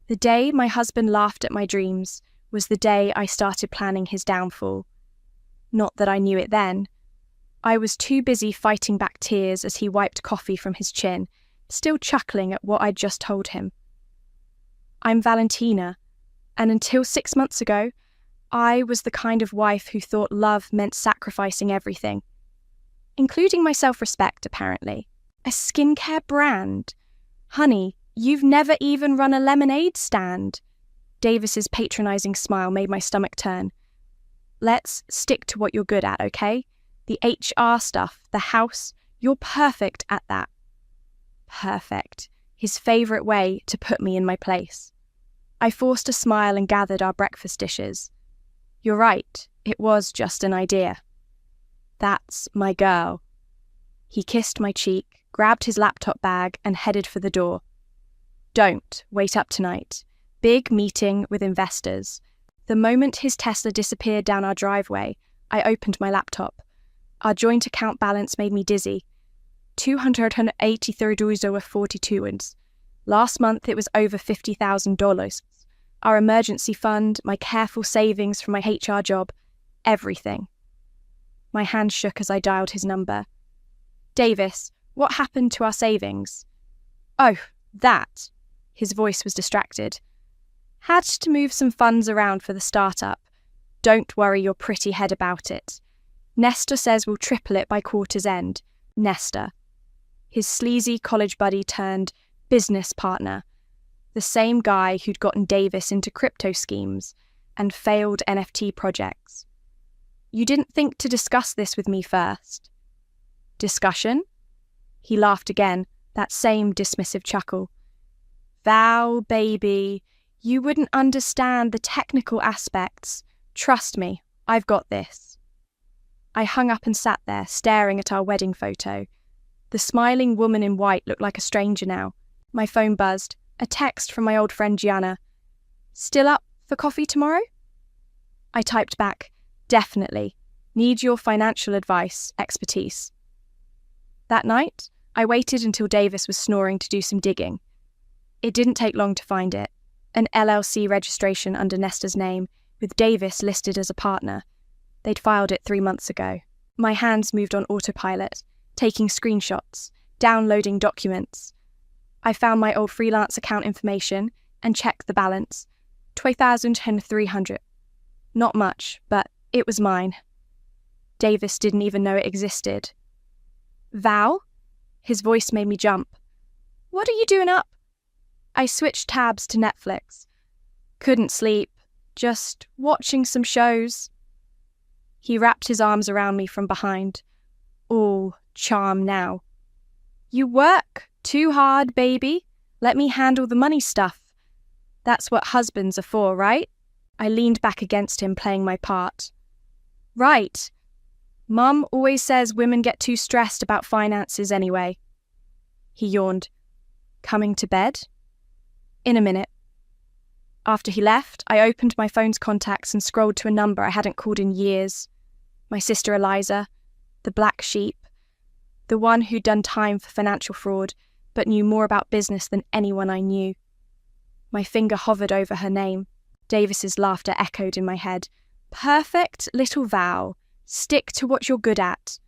The day my husband laughed at my dreams was the day I started planning his downfall. Not that I knew it then. I was too busy fighting back tears as he wiped coffee from his chin, still chuckling at what I'd just told him. I'm Valentina, and until 6 months ago, I was the kind of wife who thought love meant sacrificing everything, including my self-respect, apparently. A skincare brand? Honey, you've never even run a lemonade stand. Davis's patronizing smile made my stomach turn. Let's stick to what you're good at, okay? The HR stuff, the house, you're perfect at that. Perfect. His favorite way to put me in my place. I forced a smile and gathered our breakfast dishes. You're right, it was just an idea. That's my girl. He kissed my cheek, grabbed his laptop bag, and headed for the door. Don't wait up tonight. Big meeting with investors. The moment his Tesla disappeared down our driveway, I opened my laptop. Our joint account balance made me dizzy. $283.42. Last month it was over $50,000. Our emergency fund, my careful savings from my HR job, everything. My hand shook as I dialed his number. Davis, what happened to our savings? Oh, that. His voice was distracted. Had to move some funds around for the startup. Don't worry your pretty head about it. Nestor says we'll triple it by quarter's end. Nestor. His sleazy college buddy turned business partner. The same guy who'd gotten Davis into crypto schemes and failed NFT projects. You didn't think to discuss this with me first. Discussion? He laughed again, that same dismissive chuckle. Val, baby, you wouldn't understand the technical aspects. Trust me, I've got this. I hung up and sat there, staring at our wedding photo. The smiling woman in white looked like a stranger now. My phone buzzed. A text from my old friend Gianna. Still up for coffee tomorrow? I typed back, definitely. Need your financial advice, expertise. That night, I waited until Davis was snoring to do some digging. It didn't take long to find it. An LLC registration under Nestor's name, with Davis listed as a partner. They'd filed it 3 months ago. My hands moved on autopilot, taking screenshots, downloading documents. I found my old freelance account information and checked the balance. $2,300. Not much, but it was mine. Davis didn't even know it existed. Val? His voice made me jump. What are you doing up? I switched tabs to Netflix. Couldn't sleep, just watching some shows. He wrapped his arms around me from behind. All charm now. You work too hard, baby. Let me handle the money stuff. That's what husbands are for, right? I leaned back against him, playing my part. Right. Mum always says women get too stressed about finances anyway. He yawned. Coming to bed? In a minute. After he left, I opened my phone's contacts and scrolled to a number I hadn't called in years. My sister Eliza, the black sheep, the one who'd done time for financial fraud, but knew more about business than anyone I knew. My finger hovered over her name. Davis's laughter echoed in my head. Perfect little Val. Stick to what you're good at.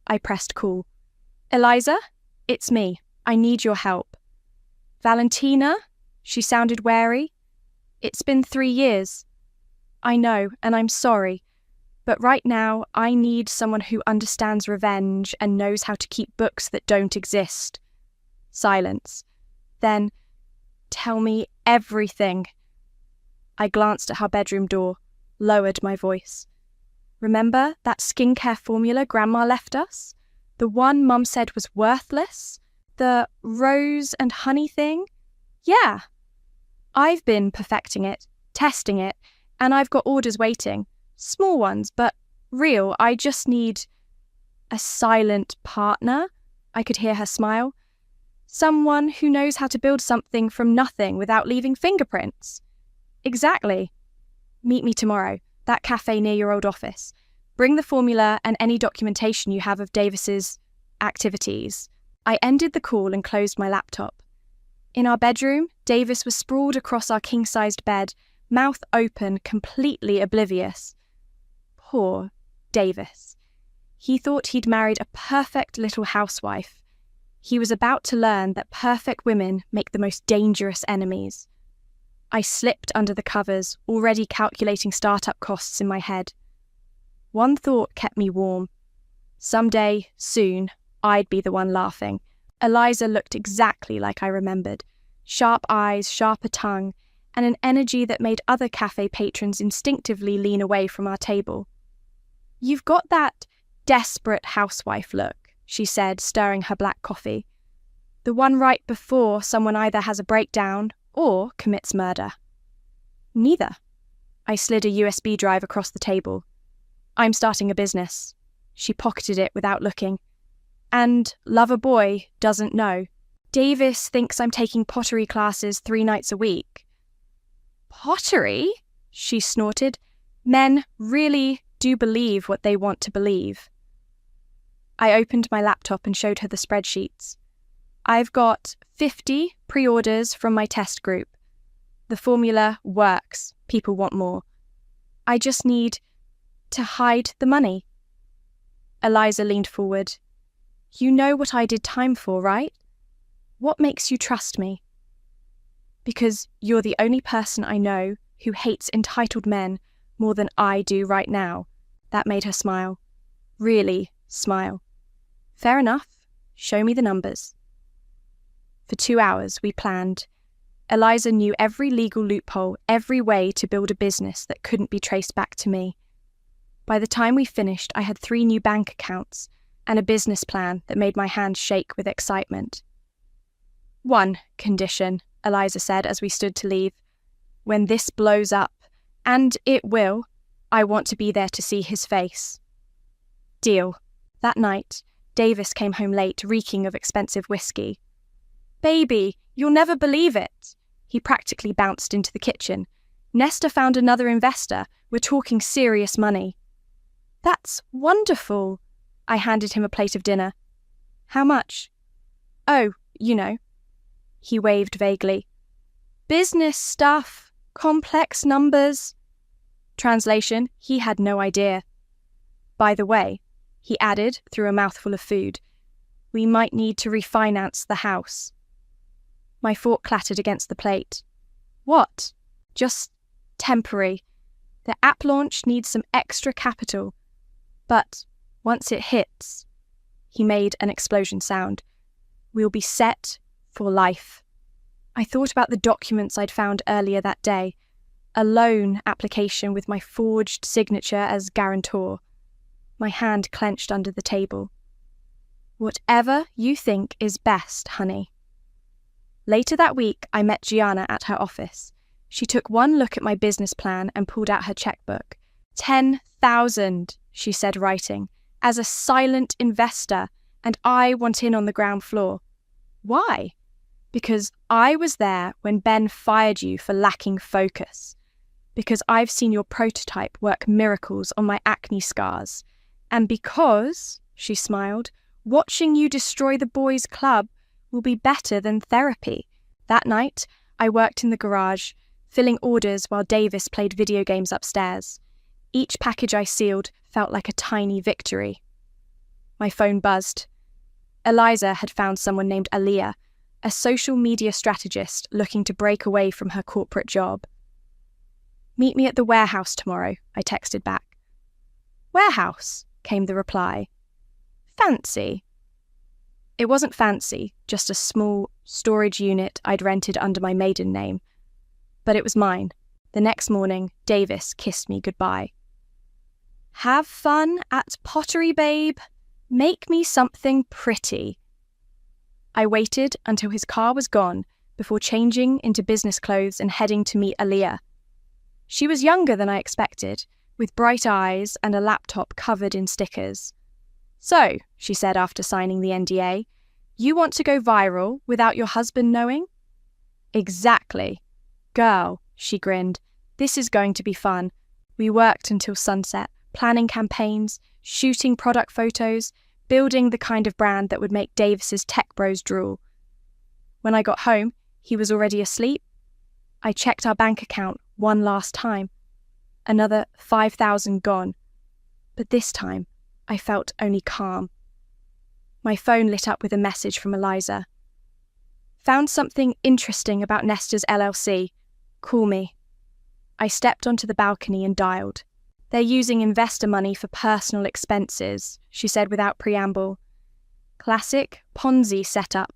I pressed call. Eliza, it's me. I need your help. Valentina? She sounded wary. It's been 3 years. I know, and I'm sorry. But right now, I need someone who understands revenge and knows how to keep books that don't exist. Silence. Then, tell me everything. I glanced at her bedroom door, lowered my voice. Remember that skincare formula Grandma left us? The one Mum said was worthless? The rose and honey thing? Yeah. I've been perfecting it, testing it, and I've got orders waiting. Small ones, but real. I just need a silent partner. I could hear her smile. Someone who knows how to build something from nothing without leaving fingerprints. Exactly. Meet me tomorrow, that cafe near your old office. Bring the formula and any documentation you have of Davis's activities. I ended the call and closed my laptop. In our bedroom, Davis was sprawled across our king-sized bed, mouth open, completely oblivious. Poor Davis. He thought he'd married a perfect little housewife. He was about to learn that perfect women make the most dangerous enemies. I slipped under the covers, already calculating startup costs in my head. One thought kept me warm. Someday, soon, I'd be the one laughing. Eliza looked exactly like I remembered. Sharp eyes, sharper tongue, and an energy that made other cafe patrons instinctively lean away from our table. "You've got that desperate housewife look," she said, stirring her black coffee. "The one right before someone either has a breakdown or commits murder." "Neither." I slid a USB drive across the table. "I'm starting a business." She pocketed it without looking. "And lover boy doesn't know. Davis thinks I'm taking pottery classes 3 nights a week." "Pottery?" she snorted. "Men really do believe what they want to believe." I opened my laptop and showed her the spreadsheets. "I've got 50 pre-orders from my test group. The formula works. People want more. I just need to hide the money." Eliza leaned forward. "You know what I did time for, right? What makes you trust me?" "Because you're the only person I know who hates entitled men more than I do right now." That made her smile. Really smile. "Fair enough. Show me the numbers." For 2 hours, we planned. Eliza knew every legal loophole, every way to build a business that couldn't be traced back to me. By the time we finished, I had 3 new bank accounts and a business plan that made my hands shake with excitement. "One condition," Eliza said as we stood to leave. "When this blows up, and it will, I want to be there to see his face." Deal. That night, Davis came home late, reeking of expensive whiskey. "Baby, you'll never believe it." He practically bounced into the kitchen. "Nesta found another investor. We're talking serious money." "That's wonderful." I handed him a plate of dinner. "How much?" "Oh, you know." He waved vaguely. "Business stuff, complex numbers." Translation, he had no idea. "By the way," he added through a mouthful of food, "we might need to refinance the house." My fork clattered against the plate. "What?" "Just temporary. The app launch needs some extra capital. But once it hits," he made an explosion sound, "we'll be set for life." I thought about the documents I'd found earlier that day, a loan application with my forged signature as guarantor. My hand clenched under the table. "Whatever you think is best, honey." Later that week, I met Gianna at her office. She took one look at my business plan and pulled out her checkbook. 10,000, she said, writing, "as a silent investor, and I want in on the ground floor." "Why?" "Because I was there when Ben fired you for lacking focus. Because I've seen your prototype work miracles on my acne scars. And because," she smiled, "watching you destroy the boys' club will be better than therapy." That night, I worked in the garage, filling orders while Davis played video games upstairs. Each package I sealed felt like a tiny victory. My phone buzzed. Eliza had found someone named Aaliyah, a social media strategist looking to break away from her corporate job. "Meet me at the warehouse tomorrow," I texted back. "Warehouse," came the reply. "Fancy." It wasn't fancy, just a small storage unit I'd rented under my maiden name. But it was mine. The next morning, Davis kissed me goodbye. "Have fun at pottery, babe. Make me something pretty." I waited until his car was gone before changing into business clothes and heading to meet Aaliyah. She was younger than I expected, with bright eyes and a laptop covered in stickers. "So," she said after signing the NDA, "you want to go viral without your husband knowing?" "Exactly. Girl," she grinned, "this is going to be fun." We worked until sunset, planning campaigns, shooting product photos, building the kind of brand that would make Davis's tech bros drool. When I got home, He was already asleep. I checked our bank account one last time. Another 5,000 gone. But this time, I felt only calm. My phone lit up with a message from Eliza. Found something interesting about Nesta's LLC. Call me. I stepped onto the balcony and dialed. They're using investor money for personal expenses, she said without preamble. Classic Ponzi setup.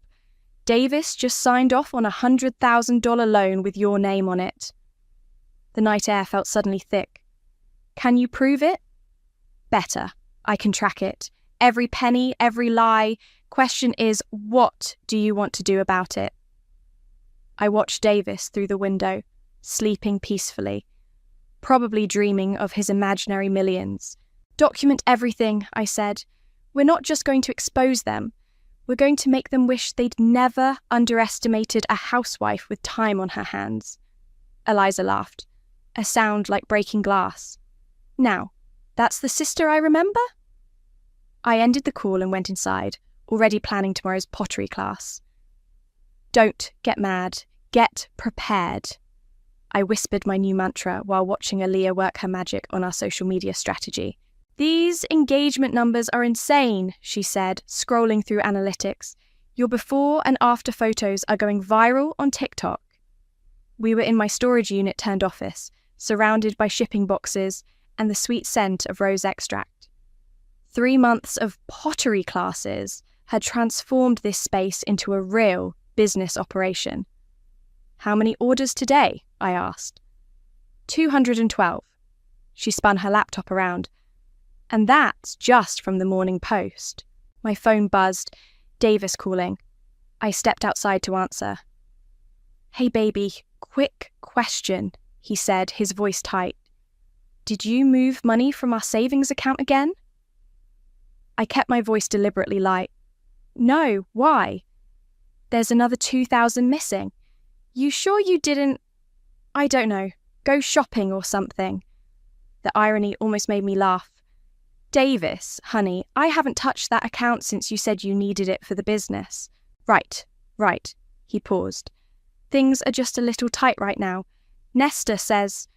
Davis just signed off on a $100,000 loan with your name on it. The night air felt suddenly thick. Can you prove it? Better. I can track it. Every penny, every lie. Question is, what do you want to do about it? I watched Davis through the window, sleeping peacefully, probably dreaming of his imaginary millions. Document everything, I said. We're not just going to expose them. We're going to make them wish they'd never underestimated a housewife with time on her hands. Eliza laughed, a sound like breaking glass. Now, that's the sister I remember? I ended the call and went inside, already planning tomorrow's pottery class. Don't get mad. Get prepared. I whispered my new mantra while watching Aaliyah work her magic on our social media strategy. These engagement numbers are insane, she said, scrolling through analytics. Your before and after photos are going viral on TikTok. We were in my storage unit turned office, surrounded by shipping boxes and the sweet scent of rose extract. 3 months of pottery classes had transformed this space into a real business operation. How many orders today? I asked. 212. She spun her laptop around. And that's just from the morning post. My phone buzzed. Davis calling. I stepped outside to answer. Hey baby, quick question, he said, his voice tight. Did you move money from our savings account again? I kept my voice deliberately light. No, why? There's another 2,000 missing. You sure you didn't, I don't know, go shopping or something? The irony almost made me laugh. Davis, honey, I haven't touched that account since you said you needed it for the business. Right, he paused. Things are just a little tight right now. Nesta says...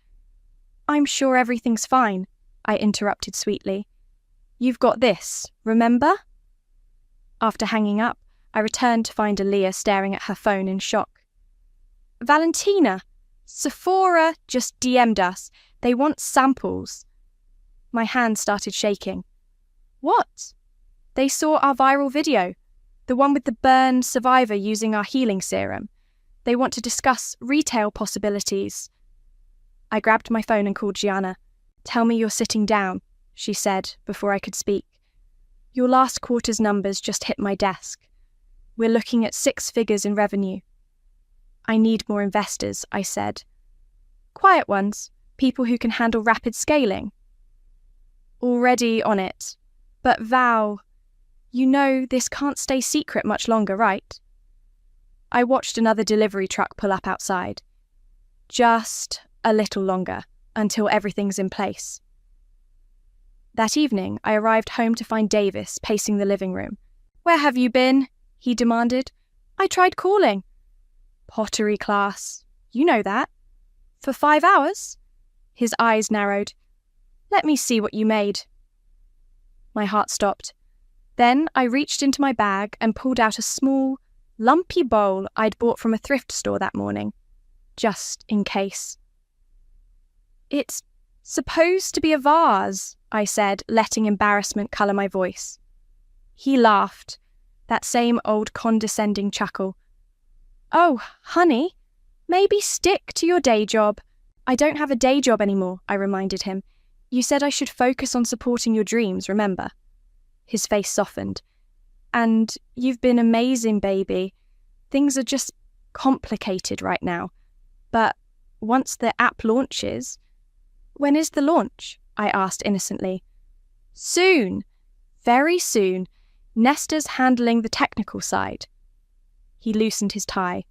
I'm sure everything's fine, I interrupted sweetly. You've got this, remember? After hanging up, I returned to find Aaliyah staring at her phone in shock. Valentina, Sephora just DM'd us. They want samples. My hand started shaking. What? They saw our viral video, the one with the burn survivor using our healing serum. They want to discuss retail possibilities. I grabbed my phone and called Gianna. Tell me you're sitting down, she said before I could speak. Your last quarter's numbers just hit my desk. We're looking at 6 figures in revenue. I need more investors, I said. Quiet ones, people who can handle rapid scaling. Already on it. But Val, you know this can't stay secret much longer, right? I watched another delivery truck pull up outside. Just a little longer, until everything's in place. That evening, I arrived home to find Davis pacing the living room. Where have you been? He demanded. I tried calling. Pottery class. You know that. For 5 hours? His eyes narrowed. Let me see what you made. My heart stopped. Then I reached into my bag and pulled out a small, lumpy bowl I'd bought from a thrift store that morning, just in case. It's supposed to be a vase, I said, letting embarrassment colour my voice. He laughed, that same old condescending chuckle. Oh, honey, maybe stick to your day job. I don't have a day job anymore, I reminded him. You said I should focus on supporting your dreams, remember? His face softened. And you've been amazing, baby. Things are just complicated right now. But once the app launches... When is the launch? I asked innocently. Soon. Very soon. Nesta's handling the technical side. He loosened his tie.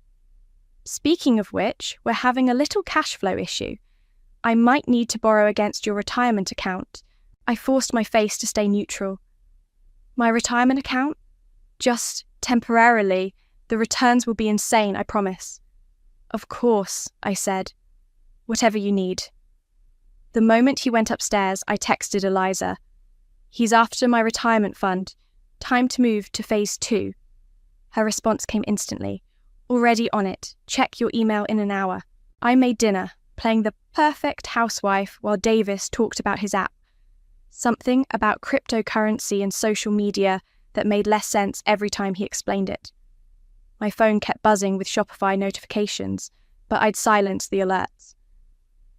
Speaking of which, we're having a little cash flow issue. I might need to borrow against your retirement account. I forced my face to stay neutral. My retirement account? Just temporarily. The returns will be insane, I promise. Of course, I said. Whatever you need. The moment he went upstairs, I texted Eliza. He's after my retirement fund. Time to move to phase 2. Her response came instantly. Already on it. Check your email in an hour. I made dinner, playing the perfect housewife while Davis talked about his app. Something about cryptocurrency and social media that made less sense every time he explained it. My phone kept buzzing with Shopify notifications, but I'd silenced the alerts.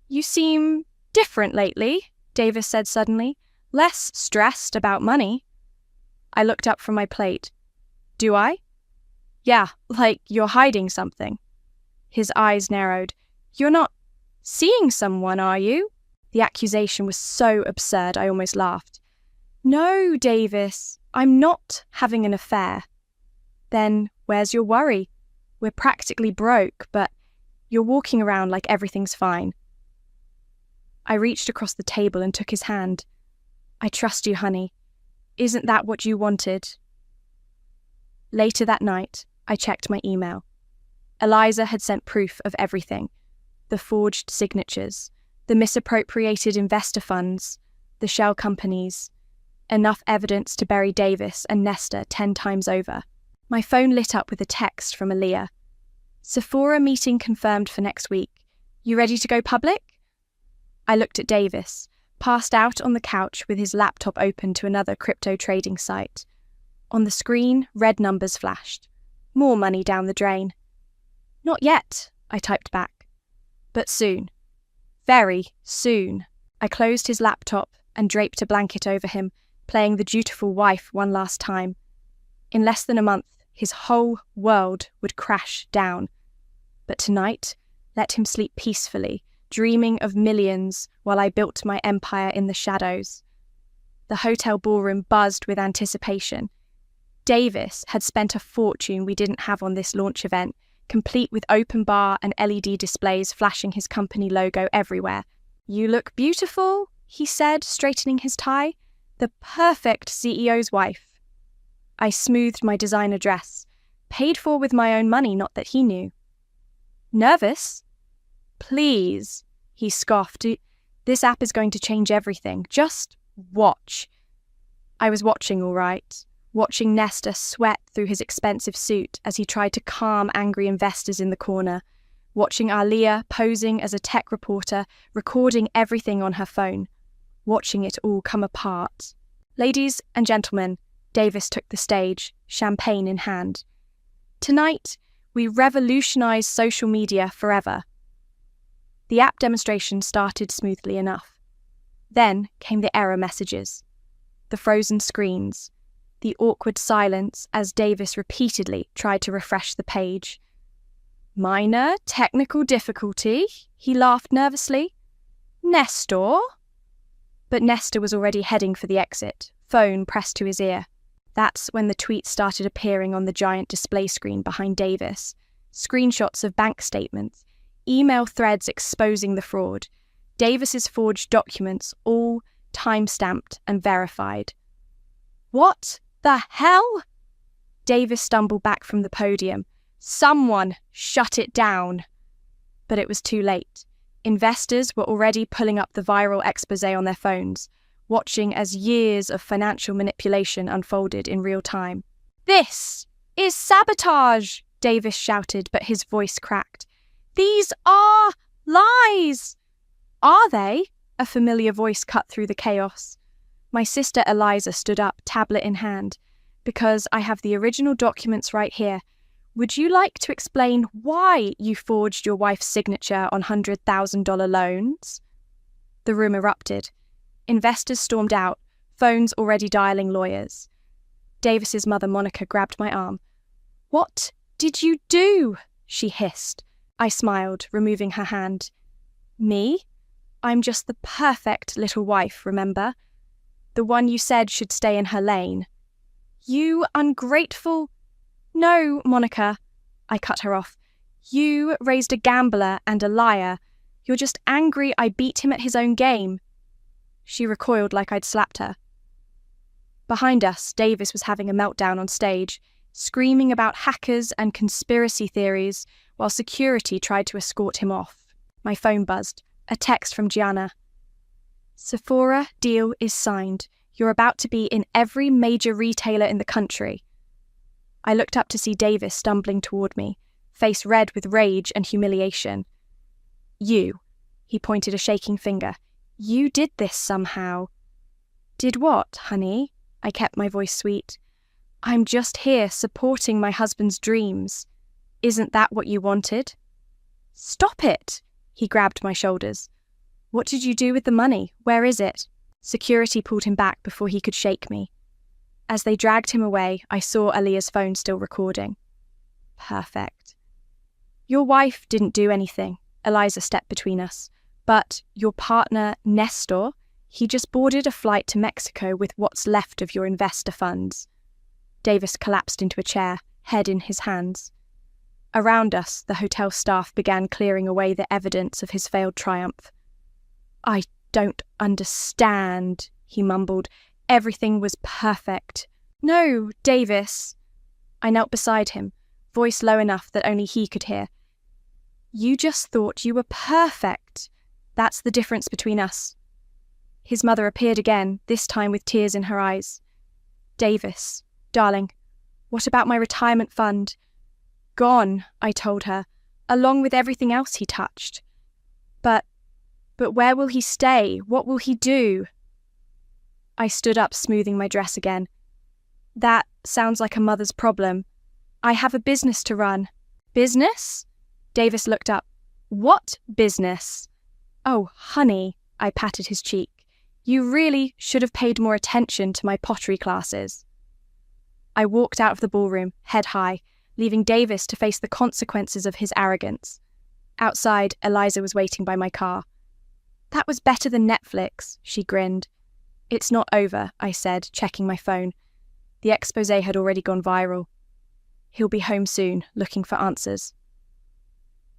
You seem different lately, Davis said suddenly. Less stressed about money. I looked up from my plate. Do I? Yeah, like you're hiding something. His eyes narrowed. You're not seeing someone, are you? The accusation was so absurd I almost laughed. No, Davis, I'm not having an affair. Then where's your worry? We're practically broke, but you're walking around like everything's fine. I reached across the table and took his hand. I trust you, honey. Isn't that what you wanted? Later that night, I checked my email. Eliza had sent proof of everything. The forged signatures, the misappropriated investor funds, the shell companies. Enough evidence to bury Davis and Nesta 10 times over. My phone lit up with a text from Aaliyah. Sephora meeting confirmed for next week. You ready to go public? I looked at Davis, passed out on the couch with his laptop open to another crypto trading site. On the screen, red numbers flashed. More money down the drain. Not yet, I typed back. But soon. Very soon. I closed his laptop and draped a blanket over him, playing the dutiful wife one last time. In less than a month, his whole world would crash down. But tonight, let him sleep peacefully, dreaming of millions while I built my empire in the shadows. The hotel ballroom buzzed with anticipation. Davis had spent a fortune we didn't have on this launch event, complete with open bar and LED displays flashing his company logo everywhere. You look beautiful, he said, straightening his tie. The perfect CEO's wife. I smoothed my designer dress, paid for with my own money, not that he knew. Nervous? Please, he scoffed. This app is going to change everything. Just watch. I was watching all right, watching Nesta sweat through his expensive suit as he tried to calm angry investors in the corner, watching Aaliyah posing as a tech reporter, recording everything on her phone, watching it all come apart. Ladies and gentlemen, Davis took the stage, champagne in hand. Tonight, we revolutionize social media forever. The app demonstration started smoothly enough. Then came the error messages, the frozen screens, the awkward silence as Davis repeatedly tried to refresh the page. Minor technical difficulty, he laughed nervously. Nestor? But Nesta was already heading for the exit, phone pressed to his ear. That's when the tweets started appearing on the giant display screen behind Davis. Screenshots of bank statements, email threads exposing the fraud, Davis's forged documents, all time-stamped and verified. What the hell? Davis stumbled back from the podium. Someone shut it down. But it was too late. Investors were already pulling up the viral exposé on their phones, watching as years of financial manipulation unfolded in real time. This is sabotage, Davis shouted, but his voice cracked. These are lies! Are they? A familiar voice cut through the chaos. My sister Eliza stood up, tablet in hand. Because I have the original documents right here. Would you like to explain why you forged your wife's signature on $100,000 loans? The room erupted. Investors stormed out, phones already dialing lawyers. Davis's mother Monica grabbed my arm. What did you do? She hissed. I smiled, removing her hand. Me? I'm just the perfect little wife, remember? The one you said should stay in her lane. You ungrateful... No, Monica, I cut her off. You raised a gambler and a liar. You're just angry I beat him at his own game. She recoiled like I'd slapped her. Behind us, Davis was having a meltdown on stage. screaming about hackers and conspiracy theories while security tried to escort him off. My phone buzzed. A text from Gianna. Sephora deal is signed. You're about to be in every major retailer in the country. I looked up to see Davis stumbling toward me, face red with rage and humiliation. You, he pointed a shaking finger. You did this somehow. Did what, honey? I kept my voice sweet. I'm just here supporting my husband's dreams. Isn't that what you wanted? Stop it! He grabbed my shoulders. What did you do with the money? Where is it? Security pulled him back before he could shake me. As they dragged him away, I saw Aaliyah's phone still recording. Perfect. Your wife didn't do anything. Eliza stepped between us. But your partner, Nestor, he just boarded a flight to Mexico with what's left of your investor funds. Davis collapsed into a chair, head in his hands. Around us, the hotel staff began clearing away the evidence of his failed triumph. I don't understand, he mumbled. Everything was perfect. No, Davis. I knelt beside him, voice low enough that only he could hear. You just thought you were perfect. That's the difference between us. His mother appeared again, this time with tears in her eyes. Davis, darling, what about my retirement fund? Gone, I told her, along with everything else he touched. But where will he stay? What will he do? I stood up, smoothing my dress again. That sounds like a mother's problem. I have a business to run. Business? Davis looked up. What business? Oh, honey, I patted his cheek. You really should have paid more attention to my pottery classes. I walked out of the ballroom, head high, leaving Davis to face the consequences of his arrogance. Outside, Eliza was waiting by my car. That was better than Netflix, she grinned. It's not over, I said, checking my phone. The expose had already gone viral. He'll be home soon, looking for answers.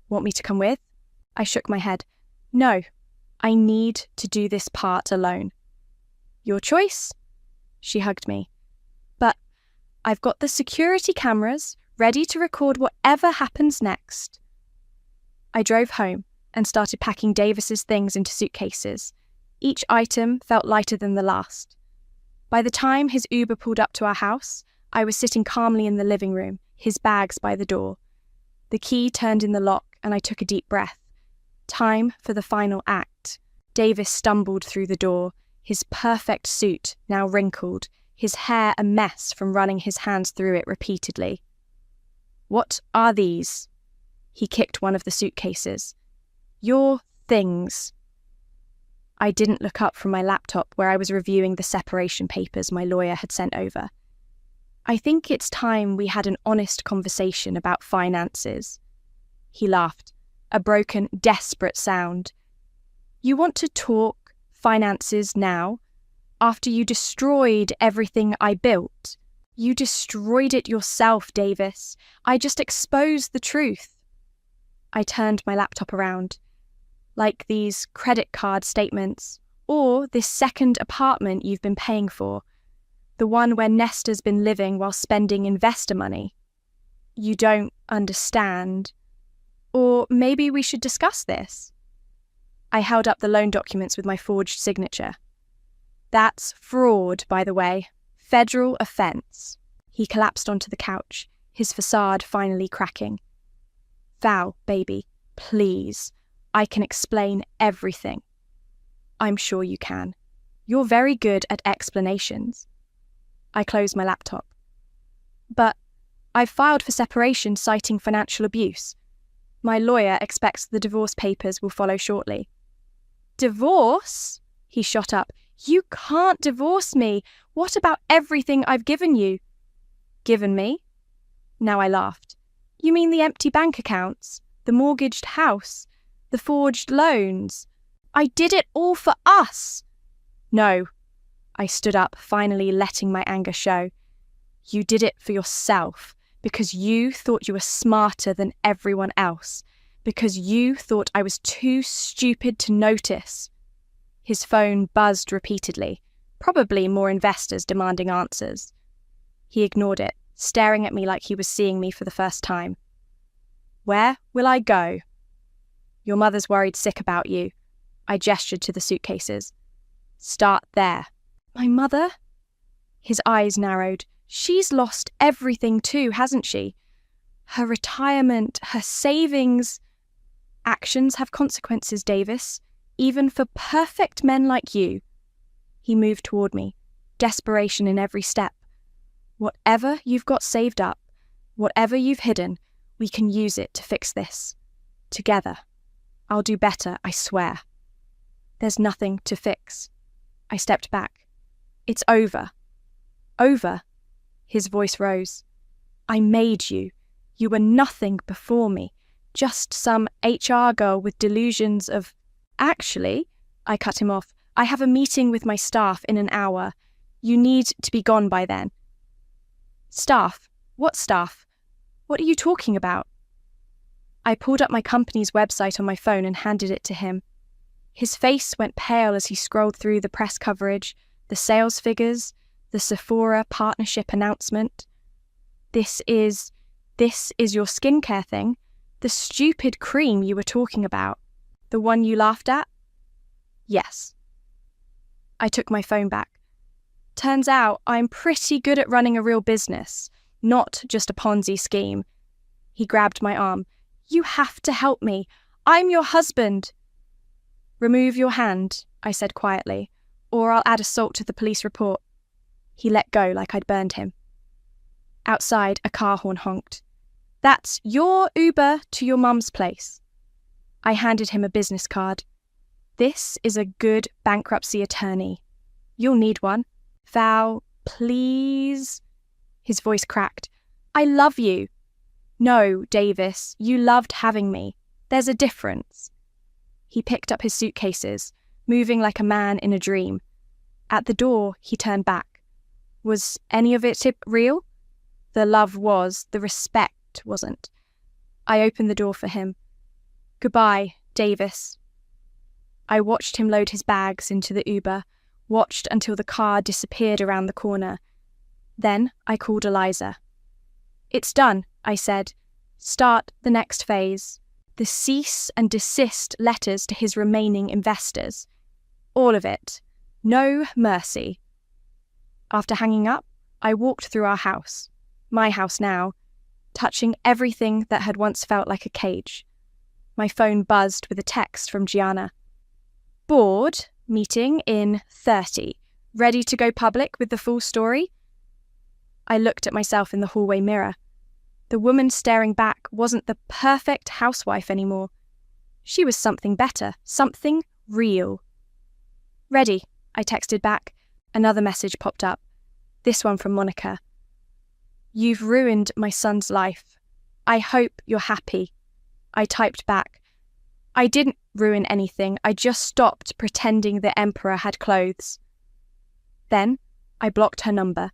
Want me to come with? I shook my head. No, I need to do this part alone. Your choice? She hugged me. But I've got the security cameras ready to record whatever happens next. I drove home and started packing Davis's things into suitcases. Each item felt lighter than the last. By the time his Uber pulled up to our house, I was sitting calmly in the living room, his bags by the door. The key turned in the lock and I took a deep breath. Time for the final act. Davis stumbled through the door, his perfect suit now wrinkled, his hair a mess from running his hands through it repeatedly. What are these? He kicked one of the suitcases. Your things. I didn't look up from my laptop where I was reviewing the separation papers my lawyer had sent over. I think it's time we had an honest conversation about finances. He laughed, a broken, desperate sound. You want to talk finances now? After you destroyed everything I built? You destroyed it yourself, Davis. I just exposed the truth. I turned my laptop around. Like these credit card statements, or this second apartment you've been paying for, the one where Nestor's been living while spending investor money. You don't understand. Or maybe we should discuss this. I held up the loan documents with my forged signature. That's fraud, by the way. Federal offence. He collapsed onto the couch, his facade finally cracking. Val, baby, please. I can explain everything. I'm sure you can. You're very good at explanations. I closed my laptop. But I've filed for separation citing financial abuse. My lawyer expects the divorce papers will follow shortly. Divorce? He shot up. You can't divorce me. What about everything I've given you? Given me? Now I laughed. You mean the empty bank accounts? The mortgaged house? The forged loans? I did it all for us. No. I stood up, finally letting my anger show. You did it for yourself, because you thought you were smarter than everyone else, because you thought I was too stupid to notice. His phone buzzed repeatedly, probably more investors demanding answers. He ignored it, staring at me like he was seeing me for the first time. Where will I go? Your mother's worried sick about you. I gestured to the suitcases. Start there. My mother? His eyes narrowed. She's lost everything too, hasn't she? Her retirement, her savings. Actions have consequences, Davis, even for perfect men like you. He moved toward me, desperation in every step. Whatever you've got saved up, whatever you've hidden, we can use it to fix this. Together. I'll do better, I swear. There's nothing to fix. I stepped back. It's over. Over? His voice rose. I made you. You were nothing before me. Just some HR girl with delusions of... Actually, I cut him off. I have a meeting with my staff in an hour. You need to be gone by then. Staff? What staff? What are you talking about? I pulled up my company's website on my phone and handed it to him. His face went pale as he scrolled through the press coverage, the sales figures, the Sephora partnership announcement. This is your skincare thing? The stupid cream you were talking about? The one you laughed at? Yes. I took my phone back. Turns out I'm pretty good at running a real business, not just a Ponzi scheme. He grabbed my arm. You have to help me. I'm your husband. Remove your hand, I said quietly, or I'll add assault to the police report. He let go like I'd burned him. Outside, a car horn honked. That's your Uber to your mum's place. I handed him a business card. This is a good bankruptcy attorney. You'll need one. Val, please. His voice cracked. I love you. No, Davis, you loved having me. There's a difference. He picked up his suitcases, moving like a man in a dream. At the door, he turned back. Was any of it real? The love was, the respect wasn't. I opened the door for him. Goodbye, Davis. I watched him load his bags into the Uber, watched until the car disappeared around the corner. Then I called Eliza. It's done, I said. Start the next phase. The cease and desist letters to his remaining investors. All of it. No mercy. After hanging up, I walked through our house, my house now, touching everything that had once felt like a cage. My phone buzzed with a text from Gianna. Board meeting in 30. Ready to go public with the full story? I looked at myself in the hallway mirror. The woman staring back wasn't the perfect housewife anymore. She was something better, something real. Ready, I texted back. Another message popped up. This one from Monica. You've ruined my son's life. I hope you're happy. I typed back. I didn't ruin anything. I just stopped pretending the emperor had clothes. Then I blocked her number,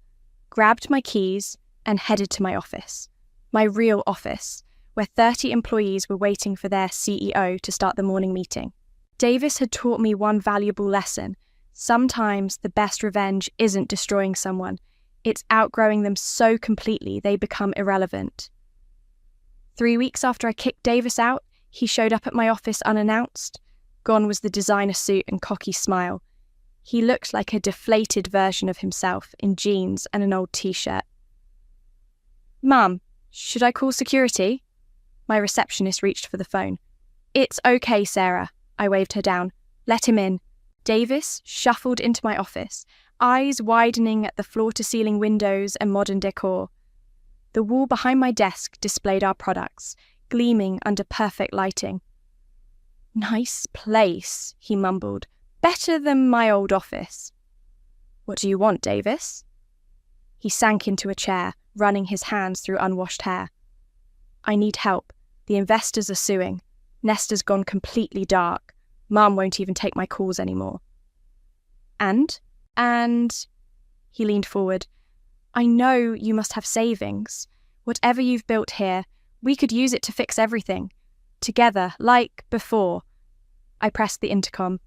grabbed my keys, and headed to my office. My real office, where 30 employees were waiting for their CEO to start the morning meeting. Davis had taught me one valuable lesson. Sometimes the best revenge isn't destroying someone. It's outgrowing them so completely they become irrelevant. 3 weeks after I kicked Davis out, he showed up at my office unannounced. Gone was the designer suit and cocky smile. He looked like a deflated version of himself in jeans and an old t-shirt. Mum, should I call security? My receptionist reached for the phone. It's okay, Sarah. I waved her down. Let him in. Davis shuffled into my office, eyes widening at the floor-to-ceiling windows and modern decor. The wall behind my desk displayed our products, gleaming under perfect lighting. Nice place, he mumbled. Better than my old office. What do you want, Davis? He sank into a chair, running his hands through unwashed hair. I need help. The investors are suing. Nesta's gone completely dark. Mum won't even take my calls anymore. And? He leaned forward. I know you must have savings. Whatever you've built here, we could use it to fix everything. Together, like before. I pressed the intercom.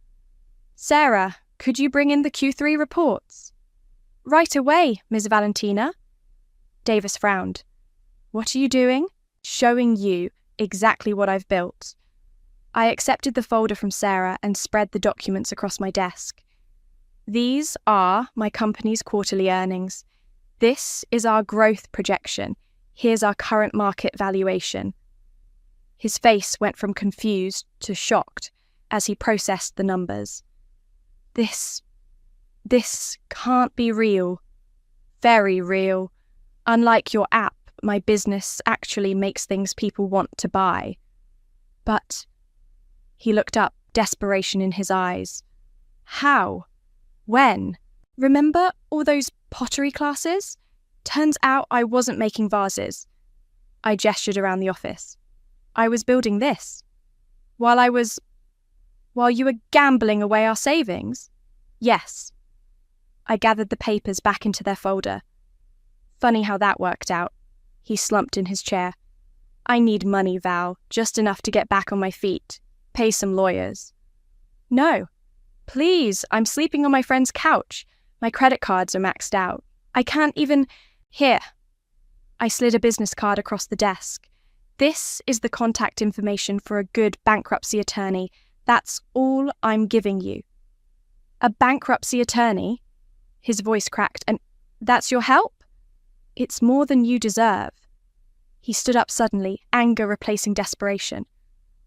Sarah, could you bring in the Q3 reports? Right away, Ms. Valentina. Davis frowned. What are you doing? Showing you exactly what I've built. I accepted the folder from Sarah and spread the documents across my desk. These are my company's quarterly earnings. This is our growth projection. Here's our current market valuation. His face went from confused to shocked as he processed the numbers. This can't be real. Very real. Unlike your app, my business actually makes things people want to buy. But he looked up, desperation in his eyes. How? When? Remember all those pottery classes? Turns out I wasn't making vases. I gestured around the office. I was building this. While you were gambling away our savings? Yes. I gathered the papers back into their folder. Funny how that worked out. He slumped in his chair. I need money, Val, just enough to get back on my feet. Pay some lawyers. No. Please, I'm sleeping on my friend's couch. My credit cards are maxed out. I can't even... Here. I slid a business card across the desk. This is the contact information for a good bankruptcy attorney. That's all I'm giving you. A bankruptcy attorney? His voice cracked. And that's your help? It's more than you deserve. He stood up suddenly, anger replacing desperation.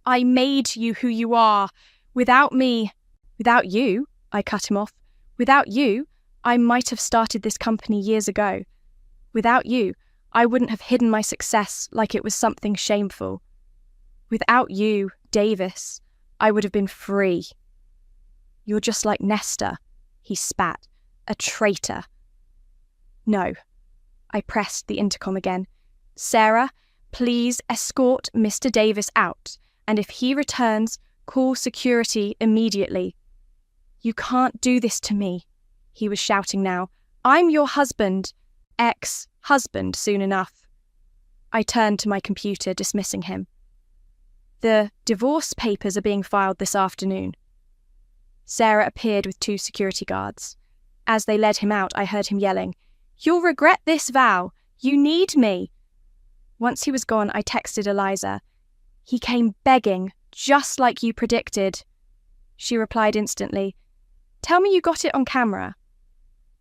I made you who you are. Without me... Without you, I cut him off. Without you, I might have started this company years ago. Without you, I wouldn't have hidden my success like it was something shameful. Without you, Davis, I would have been free. You're just like Nestor, he spat. A traitor. No. I pressed the intercom again. Sarah, please escort Mr. Davis out, and if he returns, call security immediately. You can't do this to me, he was shouting now. I'm your husband. Ex-husband soon enough. I turned to my computer, dismissing him. The divorce papers are being filed this afternoon. Sarah appeared with 2 security guards. As they led him out, I heard him yelling, You'll regret this, Val. You need me. Once he was gone, I texted Eliza. He came begging, just like you predicted. She replied instantly, Tell me you got it on camera.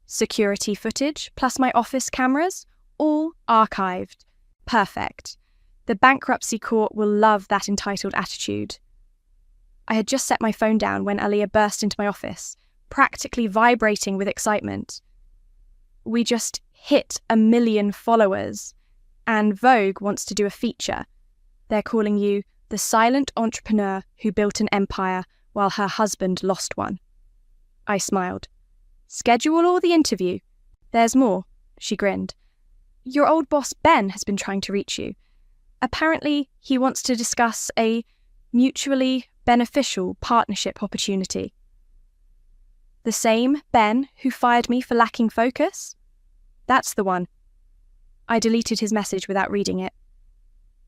Security footage, plus my office cameras, all archived. Perfect. The bankruptcy court will love that entitled attitude. I had just set my phone down when Aaliyah burst into my office, practically vibrating with excitement. We just hit 1 million followers, and Vogue wants to do a feature. They're calling you the silent entrepreneur who built an empire while her husband lost one. I smiled. Schedule or the interview? There's more, she grinned. Your old boss Ben has been trying to reach you. Apparently, he wants to discuss a mutually beneficial partnership opportunity. The same Ben who fired me for lacking focus? That's the one. I deleted his message without reading it.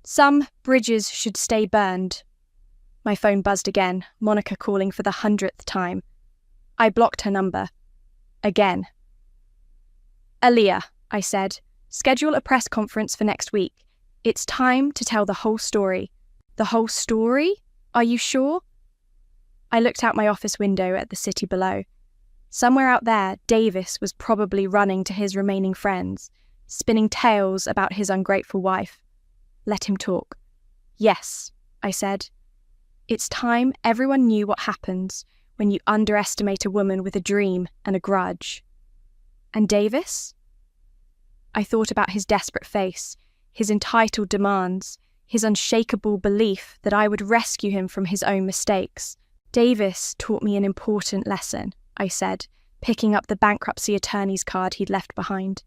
Some bridges should stay burned. My phone buzzed again, Monica calling for the 100th time. I blocked her number. Again. Aaliyah, I said, schedule a press conference for next week. It's time to tell the whole story. The whole story? Are you sure? I looked out my office window at the city below. Somewhere out there, Davis was probably running to his remaining friends, spinning tales about his ungrateful wife. Let him talk. Yes, I said. It's time everyone knew what happens when you underestimate a woman with a dream and a grudge. And Davis? I thought about his desperate face, his entitled demands, his unshakable belief that I would rescue him from his own mistakes. Davis taught me an important lesson, I said, picking up the bankruptcy attorney's card he'd left behind.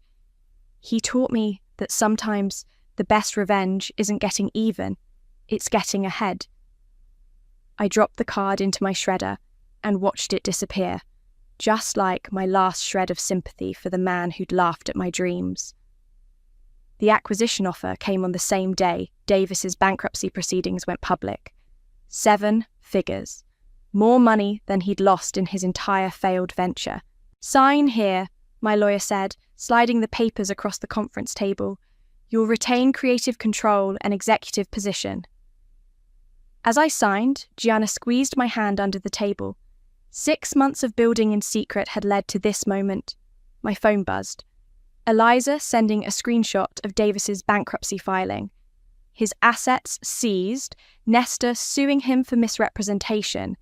He taught me that sometimes the best revenge isn't getting even, it's getting ahead. I dropped the card into my shredder and watched it disappear, just like my last shred of sympathy for the man who'd laughed at my dreams. The acquisition offer came on the same day Davis's bankruptcy proceedings went public. 7 figures. More money than he'd lost in his entire failed venture. Sign here, my lawyer said, sliding the papers across the conference table. You'll retain creative control and executive position. As I signed, Gianna squeezed my hand under the table. 6 months of building in secret had led to this moment. My phone buzzed. Eliza sending a screenshot of Davis's bankruptcy filing. His assets seized, Nesta suing him for misrepresentation,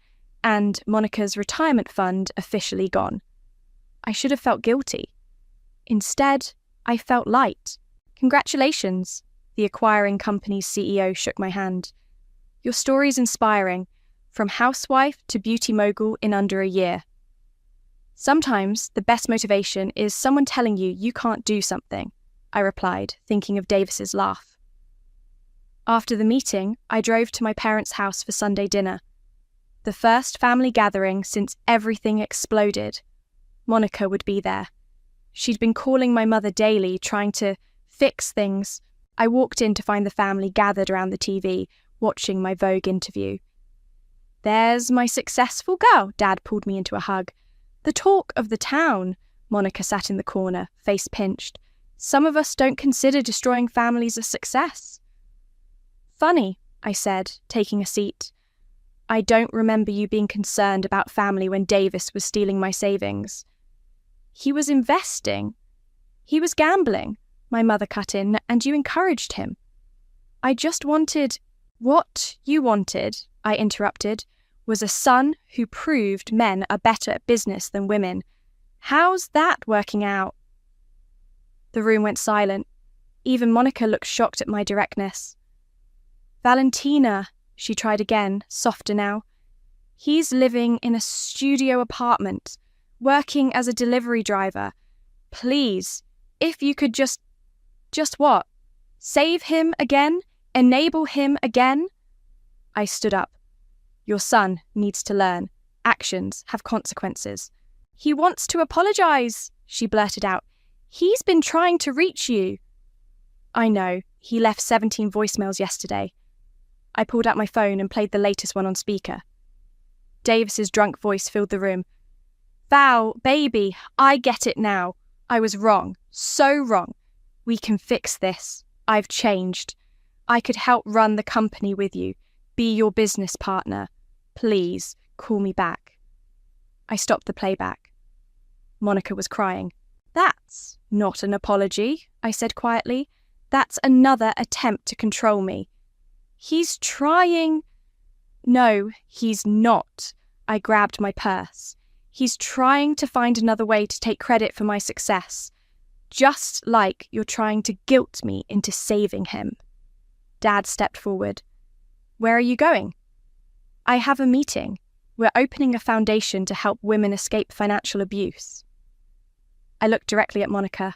and Monica's retirement fund officially gone. I should have felt guilty. Instead, I felt light. Congratulations, the acquiring company's CEO shook my hand. Your story's inspiring, from housewife to beauty mogul in under a year. Sometimes the best motivation is someone telling you can't do something, I replied, thinking of Davis's laugh. After the meeting, I drove to my parents' house for Sunday dinner. The first family gathering since everything exploded. Monica would be there. She'd been calling my mother daily, trying to fix things. I walked in to find the family gathered around the TV, watching my Vogue interview. There's my successful girl, Dad pulled me into a hug. The talk of the town. Monica sat in the corner, face pinched. Some of us don't consider destroying families a success. Funny, I said, taking a seat. I don't remember you being concerned about family when Davis was stealing my savings. He was investing. He was gambling, my mother cut in, and you encouraged him. I just wanted... What you wanted, I interrupted, was a son who proved men are better at business than women. How's that working out? The room went silent. Even Monica looked shocked at my directness. Valentina, she tried again, softer now. He's living in a studio apartment, working as a delivery driver. Please, if you could just what? Save him again? Enable him again? I stood up. Your son needs to learn. Actions have consequences. He wants to apologize, she blurted out. He's been trying to reach you. I know. He left 17 voicemails yesterday. I pulled out my phone and played the latest one on speaker. Davis's drunk voice filled the room. Val, baby, I get it now. I was wrong. So wrong. We can fix this. I've changed. I could help run the company with you. Be your business partner. Please, call me back. I stopped the playback. Monica was crying. That's not an apology, I said quietly. That's another attempt to control me. He's trying... No, he's not. I grabbed my purse. He's trying to find another way to take credit for my success. Just like you're trying to guilt me into saving him. Dad stepped forward. Where are you going? I have a meeting. We're opening a foundation to help women escape financial abuse. I looked directly at Monica.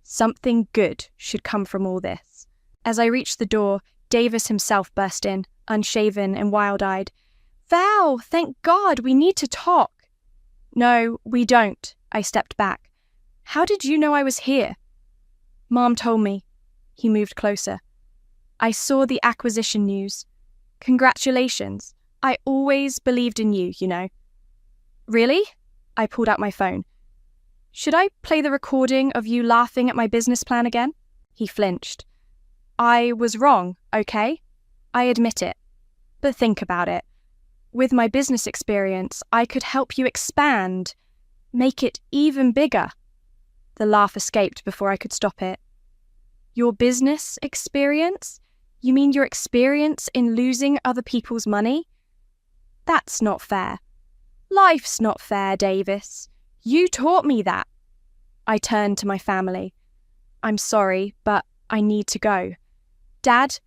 Something good should come from all this. As I reached the door, Davis himself burst in, unshaven and wild-eyed. Val, thank God, we need to talk. No, we don't. I stepped back. How did you know I was here? Mom told me. He moved closer. I saw the acquisition news. Congratulations. I always believed in you, you know. Really? I pulled out my phone. Should I play the recording of you laughing at my business plan again? He flinched. I was wrong, okay? I admit it. But think about it. With my business experience, I could help you expand, make it even bigger. The laugh escaped before I could stop it. Your business experience? You mean your experience in losing other people's money? That's not fair. Life's not fair, Davis. You taught me that. I turned to my family. I'm sorry, but I need to go. Dad,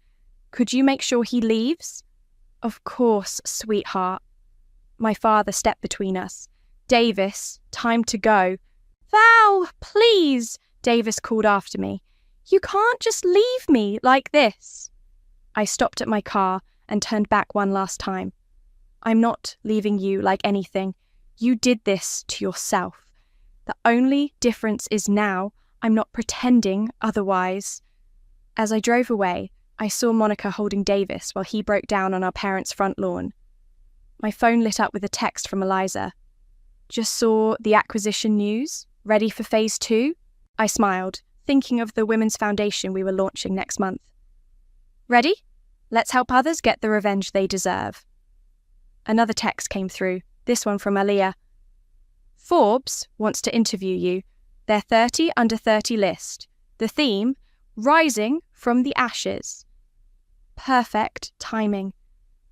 could you make sure he leaves? Of course, sweetheart. My father stepped between us. Davis, time to go. Val, please, Davis called after me. You can't just leave me like this. I stopped at my car and turned back one last time. I'm not leaving you like anything. You did this to yourself. The only difference is now I'm not pretending otherwise. As I drove away, I saw Monica holding Davis while he broke down on our parents' front lawn. My phone lit up with a text from Eliza. Just saw the acquisition news. Ready for phase 2? I smiled, thinking of the women's foundation we were launching next month. Ready? Let's help others get the revenge they deserve. Another text came through, this one from Aliyah. Forbes wants to interview you. Their 30 under 30 list. The theme, Rising from the Ashes. Perfect timing,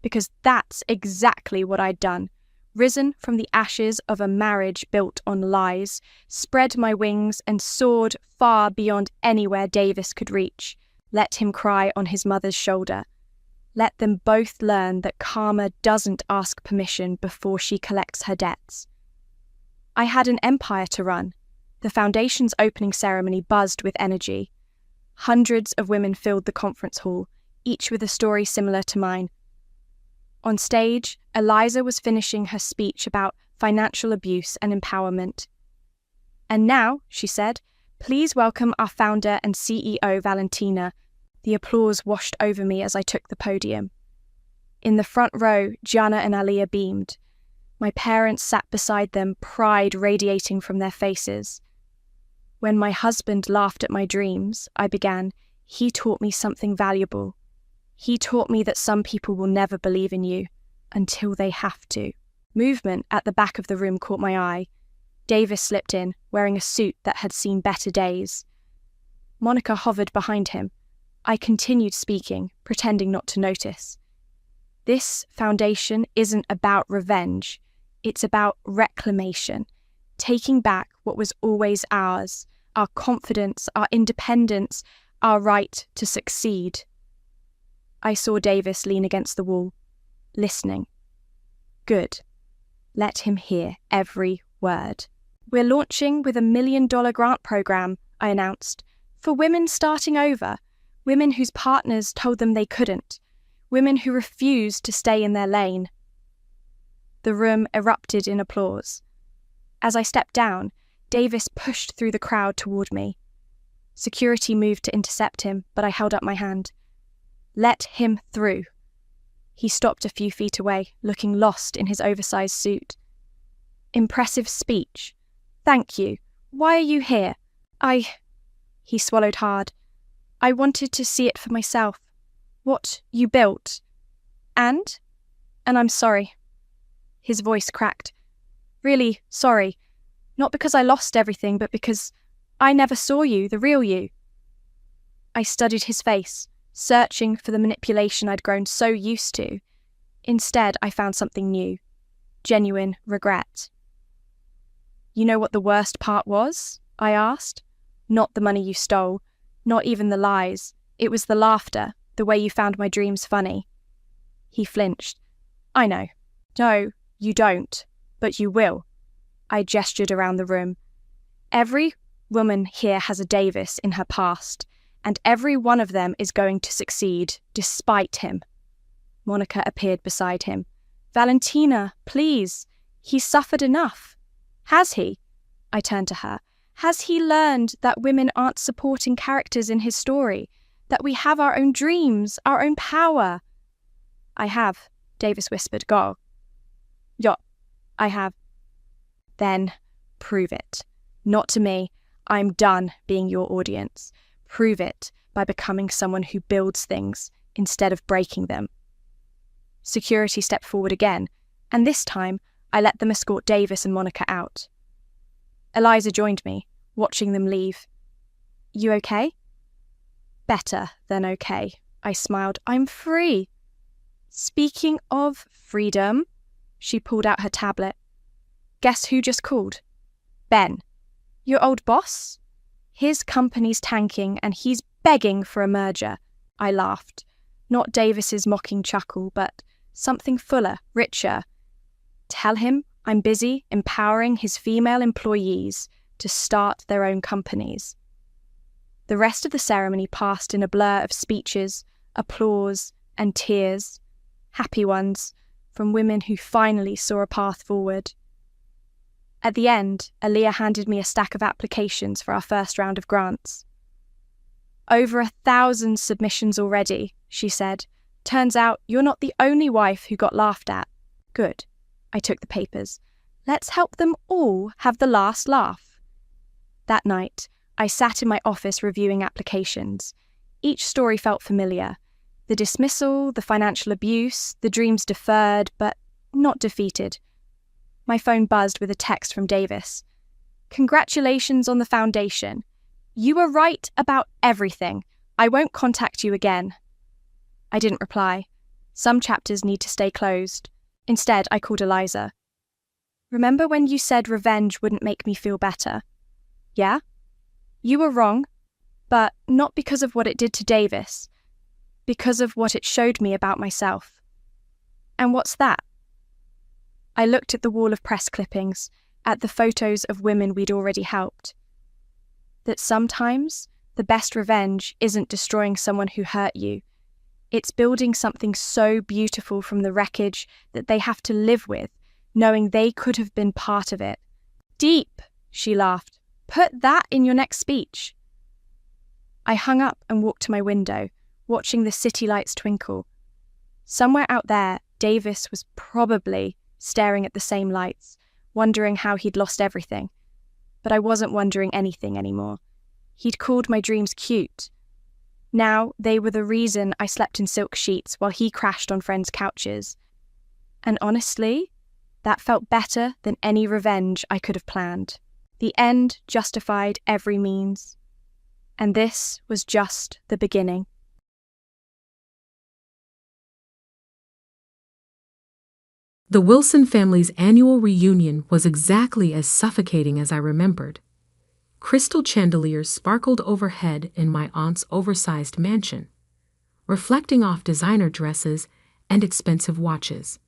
because that's exactly what I'd done. Risen from the ashes of a marriage built on lies, spread my wings and soared far beyond anywhere Davis could reach. Let him cry on his mother's shoulder. Let them both learn that karma doesn't ask permission before she collects her debts. I had an empire to run. The foundation's opening ceremony buzzed with energy. Hundreds of women filled the conference hall, each with a story similar to mine. On stage, Eliza was finishing her speech about financial abuse and empowerment. And now, she said, please welcome our founder and CEO, Valentina. The applause washed over me as I took the podium. In the front row, Gianna and Aliyah beamed. My parents sat beside them, pride radiating from their faces. When my husband laughed at my dreams, I began, he taught me something valuable. He taught me that some people will never believe in you until they have to. Movement at the back of the room caught my eye. Davis slipped in, wearing a suit that had seen better days. Monica hovered behind him. I continued speaking, pretending not to notice. This foundation isn't about revenge. It's about reclamation, taking back what was always ours, our confidence, our independence, our right to succeed. I saw Davis lean against the wall, listening. Good. Let him hear every word. We're launching with $1 million grant program, I announced, for women starting over, women whose partners told them they couldn't, women who refused to stay in their lane. The room erupted in applause. As I stepped down, Davis pushed through the crowd toward me. Security moved to intercept him, but I held up my hand. Let him through. He stopped a few feet away, looking lost in his oversized suit. Impressive speech. Thank you. Why are you here? He swallowed hard. I wanted to see it for myself. What you built. And I'm sorry. His voice cracked. Really sorry. Not because I lost everything, but because I never saw you, the real you. I studied his face, searching for the manipulation I'd grown so used to. Instead, I found something new. Genuine regret. You know what the worst part was? I asked. Not the money you stole, not even the lies. It was the laughter, the way you found my dreams funny. He flinched. I know. No, you don't, but you will. I gestured around the room. Every woman here has a Davis in her past, and every one of them is going to succeed, despite him. Monica appeared beside him. Valentina, please. He's suffered enough. Has he? I turned to her. Has he learned that women aren't supporting characters in his story? That we have our own dreams, our own power? I have, Davis whispered. Go. Yeah, I have. Then prove it. Not to me. I'm done being your audience. Prove it by becoming someone who builds things instead of breaking them. Security stepped forward again, and this time I let them escort Davis and Monica out. Eliza joined me, watching them leave. You okay? Better than okay, I smiled. I'm free. Speaking of freedom, she pulled out her tablet. Guess who just called? Ben. Your old boss? His company's tanking and he's begging for a merger. I laughed. Not Davis's mocking chuckle, but something fuller, richer. Tell him I'm busy empowering his female employees to start their own companies. The rest of the ceremony passed in a blur of speeches, applause, and tears. Happy ones, from women who finally saw a path forward. At the end, Aliyah handed me a stack of applications for our first round of grants. Over 1,000 submissions already, she said. Turns out you're not the only wife who got laughed at. Good. I took the papers. Let's help them all have the last laugh. That night, I sat in my office reviewing applications. Each story felt familiar. The dismissal, the financial abuse, the dreams deferred, but not defeated. My phone buzzed with a text from Davis. "Congratulations on the foundation. You were right about everything. I won't contact you again." I didn't reply. Some chapters need to stay closed. Instead, I called Eliza. "Remember when you said revenge wouldn't make me feel better?" "Yeah? You were wrong, but not because of what it did to Davis, because of what it showed me about myself." "And what's that?" I looked at the wall of press clippings, at the photos of women we'd already helped. That sometimes the best revenge isn't destroying someone who hurt you. It's building something so beautiful from the wreckage that they have to live with, knowing they could have been part of it. "Deep," she laughed. "Put that in your next speech." I hung up and walked to my window, watching the city lights twinkle. Somewhere out there, Davis was probably staring at the same lights, wondering how he'd lost everything. But I wasn't wondering anything anymore. He'd called my dreams cute. Now they were the reason I slept in silk sheets while he crashed on friends' couches. And honestly, that felt better than any revenge I could have planned. The end justified every means. And this was just the beginning. The Wilson family's annual reunion was exactly as suffocating as I remembered. Crystal chandeliers sparkled overhead in my aunt's oversized mansion, reflecting off designer dresses and expensive watches.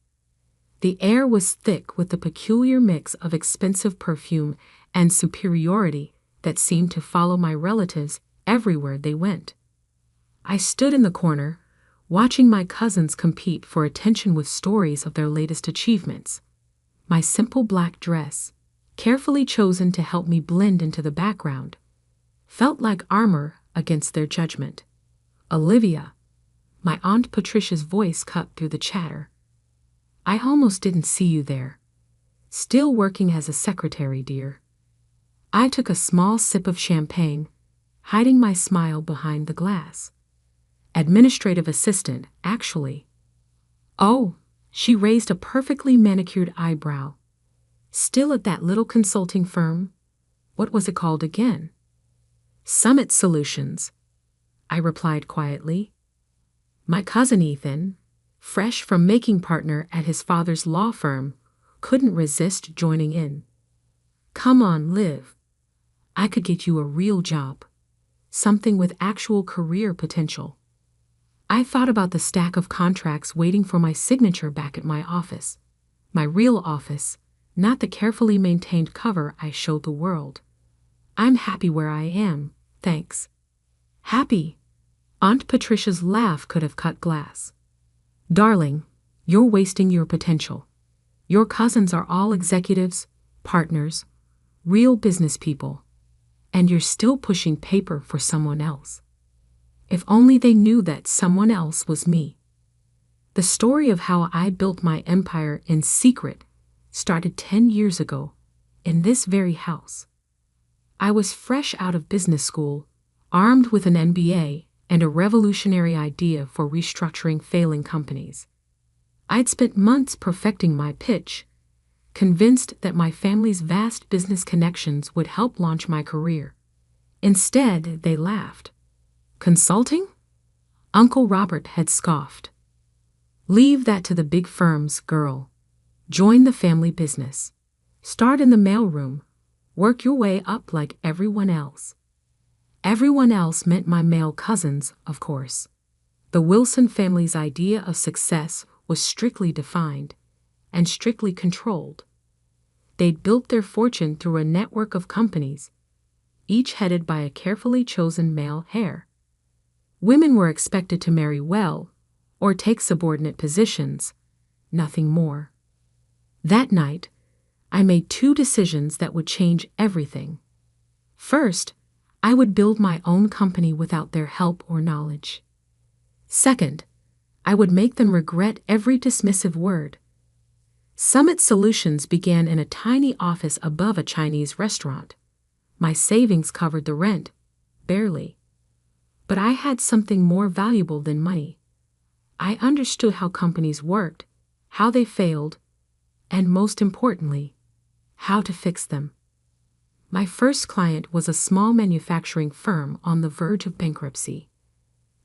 The air was thick with the peculiar mix of expensive perfume and superiority that seemed to follow my relatives everywhere they went. I stood in the corner, watching my cousins compete for attention with stories of their latest achievements. My simple black dress, carefully chosen to help me blend into the background, felt like armor against their judgment. "Olivia," my Aunt Patricia's voice cut through the chatter. "I almost didn't see you there. Still working as a secretary, dear." I took a small sip of champagne, hiding my smile behind the glass. "Administrative assistant, actually." "Oh," she raised a perfectly manicured eyebrow. "Still at that little consulting firm? What was it called again?" "Summit Solutions," I replied quietly. My cousin Ethan, fresh from making partner at his father's law firm, couldn't resist joining in. "Come on, Liv. I could get you a real job. Something with actual career potential." I thought about the stack of contracts waiting for my signature back at my office. My real office, not the carefully maintained cover I showed the world. "I'm happy where I am, thanks." "Happy?" Aunt Patricia's laugh could have cut glass. "Darling, you're wasting your potential. Your cousins are all executives, partners, real business people, and you're still pushing paper for someone else. If only they knew that someone else was me." The story of how I built my empire in secret started 10 years ago, in this very house. I was fresh out of business school, armed with an MBA and a revolutionary idea for restructuring failing companies. I'd spent months perfecting my pitch, convinced that my family's vast business connections would help launch my career. Instead, they laughed. "Consulting?" Uncle Robert had scoffed. "Leave that to the big firms, girl. Join the family business. Start in the mailroom. Work your way up like everyone else." Everyone else meant my male cousins, of course. The Wilson family's idea of success was strictly defined and strictly controlled. They'd built their fortune through a network of companies, each headed by a carefully chosen male heir. Women were expected to marry well or take subordinate positions, nothing more. That night, I made 2 decisions that would change everything. First, I would build my own company without their help or knowledge. Second, I would make them regret every dismissive word. Summit Solutions began in a tiny office above a Chinese restaurant. My savings covered the rent, barely. But I had something more valuable than money. I understood how companies worked, how they failed, and most importantly, how to fix them. My first client was a small manufacturing firm on the verge of bankruptcy.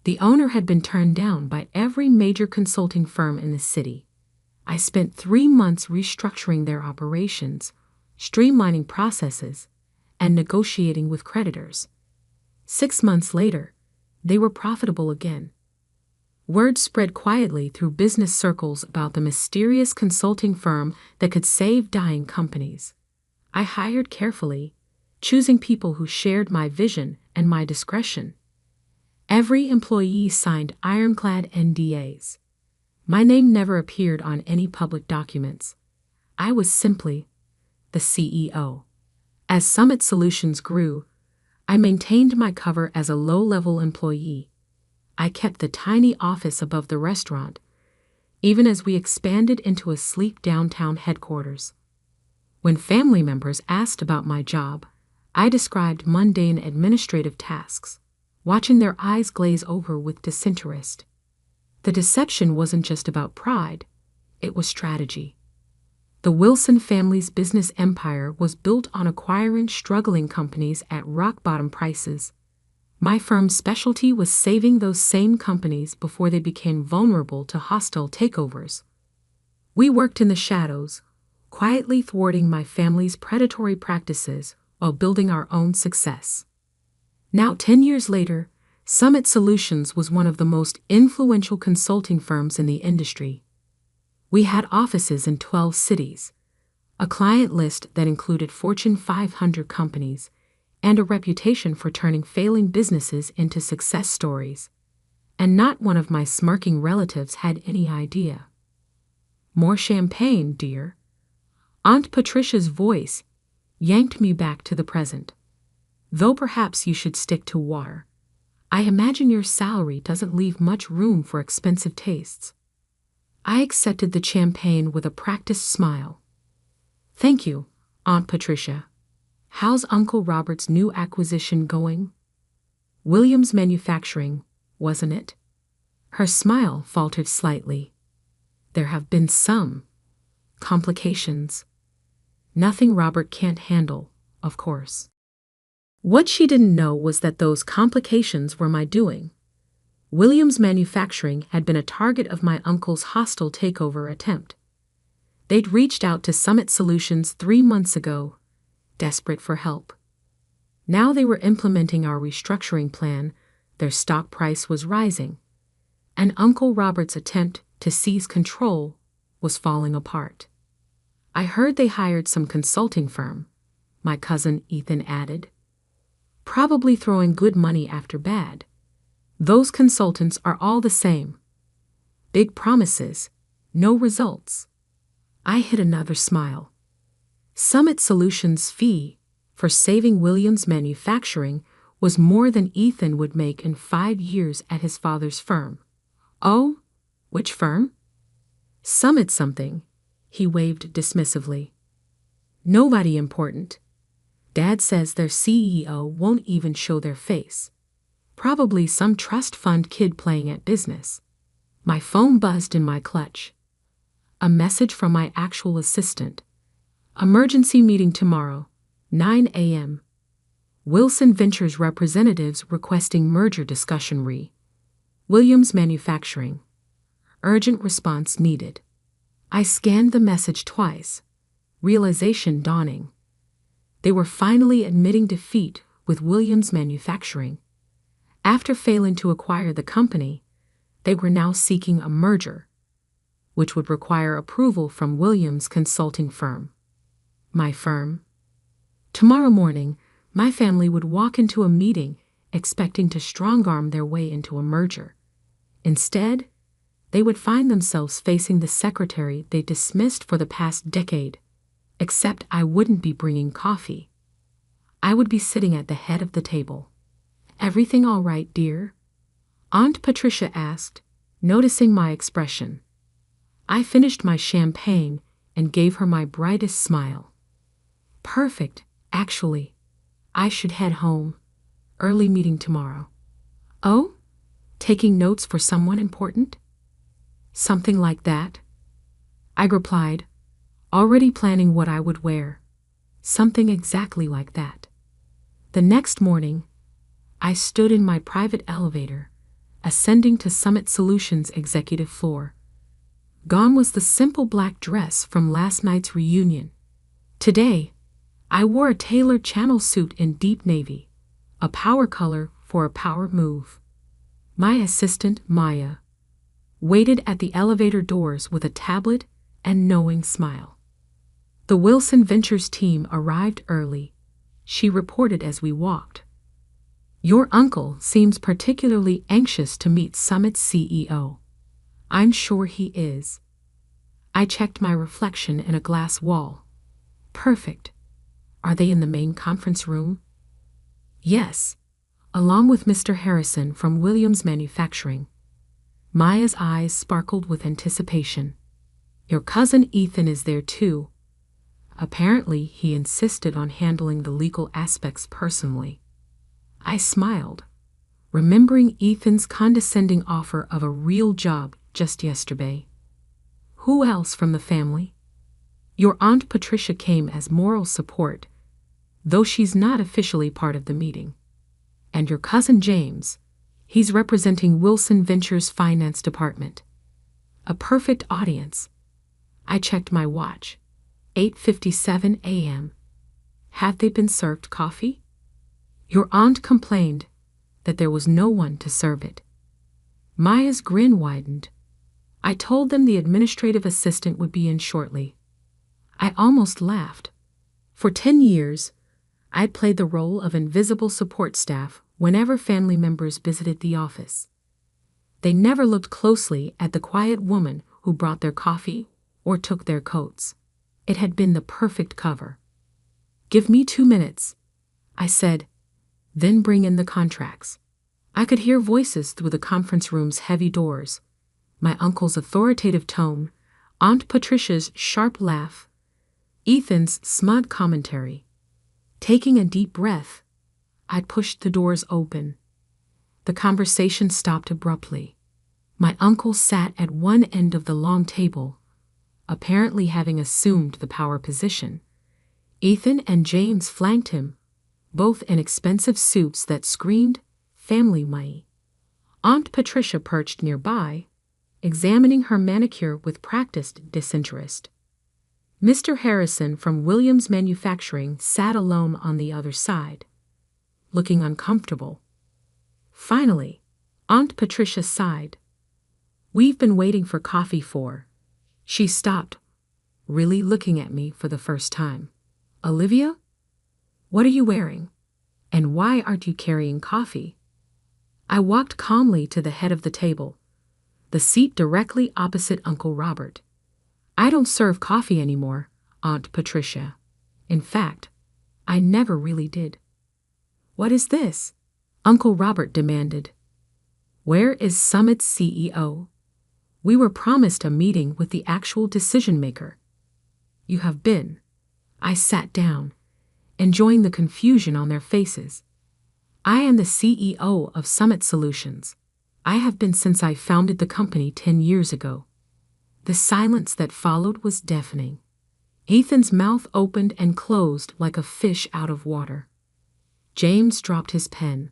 The owner had been turned down by every major consulting firm in the city. I spent 3 months restructuring their operations, streamlining processes, and negotiating with creditors. 6 months later, they were profitable again. Word spread quietly through business circles about the mysterious consulting firm that could save dying companies. I hired carefully, choosing people who shared my vision and my discretion. Every employee signed ironclad NDAs. My name never appeared on any public documents. I was simply the CEO. As Summit Solutions grew, I maintained my cover as a low-level employee. I kept the tiny office above the restaurant, even as we expanded into a sleek downtown headquarters. When family members asked about my job, I described mundane administrative tasks, watching their eyes glaze over with disinterest. The deception wasn't just about pride, it was strategy. The Wilson family's business empire was built on acquiring struggling companies at rock-bottom prices. My firm's specialty was saving those same companies before they became vulnerable to hostile takeovers. We worked in the shadows, quietly thwarting my family's predatory practices while building our own success. Now, 10 years later, Summit Solutions was one of the most influential consulting firms in the industry. We had offices in 12 cities, a client list that included Fortune 500 companies, and a reputation for turning failing businesses into success stories. And not one of my smirking relatives had any idea. "More champagne, dear." Aunt Patricia's voice yanked me back to the present. "Though perhaps you should stick to water. I imagine your salary doesn't leave much room for expensive tastes." I accepted the champagne with a practiced smile. "Thank you, Aunt Patricia. How's Uncle Robert's new acquisition going?" "Williams Manufacturing, wasn't it?" Her smile faltered slightly. "There have been some complications. Nothing Robert can't handle, of course." What she didn't know was that those complications were my doing. Williams Manufacturing had been a target of my uncle's hostile takeover attempt. They'd reached out to Summit Solutions 3 months ago, desperate for help. Now they were implementing our restructuring plan, their stock price was rising, and Uncle Robert's attempt to seize control was falling apart. "I heard they hired some consulting firm," my cousin Ethan added. "Probably throwing good money after bad. Those consultants are all the same. Big promises, no results." I hid another smile. Summit Solutions' fee for saving Williams Manufacturing was more than Ethan would make in 5 years at his father's firm. "Oh, which firm?" "Summit something," he waved dismissively. "Nobody important. Dad says their CEO won't even show their face. Probably some trust fund kid playing at business." My phone buzzed in my clutch. A message from my actual assistant. "Emergency meeting tomorrow, 9 a.m. Wilson Ventures representatives requesting merger discussion Williams Manufacturing. Urgent response needed." I scanned the message twice, realization dawning. They were finally admitting defeat with Williams Manufacturing. After failing to acquire the company, they were now seeking a merger, which would require approval from Williams' consulting firm. My firm. Tomorrow morning, my family would walk into a meeting expecting to strong-arm their way into a merger. Instead, they would find themselves facing the secretary they dismissed for the past decade, except I wouldn't be bringing coffee. I would be sitting at the head of the table. "Everything all right, dear?" Aunt Patricia asked, noticing my expression. I finished my champagne and gave her my brightest smile. "Perfect, actually. I should head home. Early meeting tomorrow. Oh? Taking notes for someone important? Something like that, I replied, already planning what I would wear. Something exactly like that. The next morning, I stood in my private elevator, ascending to Summit Solutions' executive floor. Gone was the simple black dress from last night's reunion. Today, I wore a tailored channel suit in deep navy, a power color for a power move. My assistant, Maya, waited at the elevator doors with a tablet and knowing smile. The Wilson Ventures team arrived early, she reported as we walked. Your uncle seems particularly anxious to meet Summit's CEO. I'm sure he is. I checked my reflection in a glass wall. Perfect. Are they in the main conference room? Yes, along with Mr. Harrison from Williams Manufacturing. Maya's eyes sparkled with anticipation. Your cousin Ethan is there too. Apparently, he insisted on handling the legal aspects personally. I smiled, remembering Ethan's condescending offer of a real job just yesterday. Who else from the family? Your Aunt Patricia came as moral support, though she's not officially part of the meeting. And your cousin James, he's representing Wilson Ventures' finance department. A perfect audience. I checked my watch. 8:57 a.m. Had they been served coffee? Your aunt complained that there was no one to serve it. Maya's grin widened. I told them the administrative assistant would be in shortly. I almost laughed. For 10 years, I'd played the role of invisible support staff whenever family members visited the office. They never looked closely at the quiet woman who brought their coffee or took their coats. It had been the perfect cover. Give me 2 minutes, I said, then bring in the contracts. I could hear voices through the conference room's heavy doors. My uncle's authoritative tone, Aunt Patricia's sharp laugh, Ethan's smug commentary. Taking a deep breath, I pushed the doors open. The conversation stopped abruptly. My uncle sat at one end of the long table, apparently having assumed the power position. Ethan and James flanked him, both in expensive suits that screamed family money. Aunt Patricia perched nearby, examining her manicure with practiced disinterest. Mr. Harrison from Williams Manufacturing sat alone on the other side, looking uncomfortable. Finally, Aunt Patricia sighed. We've been waiting for coffee for. She stopped, really looking at me for the first time. Olivia? What are you wearing? And why aren't you carrying coffee? I walked calmly to the head of the table, the seat directly opposite Uncle Robert. I don't serve coffee anymore, Aunt Patricia. In fact, I never really did. What is this? Uncle Robert demanded. Where is Summit's CEO? We were promised a meeting with the actual decision-maker. You have been. I sat down, enjoying the confusion on their faces. I am the CEO of Summit Solutions. I have been since I founded the company 10 years ago. The silence that followed was deafening. Ethan's mouth opened and closed like a fish out of water. James dropped his pen.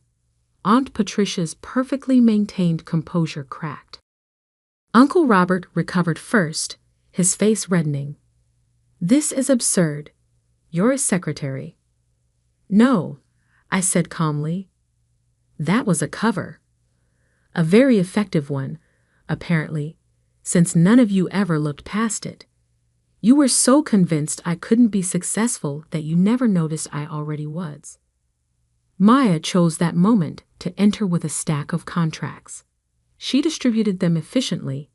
Aunt Patricia's perfectly maintained composure cracked. Uncle Robert recovered first, his face reddening. This is absurd. You're a secretary. No, I said calmly. That was a cover. A very effective one, apparently, since none of you ever looked past it. You were so convinced I couldn't be successful that you never noticed I already was. Maya chose that moment to enter with a stack of contracts. She distributed them efficiently,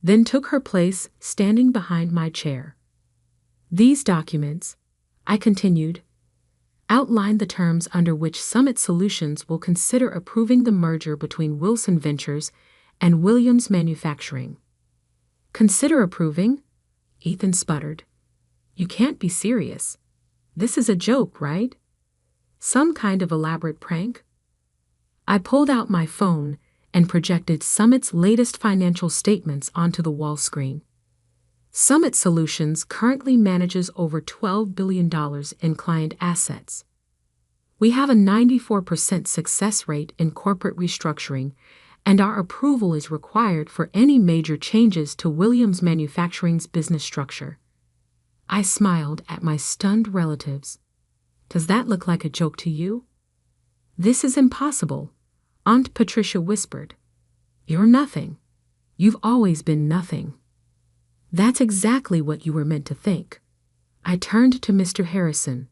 then took her place standing behind my chair. These documents, I continued, outline the terms under which Summit Solutions will consider approving the merger between Wilson Ventures and Williams Manufacturing. Consider approving? Ethan sputtered. You can't be serious. This is a joke, right? Some kind of elaborate prank? I pulled out my phone and projected Summit's latest financial statements onto the wall screen. Summit Solutions currently manages over $12 billion in client assets. We have a 94% success rate in corporate restructuring, and our approval is required for any major changes to Williams Manufacturing's business structure. I smiled at my stunned relatives. Does that look like a joke to you? This is impossible, Aunt Patricia whispered. You're nothing. You've always been nothing. That's exactly what you were meant to think. I turned to Mr. Harrison.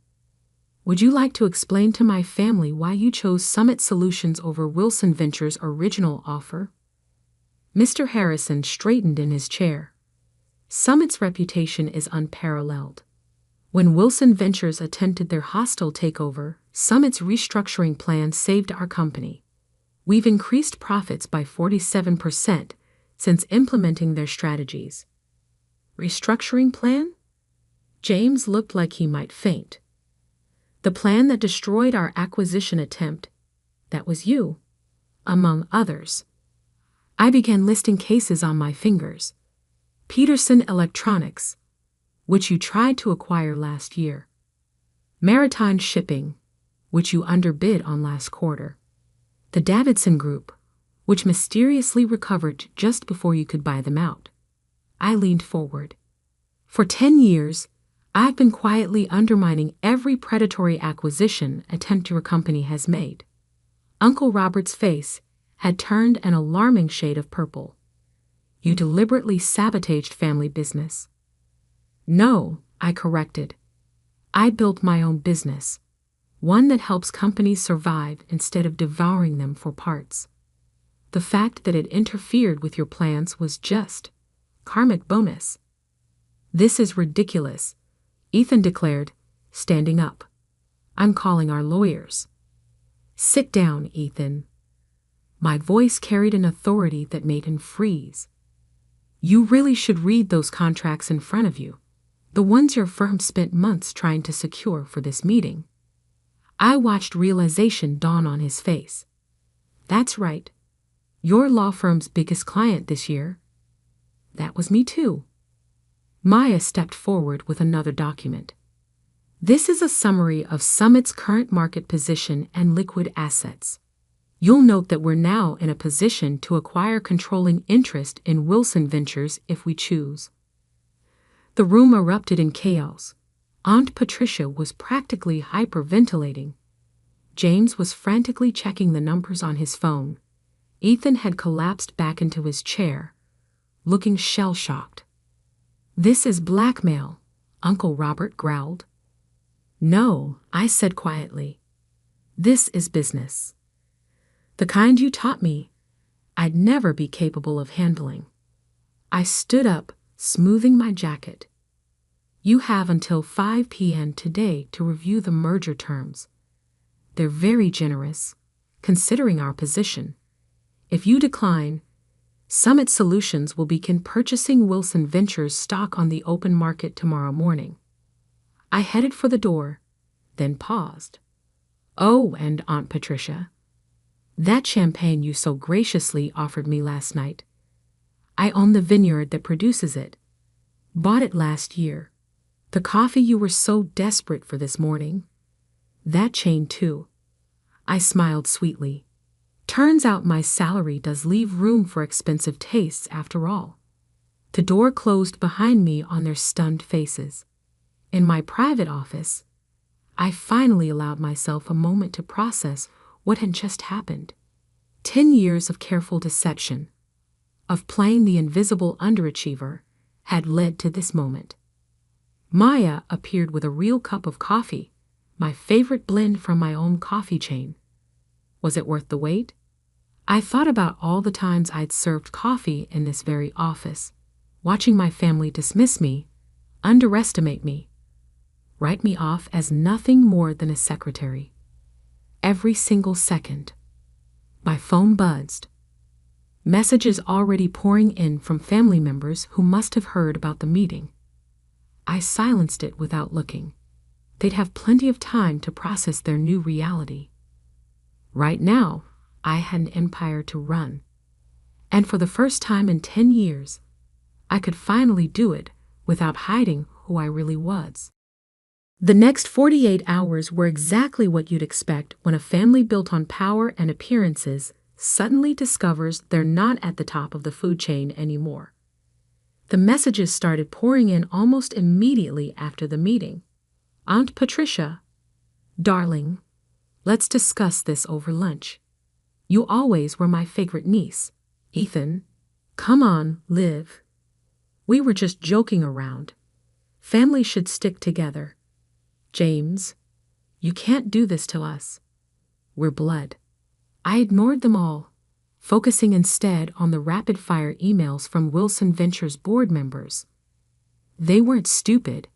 Would you like to explain to my family why you chose Summit Solutions over Wilson Ventures' original offer? Mr. Harrison straightened in his chair. Summit's reputation is unparalleled. When Wilson Ventures attempted their hostile takeover, Summit's restructuring plan saved our company. We've increased profits by 47% since implementing their strategies. Restructuring plan? James looked like he might faint. The plan that destroyed our acquisition attempt, that was you, among others. I began listing cases on my fingers. Peterson Electronics, which you tried to acquire last year. Maritime Shipping, which you underbid on last quarter. The Davidson Group, which mysteriously recovered just before you could buy them out. I leaned forward. For 10 years, I've been quietly undermining every predatory acquisition attempt your company has made. Uncle Robert's face had turned an alarming shade of purple. You deliberately sabotaged family business. No, I corrected. I built my own business, one that helps companies survive instead of devouring them for parts. The fact that it interfered with your plans was just karmic bonus. This is ridiculous, Ethan declared, standing up. I'm calling our lawyers. Sit down, Ethan. My voice carried an authority that made him freeze. You really should read those contracts in front of you, the ones your firm spent months trying to secure for this meeting. I watched realization dawn on his face. That's right. Your law firm's biggest client this year. That was me too. Maya stepped forward with another document. This is a summary of Summit's current market position and liquid assets. You'll note that we're now in a position to acquire controlling interest in Wilson Ventures if we choose. The room erupted in chaos. Aunt Patricia was practically hyperventilating. James was frantically checking the numbers on his phone. Ethan had collapsed back into his chair, looking shell-shocked. This is blackmail, Uncle Robert growled. No, I said quietly. This is business. The kind you taught me, I'd never be capable of handling. I stood up, smoothing my jacket. You have until 5 p.m. today to review the merger terms. They're very generous, considering our position. If you decline, Summit Solutions will begin purchasing Wilson Ventures stock on the open market tomorrow morning. I headed for the door, then paused. Oh, and Aunt Patricia, that champagne you so graciously offered me last night. I own the vineyard that produces it. Bought it last year. The coffee you were so desperate for this morning. That chain too. I smiled sweetly. Turns out my salary does leave room for expensive tastes after all. The door closed behind me on their stunned faces. In my private office, I finally allowed myself a moment to process what had just happened. 10 years of careful deception, of playing the invisible underachiever, had led to this moment. Maya appeared with a real cup of coffee, my favorite blend from my own coffee chain. Was it worth the wait? I thought about all the times I'd served coffee in this very office, watching my family dismiss me, underestimate me, write me off as nothing more than a secretary. Every single second. My phone buzzed. Messages already pouring in from family members who must have heard about the meeting. I silenced it without looking. they'd have plenty of time to process their new reality. Right now, I had an empire to run. And for the first time in 10 years, I could finally do it without hiding who I really was. The next 48 hours were exactly what you'd expect when a family built on power and appearances suddenly discovers they're not at the top of the food chain anymore. The messages started pouring in almost immediately after the meeting. Aunt Patricia, darling, let's discuss this over lunch. You always were my favorite niece. Ethan, come on, Liv. We were just joking around. Families should stick together. James, you can't do this to us. We're blood. I ignored them all, focusing instead on the rapid-fire emails from Wilson Ventures board members. They weren't stupid.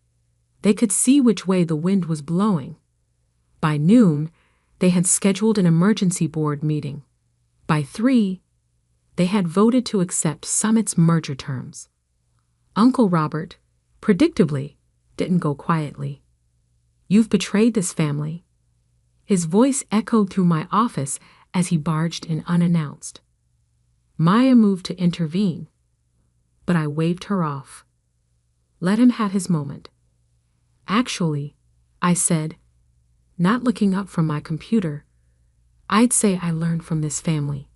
They could see which way the wind was blowing. By noon, they had scheduled an emergency board meeting. By 3, they had voted to accept Summit's merger terms. Uncle Robert, predictably, didn't go quietly. You've betrayed this family. His voice echoed through my office as he barged in unannounced. Maya moved to intervene, but I waved her off. Let him have his moment. Actually, I said, not looking up from my computer, I'd say I learned from this family.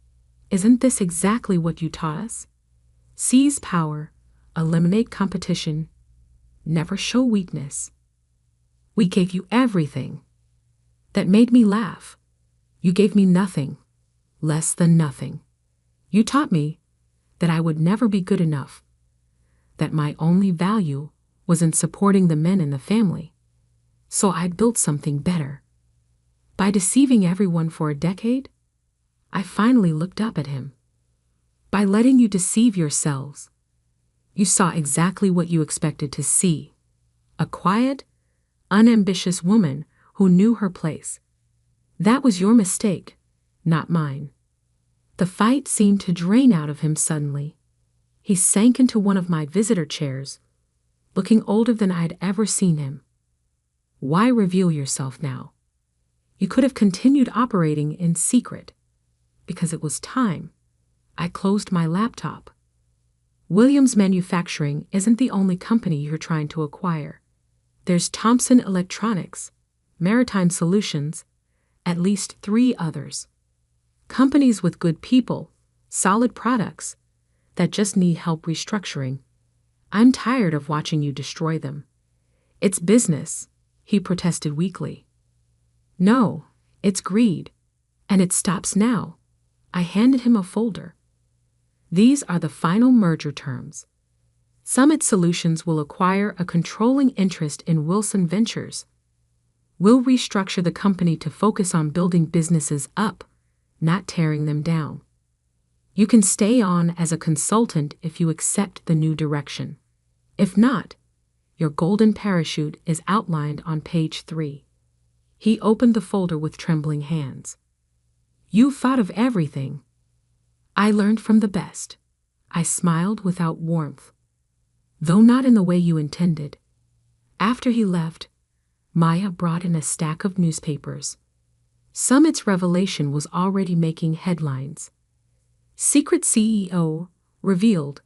Isn't this exactly what you taught us? Seize power, eliminate competition, never show weakness. We gave you everything. That made me laugh. You gave me nothing, less than nothing. You taught me that I would never be good enough, that my only value was in supporting the men in the family. So I'd built something better. By deceiving everyone for a decade, I finally looked up at him. By letting you deceive yourselves, you saw exactly what you expected to see. A quiet, unambitious woman who knew her place. That was your mistake, not mine. The fight seemed to drain out of him suddenly. He sank into one of my visitor chairs, looking older than I'd ever seen him. Why reveal yourself now? You could have continued operating in secret. Because it was time. I closed my laptop. Williams Manufacturing isn't the only company you're trying to acquire. There's Thompson Electronics, Maritime Solutions, at least 3 others. Companies with good people, solid products, that just need help restructuring. I'm tired of watching you destroy them. It's business, he protested weakly. No, it's greed, and it stops now. I handed him a folder. These are the final merger terms. Summit Solutions will acquire a controlling interest in Wilson Ventures. We'll restructure the company to focus on building businesses up, not tearing them down. You can stay on as a consultant if you accept the new direction. If not, your golden parachute is outlined on page 3. He opened the folder with trembling hands. You thought of everything. I learned from the best. I smiled without warmth, though not in the way you intended. After he left, Maya brought in a stack of newspapers. Summit's revelation was already making headlines. Secret CEO revealed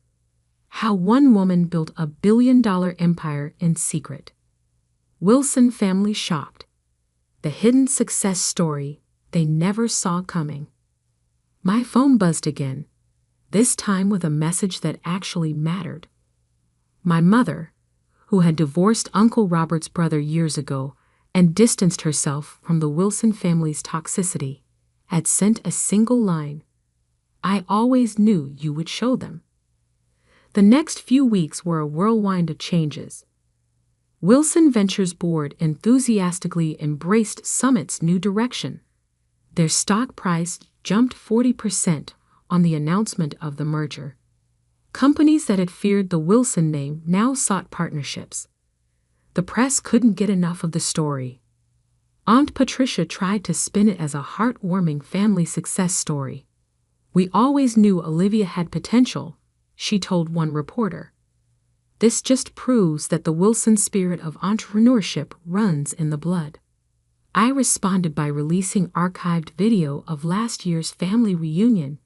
how one woman built a billion-dollar empire in secret. Wilson family shocked. The hidden success story they never saw coming. My phone buzzed again, this time with a message that actually mattered. My mother, who had divorced Uncle Robert's brother years ago and distanced herself from the Wilson family's toxicity, had sent a single line. I always knew you would show them. The next few weeks were a whirlwind of changes. Wilson Ventures board enthusiastically embraced Summit's new direction. Their stock price jumped 40% on the announcement of the merger. Companies that had feared the Wilson name now sought partnerships. The press couldn't get enough of the story. Aunt Patricia tried to spin it as a heartwarming family success story. We always knew Olivia had potential, she told one reporter. This just proves that the Wilson spirit of entrepreneurship runs in the blood. I responded by releasing archived video of last year's family reunion,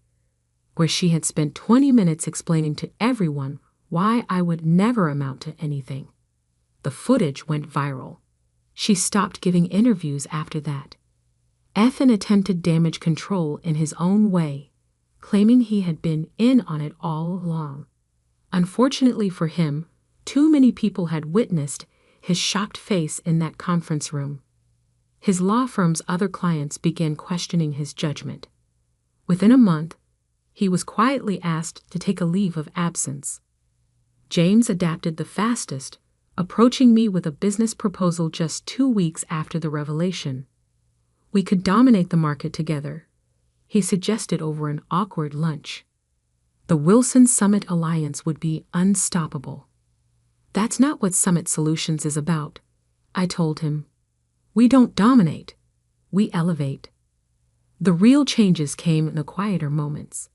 where she had spent 20 minutes explaining to everyone why I would never amount to anything. The footage went viral. She stopped giving interviews after that. Ethan attempted damage control in his own way, claiming he had been in on it all along. Unfortunately for him, too many people had witnessed his shocked face in that conference room. His law firm's other clients began questioning his judgment. Within a month, he was quietly asked to take a leave of absence. James adapted the fastest, approaching me with a business proposal just 2 weeks after the revelation. We could dominate the market together, he suggested over an awkward lunch. The Wilson Summit Alliance would be unstoppable. That's not what Summit Solutions is about, I told him. We don't dominate, we elevate. The real changes came in the quieter moments.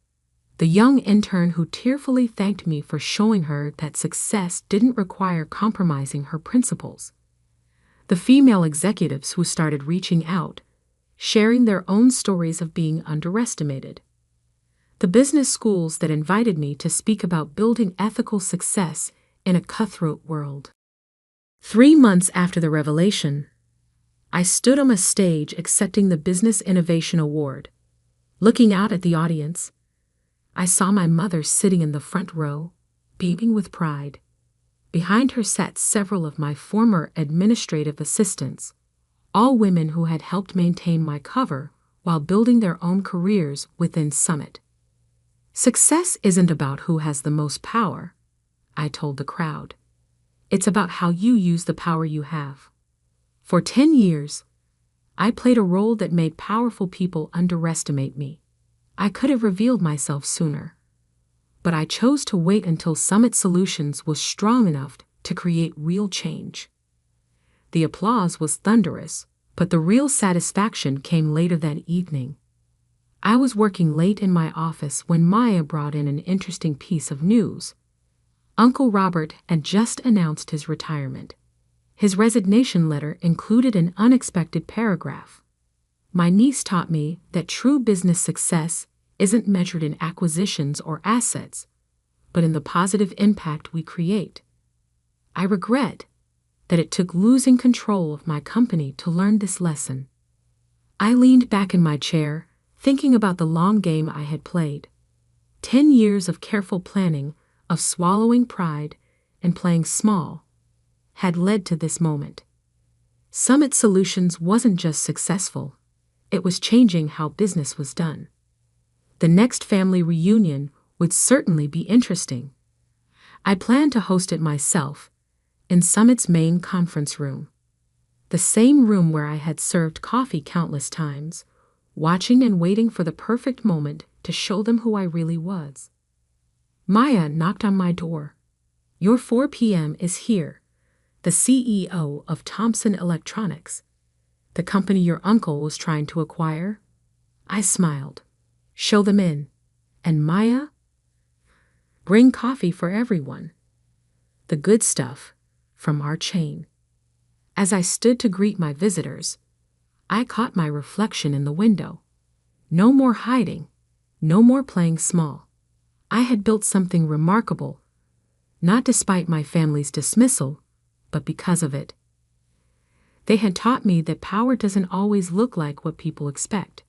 The young intern who tearfully thanked me for showing her that success didn't require compromising her principles. The female executives who started reaching out, sharing their own stories of being underestimated. The business schools that invited me to speak about building ethical success in a cutthroat world. 3 months after the revelation, I stood on a stage accepting the Business Innovation Award. Looking out at the audience, I saw my mother sitting in the front row, beaming with pride. Behind her sat several of my former administrative assistants, all women who had helped maintain my cover while building their own careers within Summit. Success isn't about who has the most power, I told the crowd. It's about how you use the power you have. For 10 years, I played a role that made powerful people underestimate me. I could have revealed myself sooner, but I chose to wait until Summit Solutions was strong enough to create real change. The applause was thunderous, but the real satisfaction came later that evening. I was working late in my office when Maya brought in an interesting piece of news. Uncle Robert had just announced his retirement. His resignation letter included an unexpected paragraph. My niece taught me that true business success isn't measured in acquisitions or assets, but in the positive impact we create. I regret that it took losing control of my company to learn this lesson. I leaned back in my chair, thinking about the long game I had played. 10 years of careful planning, of swallowing pride and playing small, had led to this moment. Summit Solutions wasn't just successful, it was changing how business was done. The next family reunion would certainly be interesting. I planned to host it myself, in Summit's main conference room. The same room where I had served coffee countless times, watching and waiting for the perfect moment to show them who I really was. Maya knocked on my door. Your 4 p.m. is here, the CEO of Thomson Electronics, the company your uncle was trying to acquire. I smiled. Show them in. And Maya? Bring coffee for everyone. The good stuff from our chain. As I stood to greet my visitors, I caught my reflection in the window. No more hiding, no more playing small. I had built something remarkable, not despite my family's dismissal, but because of it. They had taught me that power doesn't always look like what people expect.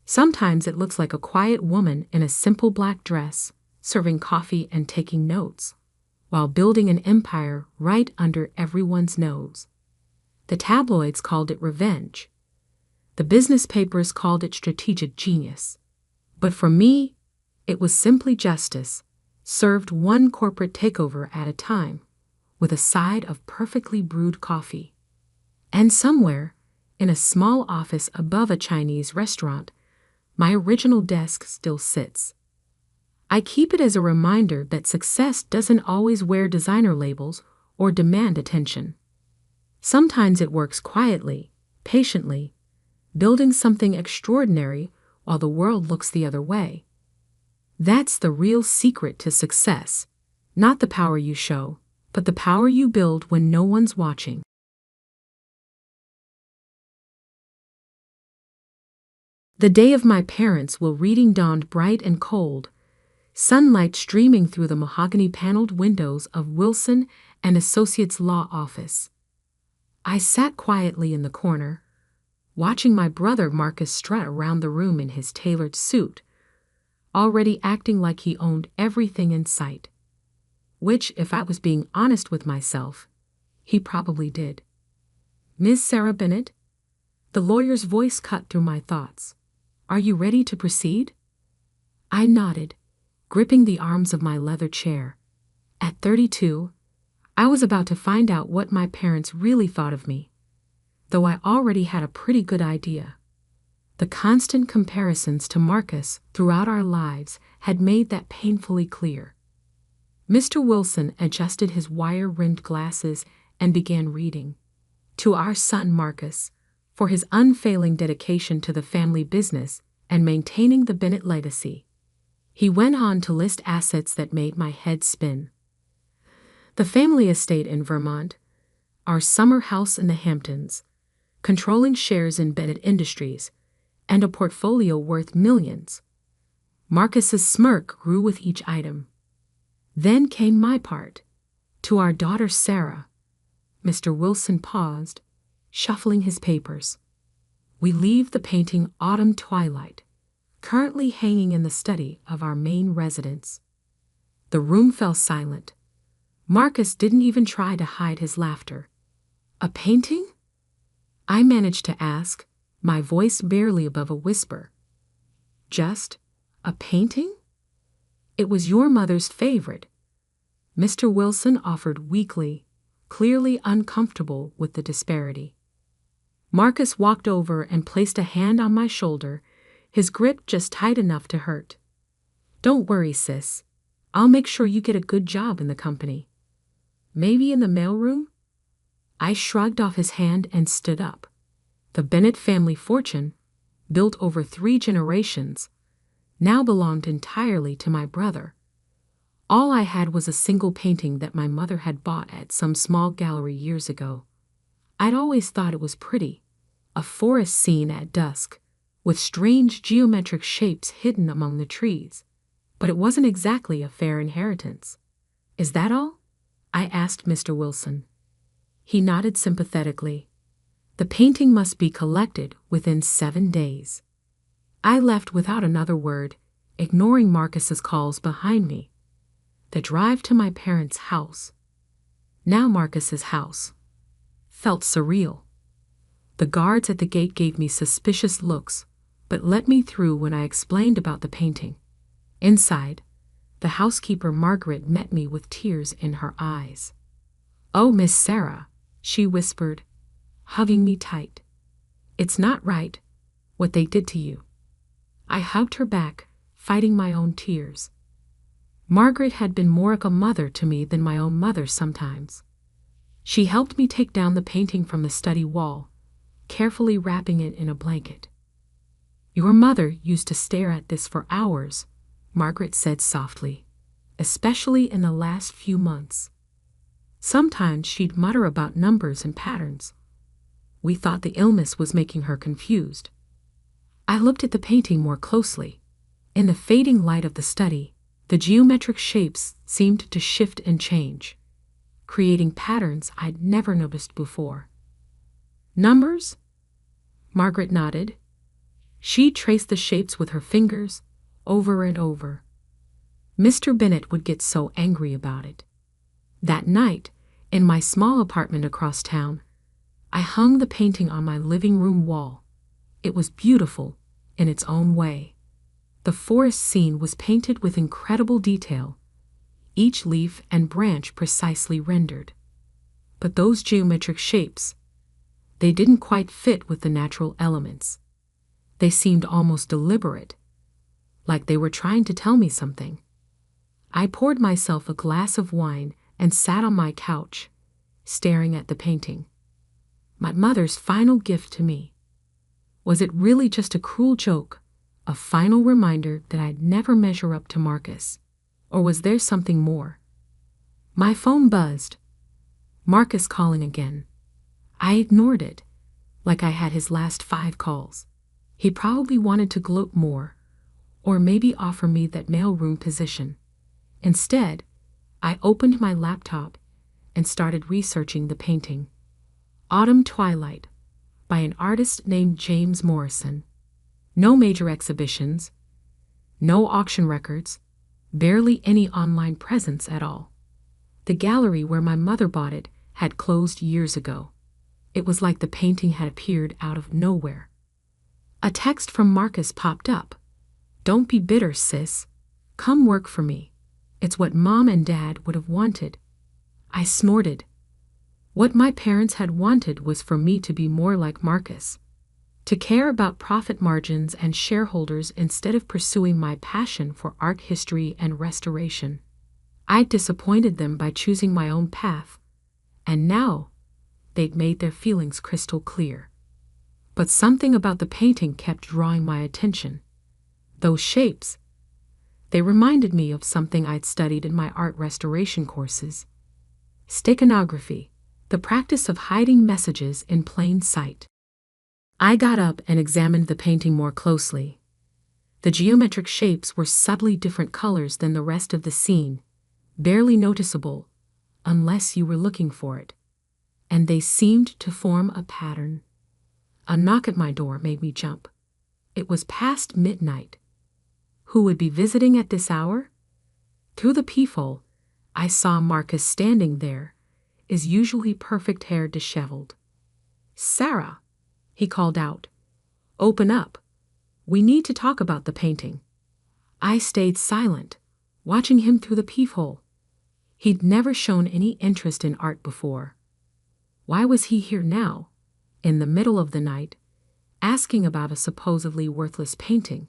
Sometimes it looks like a quiet woman in a simple black dress, serving coffee and taking notes, while building an empire right under everyone's nose. The tabloids called it revenge. The business papers called it strategic genius. But for me, it was simply justice, served one corporate takeover at a time, with a side of perfectly brewed coffee. And somewhere, in a small office above a Chinese restaurant, my original desk still sits. I keep it as a reminder that success doesn't always wear designer labels or demand attention. Sometimes it works quietly, patiently, building something extraordinary while the world looks the other way. That's the real secret to success, not the power you show, but the power you build when no one's watching. The day of my parents' will reading dawned bright and cold, sunlight streaming through the mahogany-paneled windows of Wilson and Associates Law Office. I sat quietly in the corner, watching my brother Marcus strut around the room in his tailored suit, already acting like he owned everything in sight. Which, if I was being honest with myself, he probably did. "Miss Sarah Bennett?" The lawyer's voice cut through my thoughts. "Are you ready to proceed?" I nodded, gripping the arms of my leather chair. At 32, I was about to find out what my parents really thought of me, though I already had a pretty good idea. The constant comparisons to Marcus throughout our lives had made that painfully clear. Mr. Wilson adjusted his wire-rimmed glasses and began reading. "To our son Marcus, for his unfailing dedication to the family business and maintaining the Bennett legacy." He went on to list assets that made my head spin. The family estate in Vermont, our summer house in the Hamptons, controlling shares in Bennett Industries, and a portfolio worth millions. Marcus's smirk grew with each item. Then came my part. "To our daughter Sarah." Mr. Wilson paused, shuffling his papers. "We leave the painting Autumn Twilight, currently hanging in the study of our main residence." The room fell silent. Marcus didn't even try to hide his laughter. "A painting?" I managed to ask, my voice barely above a whisper. "Just a painting?" "It was your mother's favorite," Mr. Wilson offered weakly, clearly uncomfortable with the disparity. Marcus walked over and placed a hand on my shoulder, his grip just tight enough to hurt. "Don't worry, sis. I'll make sure you get a good job in the company. Maybe in the mailroom?" I shrugged off his hand and stood up. The Bennett family fortune, built over 3 generations, now belonged entirely to my brother. All I had was a single painting that my mother had bought at some small gallery years ago. I'd always thought it was pretty, a forest scene at dusk, with strange geometric shapes hidden among the trees, but it wasn't exactly a fair inheritance. "Is that all?" I asked Mr. Wilson. He nodded sympathetically. "The painting must be collected within 7 days." I left without another word, ignoring Marcus's calls behind me. The drive to my parents' house, now Marcus's house, felt surreal. The guards at the gate gave me suspicious looks, but let me through when I explained about the painting. Inside, the housekeeper Margaret met me with tears in her eyes. "Oh, Miss Sarah," she whispered, hugging me tight. "It's not right, what they did to you." I hugged her back, fighting my own tears. Margaret had been more like a mother to me than my own mother sometimes. She helped me take down the painting from the study wall, carefully wrapping it in a blanket. "Your mother used to stare at this for hours," Margaret said softly, "especially in the last few months. Sometimes she'd mutter about numbers and patterns. We thought the illness was making her confused." I looked at the painting more closely. In the fading light of the study, the geometric shapes seemed to shift and change, creating patterns I'd never noticed before. "Numbers?" Margaret nodded. She traced the shapes with her fingers, over and over. Mr. Bennett would get so angry about it. That night, in my small apartment across town, I hung the painting on my living room wall. It was beautiful in its own way. The forest scene was painted with incredible detail, each leaf and branch precisely rendered. But those geometric shapes, they didn't quite fit with the natural elements. They seemed almost deliberate, like they were trying to tell me something. I poured myself a glass of wine and sat on my couch, staring at the painting. My mother's final gift to me. Was it really just a cruel joke, a final reminder that I'd never measure up to Marcus? Or was there something more? My phone buzzed, Marcus calling again. I ignored it, like I had his last 5 calls. He probably wanted to gloat more, or maybe offer me that mailroom position. Instead, I opened my laptop and started researching the painting. Autumn Twilight, by an artist named James Morrison. No major exhibitions, no auction records, barely any online presence at all. The gallery where my mother bought it had closed years ago. It was like the painting had appeared out of nowhere. A text from Marcus popped up. "Don't be bitter, sis. Come work for me. It's what Mom and Dad would have wanted." I snorted. What my parents had wanted was for me to be more like Marcus, to care about profit margins and shareholders instead of pursuing my passion for art history and restoration. I disappointed them by choosing my own path, and now they'd made their feelings crystal clear. But something about the painting kept drawing my attention. Those shapes, they reminded me of something I'd studied in my art restoration courses. Steganography, the practice of hiding messages in plain sight. I got up and examined the painting more closely. The geometric shapes were subtly different colors than the rest of the scene, barely noticeable unless you were looking for it, and they seemed to form a pattern. A knock at my door made me jump. It was past midnight. Who would be visiting at this hour? Through the peephole, I saw Marcus standing there, his usually perfect hair disheveled. "Sarah," he called out. "Open up. We need to talk about the painting." I stayed silent, watching him through the peephole. He'd never shown any interest in art before. Why was he here now, in the middle of the night, asking about a supposedly worthless painting?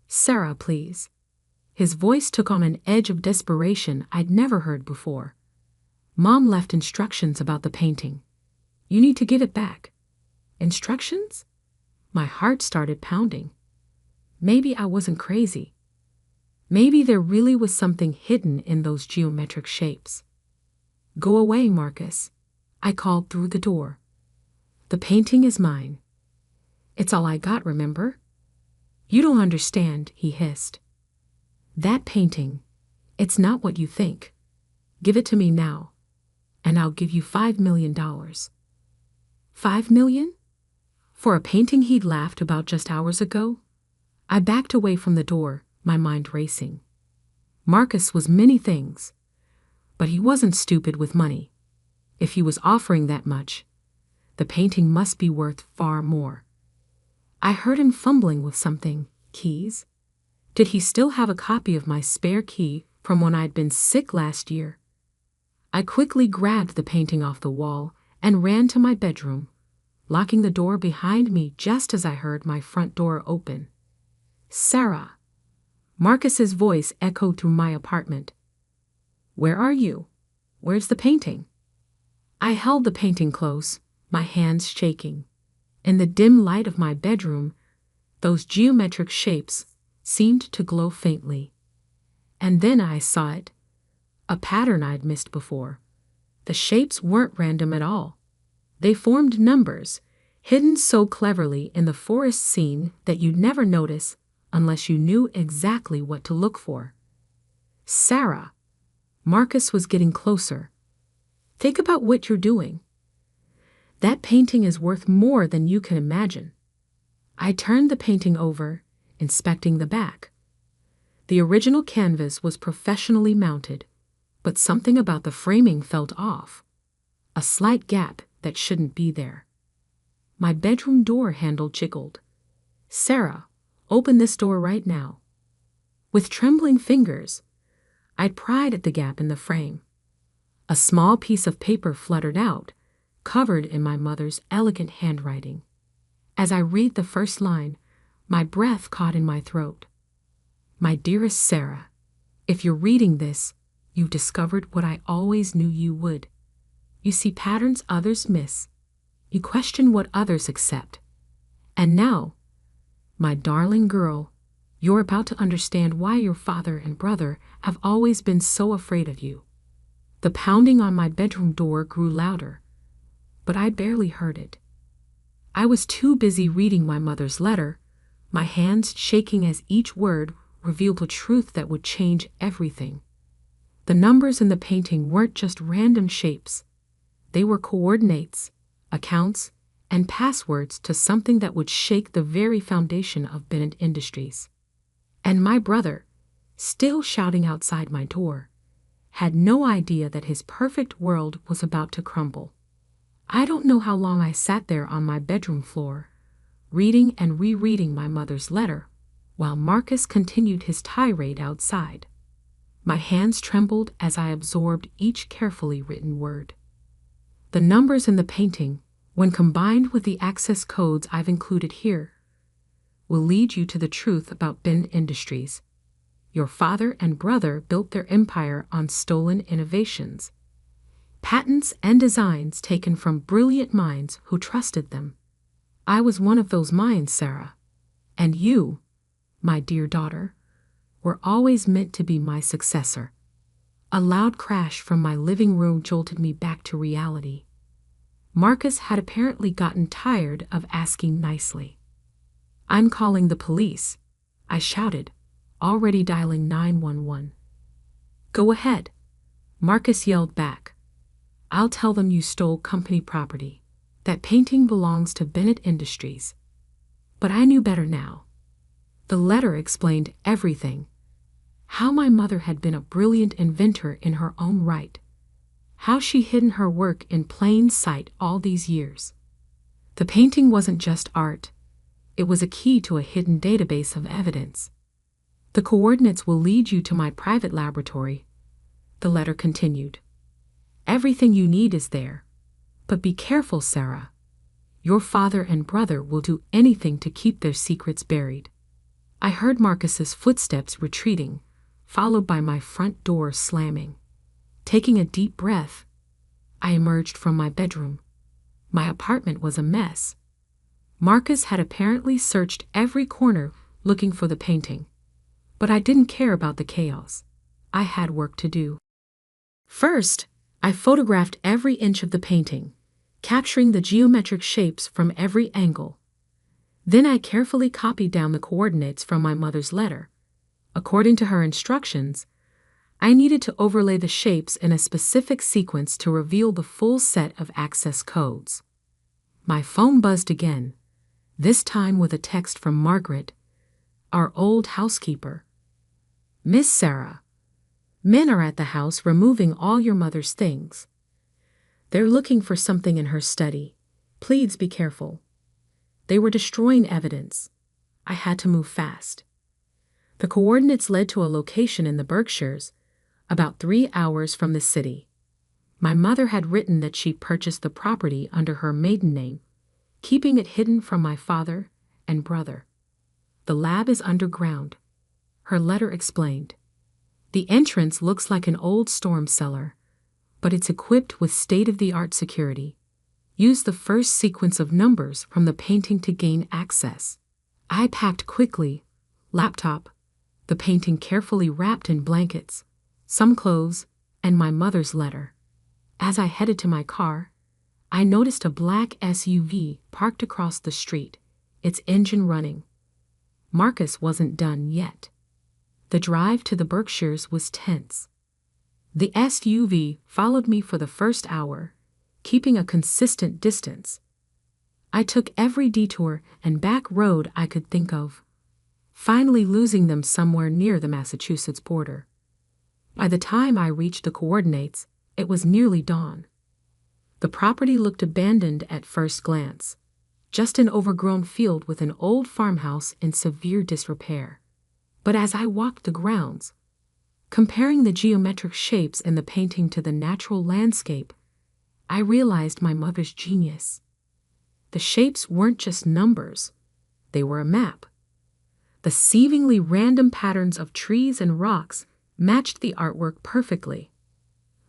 "Sarah, please." His voice took on an edge of desperation I'd never heard before. "Mom left instructions about the painting. You need to give it back." Instructions? My heart started pounding. Maybe I wasn't crazy. Maybe there really was something hidden in those geometric shapes. "Go away, Marcus," I called through the door. "The painting is mine. It's all I got, remember?" "You don't understand," he hissed. "That painting, it's not what you think. Give it to me now, and I'll give you $5 million. $5 million? For a painting he'd laughed about just hours ago? I backed away from the door, my mind racing. Marcus was many things, but he wasn't stupid with money. If he was offering that much, the painting must be worth far more. I heard him fumbling with something. Keys? Did he still have a copy of my spare key from when I'd been sick last year? I quickly grabbed the painting off the wall and ran to my bedroom, locking the door behind me just as I heard my front door open. "Sarah." Marcus's voice echoed through my apartment. "Where are you? Where's the painting?" I held the painting close, my hands shaking. In the dim light of my bedroom, those geometric shapes seemed to glow faintly. And then I saw it, a pattern I'd missed before. The shapes weren't random at all. They formed numbers, hidden so cleverly in the forest scene that you'd never notice unless you knew exactly what to look for. "Sarah." Marcus was getting closer. "Think about what you're doing. That painting is worth more than you can imagine." I turned the painting over, inspecting the back. The original canvas was professionally mounted, but something about the framing felt off. A slight gap that shouldn't be there. My bedroom door handle jiggled. "Sarah, open this door right now." With trembling fingers, I'd pried at the gap in the frame. A small piece of paper fluttered out, covered in my mother's elegant handwriting. As I read the first line, my breath caught in my throat. "My dearest Sarah, if you're reading this, you've discovered what I always knew you would. You see patterns others miss. You question what others accept. And now, my darling girl, you're about to understand why your father and brother have always been so afraid of you. The pounding on my bedroom door grew louder, but I barely heard it. I was too busy reading my mother's letter, my hands shaking as each word revealed a truth that would change everything. The numbers in the painting weren't just random shapes. They were coordinates, accounts, and passwords to something that would shake the very foundation of Bennett Industries. And my brother, still shouting outside my door, had no idea that his perfect world was about to crumble. I don't know how long I sat there on my bedroom floor, reading and rereading my mother's letter, while Marcus continued his tirade outside. My hands trembled as I absorbed each carefully written word. The numbers in the painting, when combined with the access codes I've included here, will lead you to the truth about Bennett Industries. Your father and brother built their empire on stolen innovations, patents and designs taken from brilliant minds who trusted them. I was one of those minds, Sarah. And you, my dear daughter, were always meant to be my successor. A loud crash from my living room jolted me back to reality. Marcus had apparently gotten tired of asking nicely. "I'm calling the police," I shouted, already dialing 911. "Go ahead," Marcus yelled back. "I'll tell them you stole company property. That painting belongs to Bennett Industries." But I knew better now. The letter explained everything. How my mother had been a brilliant inventor in her own right. How she hidden her work in plain sight all these years. The painting wasn't just art. It was a key to a hidden database of evidence. "The coordinates will lead you to my private laboratory," the letter continued. "Everything you need is there. But be careful, Sarah. Your father and brother will do anything to keep their secrets buried." I heard Marcus's footsteps retreating, followed by my front door slamming. Taking a deep breath, I emerged from my bedroom. My apartment was a mess. Marcus had apparently searched every corner looking for the painting. But I didn't care about the chaos. I had work to do. First, I photographed every inch of the painting, capturing the geometric shapes from every angle. Then I carefully copied down the coordinates from my mother's letter. According to her instructions, I needed to overlay the shapes in a specific sequence to reveal the full set of access codes. My phone buzzed again, this time with a text from Margaret, our old housekeeper. "Miss Sarah, men are at the house removing all your mother's things. They're looking for something in her study. Please be careful." They were destroying evidence. I had to move fast. The coordinates led to a location in the Berkshires, about 3 hours from the city. My mother had written that she purchased the property under her maiden name, keeping it hidden from my father and brother. "The lab is underground," her letter explained. "The entrance looks like an old storm cellar, but it's equipped with state-of-the-art security. Use the first sequence of numbers from the painting to gain access." I packed quickly, laptop, the painting carefully wrapped in blankets, some clothes, and my mother's letter. As I headed to my car, I noticed a black SUV parked across the street, its engine running. Marcus wasn't done yet. The drive to the Berkshires was tense. The SUV followed me for the first hour, keeping a consistent distance. I took every detour and back road I could think of, finally losing them somewhere near the Massachusetts border. By the time I reached the coordinates, it was nearly dawn. The property looked abandoned at first glance, just an overgrown field with an old farmhouse in severe disrepair. But as I walked the grounds, comparing the geometric shapes in the painting to the natural landscape, I realized my mother's genius. The shapes weren't just numbers, they were a map. The seemingly random patterns of trees and rocks matched the artwork perfectly.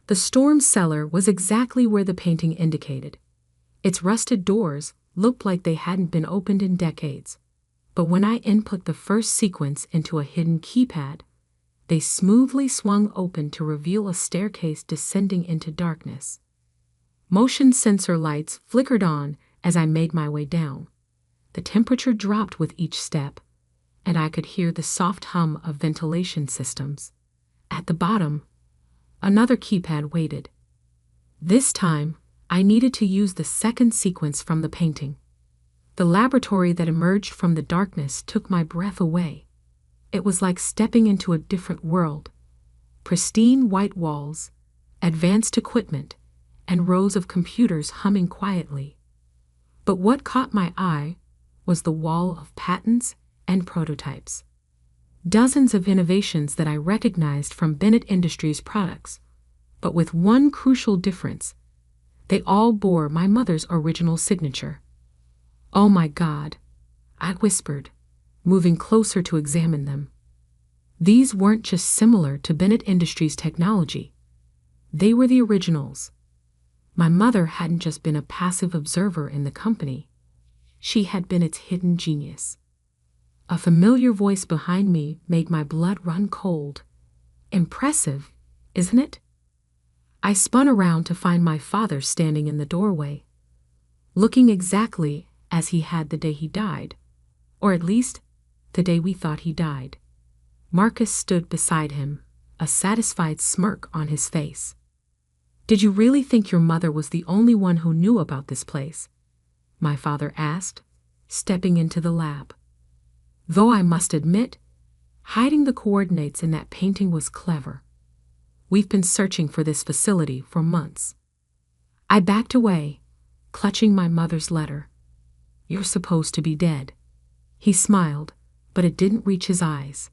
The storm cellar was exactly where the painting indicated. Its rusted doors looked like they hadn't been opened in decades. But when I input the first sequence into a hidden keypad, They smoothly swung open to reveal a staircase descending into darkness. Motion sensor lights flickered on as I made my way down. The temperature dropped with each step, and I could hear the soft hum of ventilation systems. At the bottom, another keypad waited. This time, I needed to use the second sequence from the painting. The laboratory that emerged from the darkness took my breath away. It was like stepping into a different world. Pristine white walls, advanced equipment, and rows of computers humming quietly. But what caught my eye was the wall of patents and prototypes. Dozens of innovations that I recognized from Bennett Industries products, but with one crucial difference. They all bore my mother's original signature. "Oh my God," I whispered, moving closer to examine them. These weren't just similar to Bennett Industries technology. They were the originals. My mother hadn't just been a passive observer in the company. She had been its hidden genius. A familiar voice behind me made my blood run cold. "Impressive, isn't it?" I spun around to find my father standing in the doorway, looking exactly as he had the day he died, or at least the day we thought he died. Marcus stood beside him, a satisfied smirk on his face. "Did you really think your mother was the only one who knew about this place?" my father asked, stepping into the lab. Though I must admit, hiding the coordinates in that painting was clever. We've been searching for this facility for months. I backed away, clutching my mother's letter. "You're supposed to be dead." He smiled, but it didn't reach his eyes.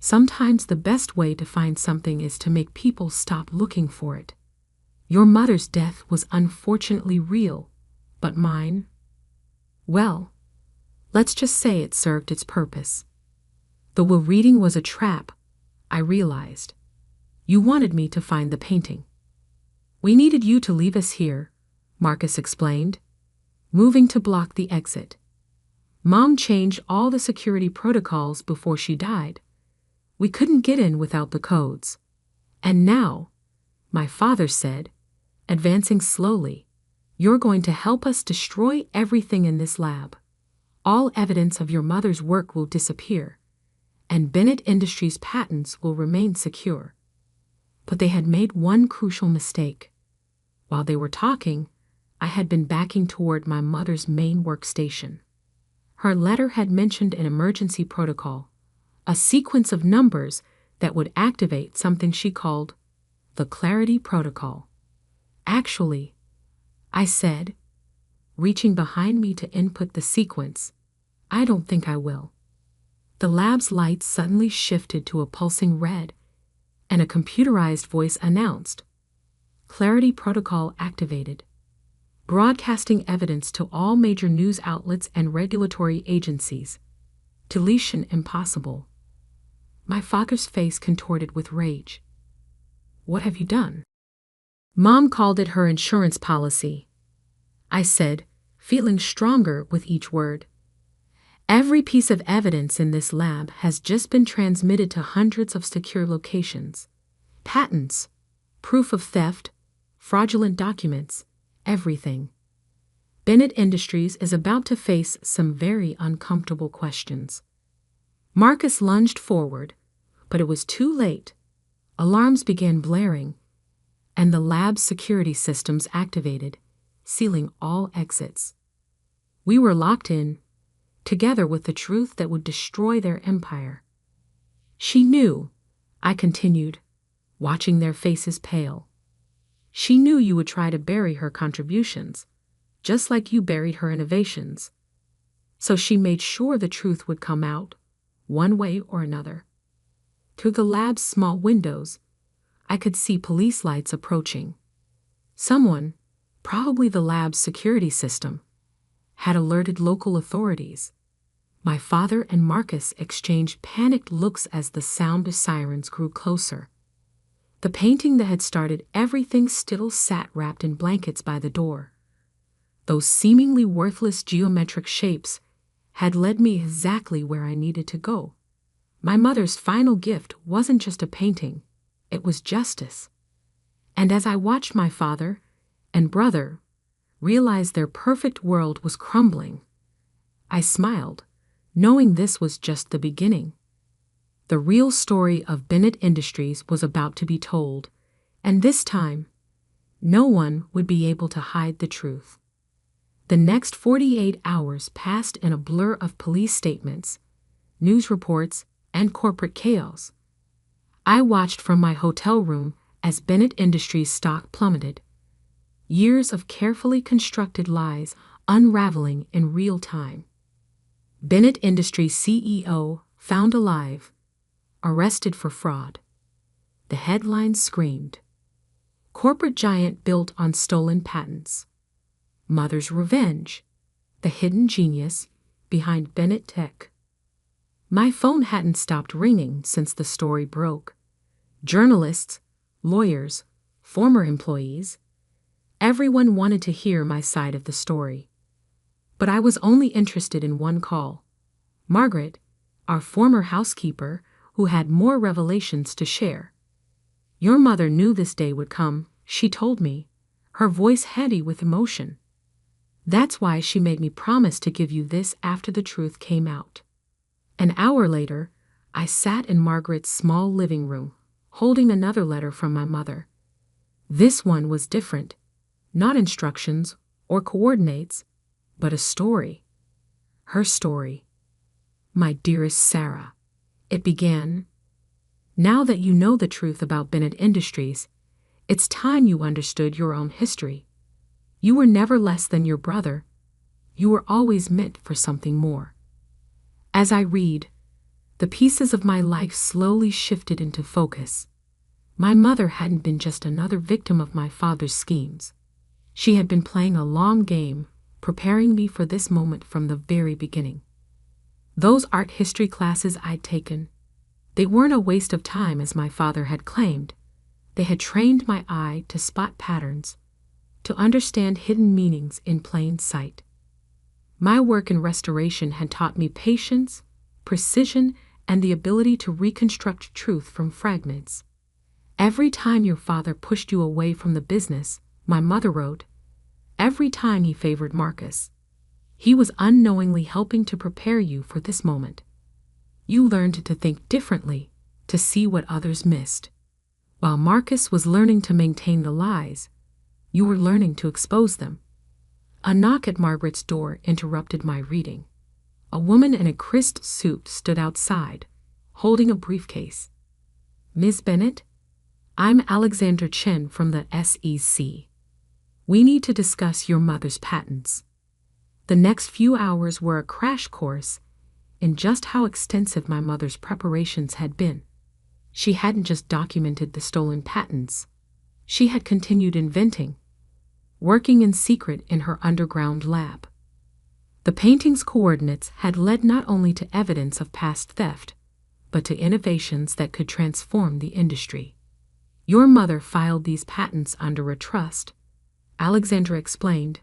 Sometimes the best way to find something is to make people stop looking for it. Your mother's death was unfortunately real, but mine? Well, let's just say it served its purpose. The will reading was a trap, I realized. You wanted me to find the painting. "We needed you to leave us here," Marcus explained, moving to block the exit. "Mom changed all the security protocols before she died. We couldn't get in without the codes. And now," my father said, advancing slowly, "you're going to help us destroy everything in this lab. All evidence of your mother's work will disappear, and Bennett Industries' patents will remain secure." But they had made one crucial mistake. While they were talking, I had been backing toward my mother's main workstation. Her letter had mentioned an emergency protocol, a sequence of numbers that would activate something she called the Clarity Protocol. "Actually," I said, reaching behind me to input the sequence, "I don't think I will." The lab's lights suddenly shifted to a pulsing red, and a computerized voice announced, "Clarity Protocol activated. Broadcasting evidence to all major news outlets and regulatory agencies. Deletion impossible." My father's face contorted with rage. "What have you done?" "Mom called it her insurance policy," I said, feeling stronger with each word. "Every piece of evidence in this lab has just been transmitted to hundreds of secure locations. Patents, proof of theft, fraudulent documents, everything. Bennett Industries is about to face some very uncomfortable questions." Marcus lunged forward, but it was too late. Alarms began blaring, and the lab's security systems activated, sealing all exits. We were locked in, together with the truth that would destroy their empire. "She knew," I continued, watching their faces pale. "She knew you would try to bury her contributions, just like you buried her innovations. So she made sure the truth would come out, one way or another." Through the lab's small windows, I could see police lights approaching. Someone, probably the lab's security system, had alerted local authorities. My father and Marcus exchanged panicked looks as the sound of sirens grew closer. The painting that had started everything still sat wrapped in blankets by the door. Those seemingly worthless geometric shapes had led me exactly where I needed to go. My mother's final gift wasn't just a painting, it was justice. And as I watched my father and brother realize their perfect world was crumbling, I smiled, knowing this was just the beginning. The real story of Bennett Industries was about to be told, and this time, no one would be able to hide the truth. The next 48 hours passed in a blur of police statements, news reports, and corporate chaos. I watched from my hotel room as Bennett Industries' stock plummeted. Years of carefully constructed lies unraveling in real time. Bennett Industries CEO found alive, arrested for fraud. The headlines screamed. Corporate giant built on stolen patents. Mother's revenge. The hidden genius behind Bennett Tech. My phone hadn't stopped ringing since the story broke. Journalists, lawyers, former employees, everyone wanted to hear my side of the story. But I was only interested in one call. Margaret, our former housekeeper, who had more revelations to share. Your mother knew this day would come, she told me, her voice heavy with emotion. That's why she made me promise to give you this after the truth came out. An hour later, I sat in Margaret's small living room, holding another letter from my mother. This one was different, not instructions or coordinates, but a story. Her story. My dearest Sarah. It began, now that you know the truth about Bennett Industries, it's time you understood your own history. You were never less than your brother. You were always meant for something more. As I read, the pieces of my life slowly shifted into focus. My mother hadn't been just another victim of my father's schemes. She had been playing a long game, preparing me for this moment from the very beginning. Those art history classes I'd taken, they weren't a waste of time as my father had claimed. They had trained my eye to spot patterns, to understand hidden meanings in plain sight. My work in restoration had taught me patience, precision, and the ability to reconstruct truth from fragments. Every time your father pushed you away from the business, my mother wrote, every time he favored Marcus, he was unknowingly helping to prepare you for this moment. You learned to think differently, to see what others missed. While Marcus was learning to maintain the lies, you were learning to expose them. A knock at Margaret's door interrupted my reading. A woman in a crisp suit stood outside, holding a briefcase. Ms. Bennett, I'm Alexander Chen from the SEC. We need to discuss your mother's patents. The next few hours were a crash course in just how extensive my mother's preparations had been. She hadn't just documented the stolen patents. She had continued inventing, working in secret in her underground lab. The painting's coordinates had led not only to evidence of past theft, but to innovations that could transform the industry. Your mother filed these patents under a trust, Alexandra explained,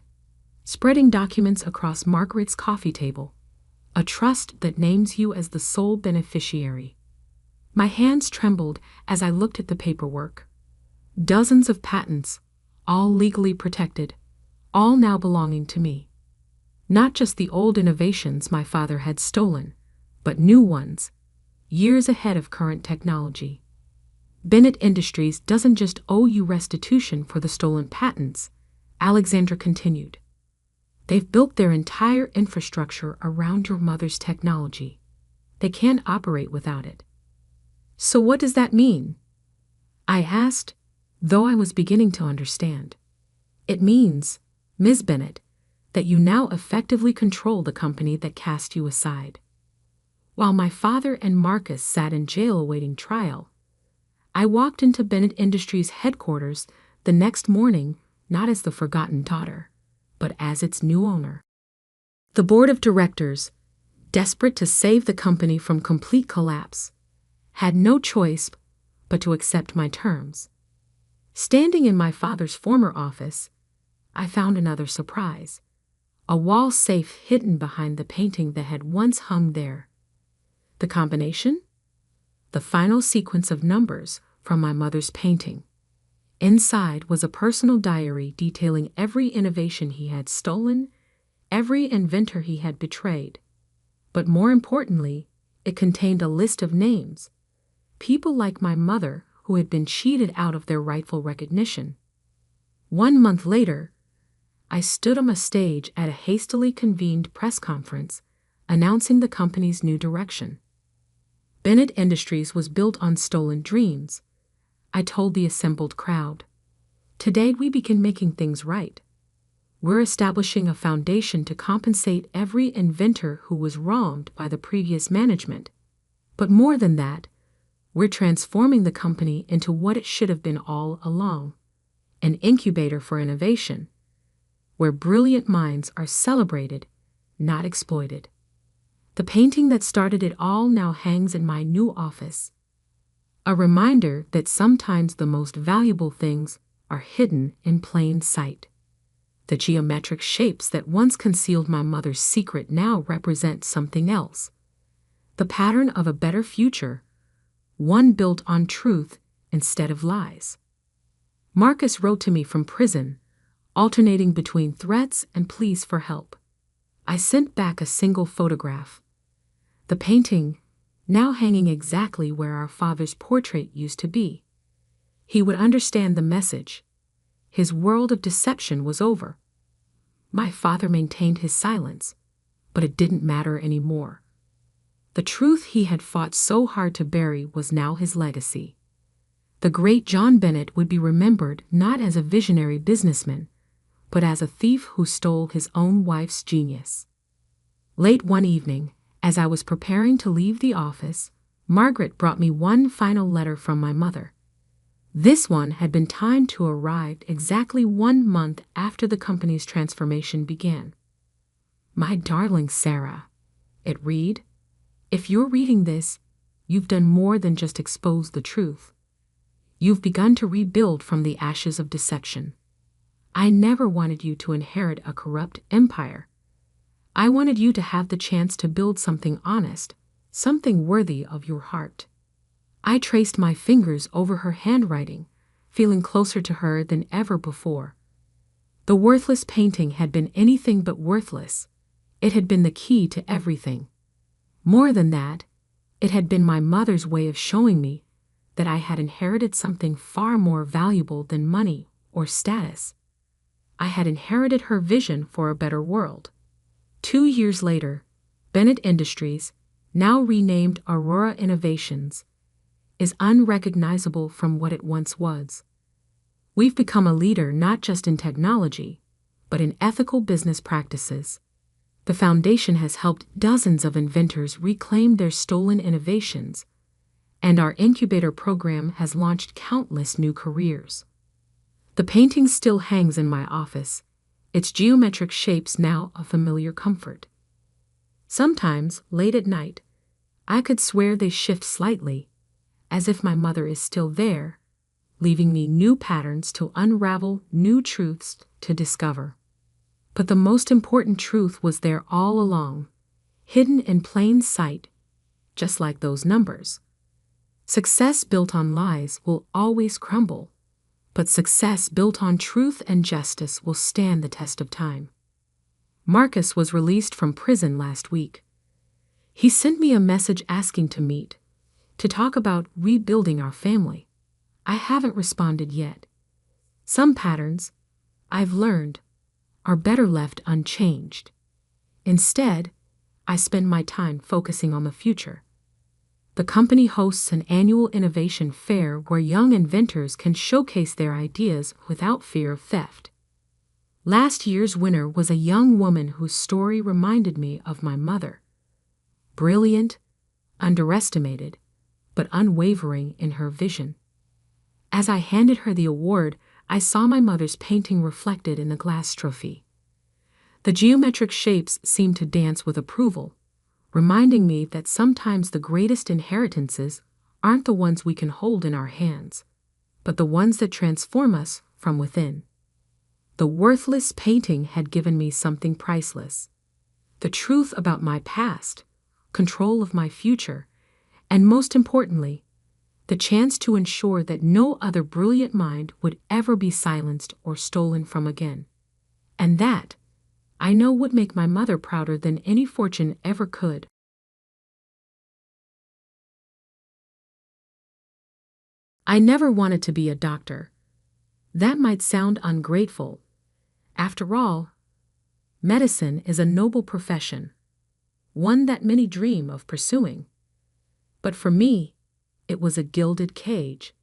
spreading documents across Margaret's coffee table, a trust that names you as the sole beneficiary. My hands trembled as I looked at the paperwork. Dozens of patents, all legally protected, all now belonging to me. Not just the old innovations my father had stolen, but new ones, years ahead of current technology. Bennett Industries doesn't just owe you restitution for the stolen patents, Alexandra continued. They've built their entire infrastructure around your mother's technology. They can't operate without it. So what does that mean? I asked, though I was beginning to understand. It means, Ms. Bennett, that you now effectively control the company that cast you aside. While my father and Marcus sat in jail awaiting trial, I walked into Bennett Industries headquarters the next morning not as the forgotten daughter, but as its new owner. The board of directors, desperate to save the company from complete collapse, had no choice but to accept my terms. Standing in my father's former office, I found another surprise, a wall safe hidden behind the painting that had once hung there. The combination? the final sequence of numbers from my mother's painting. Inside was a personal diary detailing every innovation he had stolen, every inventor he had betrayed. But more importantly, it contained a list of names, people like my mother who had been cheated out of their rightful recognition. 1 month later, I stood on a stage at a hastily convened press conference announcing the company's new direction. Bennett Industries was built on stolen dreams, I told the assembled crowd. Today we begin making things right. We're establishing a foundation to compensate every inventor who was wronged by the previous management. But more than that, we're transforming the company into what it should have been all along, an incubator for innovation, where brilliant minds are celebrated, not exploited. The painting that started it all now hangs in my new office. A reminder that sometimes the most valuable things are hidden in plain sight. The geometric shapes that once concealed my mother's secret now represent something else. The pattern of a better future, one built on truth instead of lies. Marcus wrote to me from prison, alternating between threats and pleas for help. I sent back a single photograph. The painting, now hanging exactly where our father's portrait used to be. He would understand the message. His world of deception was over. My father maintained his silence, but it didn't matter anymore. The truth he had fought so hard to bury was now his legacy. The great John Bennett would be remembered not as a visionary businessman, but as a thief who stole his own wife's genius. Late one evening, as I was preparing to leave the office, Margaret brought me one final letter from my mother. This one had been timed to arrive exactly 1 month after the company's transformation began. My darling Sarah, it read, if you're reading this, you've done more than just expose the truth. You've begun to rebuild from the ashes of deception. I never wanted you to inherit a corrupt empire. I wanted you to have the chance to build something honest, something worthy of your heart. I traced my fingers over her handwriting, feeling closer to her than ever before. The worthless painting had been anything but worthless. It had been the key to everything. More than that, it had been my mother's way of showing me that I had inherited something far more valuable than money or status. I had inherited her vision for a better world. 2 years later, Bennett Industries, now renamed Aurora Innovations, is unrecognizable from what it once was. We've become a leader not just in technology, but in ethical business practices. The foundation has helped dozens of inventors reclaim their stolen innovations, and our incubator program has launched countless new careers. The painting still hangs in my office, its geometric shapes now a familiar comfort. Sometimes, late at night, I could swear they shift slightly, as if my mother is still there, leaving me new patterns to unravel, new truths to discover. But the most important truth was there all along, hidden in plain sight, just like those numbers. Success built on lies will always crumble, but success built on truth and justice will stand the test of time. Marcus was released from prison last week. He sent me a message asking to meet, to talk about rebuilding our family. I haven't responded yet. Some patterns, I've learned, are better left unchanged. Instead, I spend my time focusing on the future. The company hosts an annual innovation fair where young inventors can showcase their ideas without fear of theft. Last year's winner was a young woman whose story reminded me of my mother. Brilliant, underestimated, but unwavering in her vision. As I handed her the award, I saw my mother's painting reflected in the glass trophy. The geometric shapes seemed to dance with approval, reminding me that sometimes the greatest inheritances aren't the ones we can hold in our hands, but the ones that transform us from within. The worthless painting had given me something priceless. The truth about my past, control of my future, and most importantly, The chance to ensure that no other brilliant mind would ever be silenced or stolen from again. And that, I know, would make my mother prouder than any fortune ever could. I never wanted to be a doctor. That might sound ungrateful. After all, medicine is a noble profession, one that many dream of pursuing. But for me, it was a gilded cage,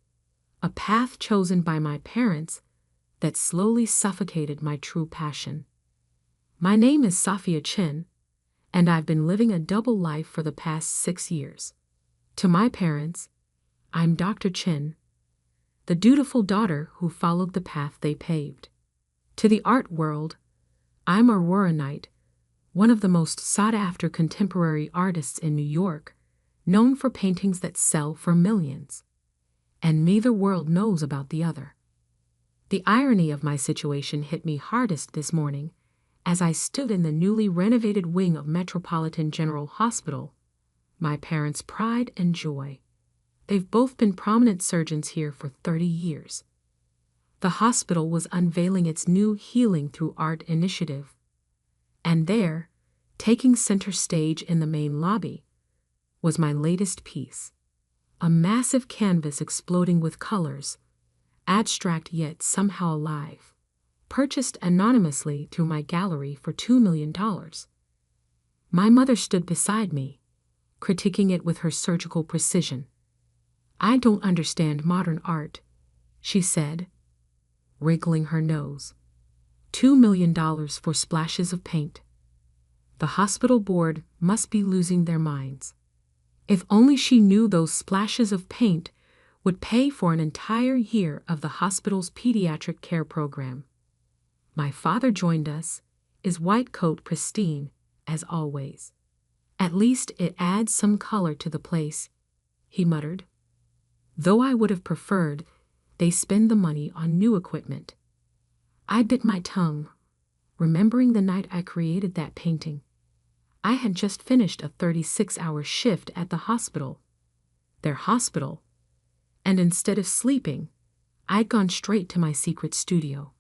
a path chosen by my parents that slowly suffocated my true passion. My name is Sophia Chin, and I've been living a double life for the past 6 years. To my parents, I'm Dr. Chin, the dutiful daughter who followed the path they paved. To the art world, I'm Aurora Knight, one of the most sought-after contemporary artists in New York, known for paintings that sell for millions. And neither world knows about the other. The irony of my situation hit me hardest this morning as I stood in the newly renovated wing of Metropolitan General Hospital, my parents' pride and joy. They've both been prominent surgeons here for 30 years. The hospital was unveiling its new Healing Through Art initiative. And there, taking center stage in the main lobby, was my latest piece. A massive canvas exploding with colors, abstract yet somehow alive, purchased anonymously through my gallery for $2 million. My mother stood beside me, critiquing it with her surgical precision. "I don't understand modern art," she said, wrinkling her nose. $2 million for splashes of paint. The hospital board must be losing their minds. If only she knew those splashes of paint would pay for an entire year of the hospital's pediatric care program. My father joined us, his white coat pristine, as always. "At least it adds some color to the place," he muttered. Though I would have preferred they spend the money on new equipment. I bit my tongue, remembering the night I created that painting. I had just finished a 36-hour shift at the hospital, their hospital, and instead of sleeping, I'd gone straight to my secret studio.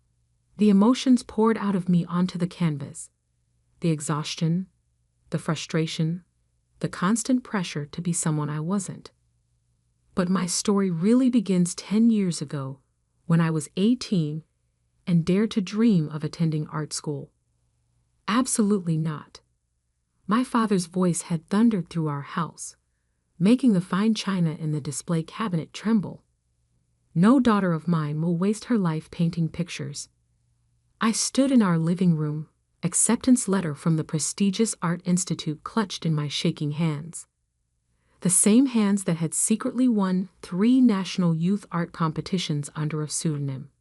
The emotions poured out of me onto the canvas. The exhaustion, the frustration, the constant pressure to be someone I wasn't. But my story really begins 10 years ago, when I was 18 and dared to dream of attending art school. Absolutely not. My father's voice had thundered through our house, making the fine china in the display cabinet tremble. No daughter of mine will waste her life painting pictures. I stood in our living room, acceptance letter from the prestigious Art Institute clutched in my shaking hands. The same hands that had secretly won 3 national youth art competitions under a pseudonym.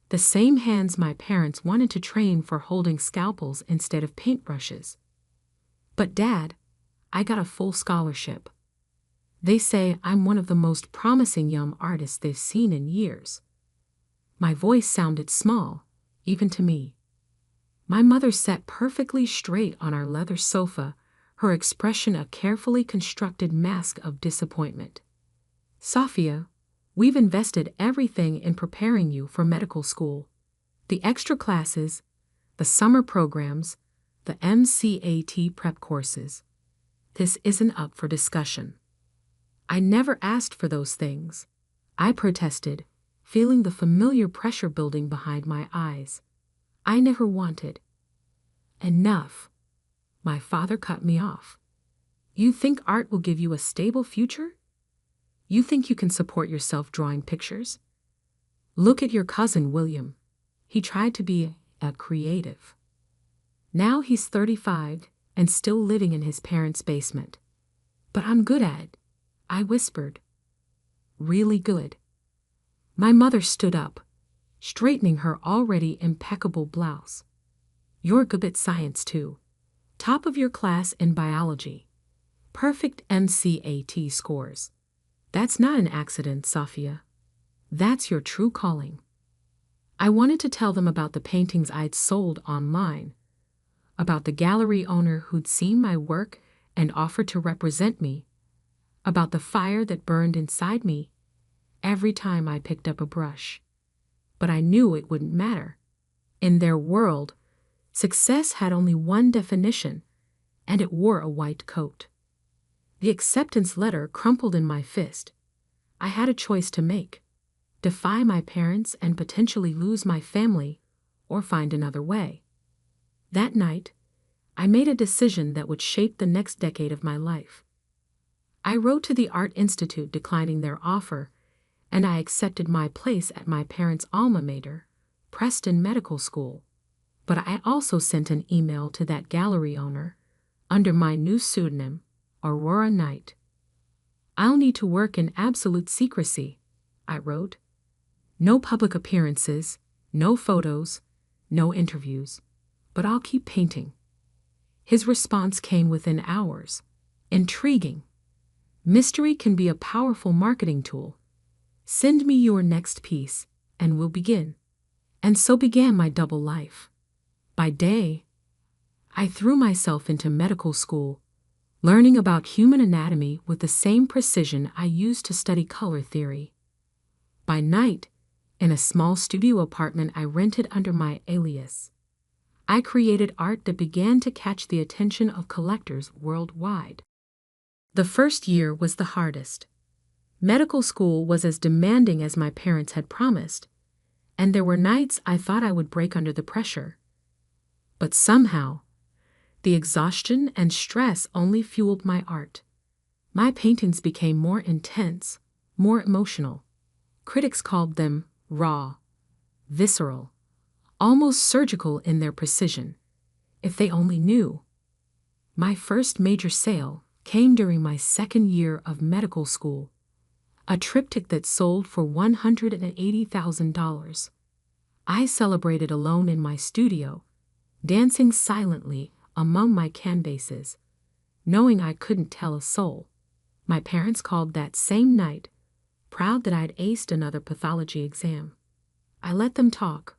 The same hands my parents wanted to train for holding scalpels instead of paintbrushes. But Dad, I got a full scholarship. They say I'm one of the most promising young artists they've seen in years. My voice sounded small, even to me. My mother sat perfectly straight on our leather sofa, her expression a carefully constructed mask of disappointment. "Sophia, we've invested everything in preparing you for medical school. The extra classes, the summer programs, the MCAT prep courses. This isn't up for discussion." I never asked for those things, I protested, feeling the familiar pressure building behind my eyes. I never wanted. "Enough," my father cut me off. "You think art will give you a stable future? You think you can support yourself drawing pictures? Look at your cousin William. He tried to be a creative. Now he's 35 and still living in his parents' basement. But I'm good at it," I whispered. "Really good." My mother stood up, straightening her already impeccable blouse. "You're good at science too. Top of your class in biology. Perfect MCAT scores. That's not an accident, Sophia. That's your true calling." I wanted to tell them about the paintings I'd sold online, about the gallery owner who'd seen my work and offered to represent me, about the fire that burned inside me every time I picked up a brush. But I knew it wouldn't matter. In their world, success had only one definition, and it wore a white coat. The acceptance letter crumpled in my fist. I had a choice to make: defy my parents and potentially lose my family, or find another way. That night, I made a decision that would shape the next decade of my life. I wrote to the Art Institute declining their offer, and I accepted my place at my parents' alma mater, Preston Medical School. But I also sent an email to that gallery owner, under my new pseudonym, Aurora Knight. "I'll need to work in absolute secrecy," I wrote. "No public appearances, no photos, no interviews, but I'll keep painting." His response came within hours. "Intriguing. Mystery can be a powerful marketing tool. Send me your next piece, and we'll begin." And so began my double life. By day, I threw myself into medical school, learning about human anatomy with the same precision I used to study color theory. By night, in a small studio apartment I rented under my alias, I created art that began to catch the attention of collectors worldwide. The first year was the hardest. Medical school was as demanding as my parents had promised, and there were nights I thought I would break under the pressure. But somehow, the exhaustion and stress only fueled my art. My paintings became more intense, more emotional. Critics called them raw, visceral, almost surgical in their precision. If they only knew. My first major sale came during my second year of medical school, a triptych that sold for $180,000. I celebrated alone in my studio, dancing silently among my canvases, knowing I couldn't tell a soul. My parents called that same night, proud that I'd aced another pathology exam. I let them talk,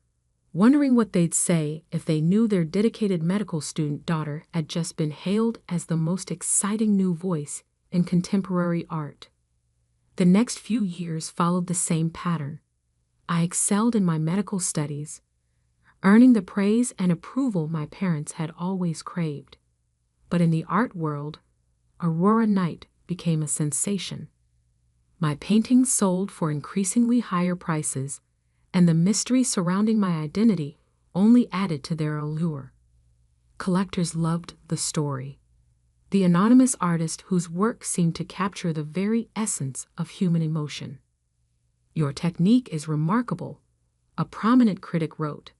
wondering what they'd say if they knew their dedicated medical student daughter had just been hailed as the most exciting new voice in contemporary art. The next few years followed the same pattern. I excelled in my medical studies, earning the praise and approval my parents had always craved. But in the art world, Aurora Knight became a sensation. My paintings sold for increasingly higher prices, and the mystery surrounding my identity only added to their allure. Collectors loved the story. The anonymous artist whose work seemed to capture the very essence of human emotion. "Your technique is remarkable," a prominent critic wrote.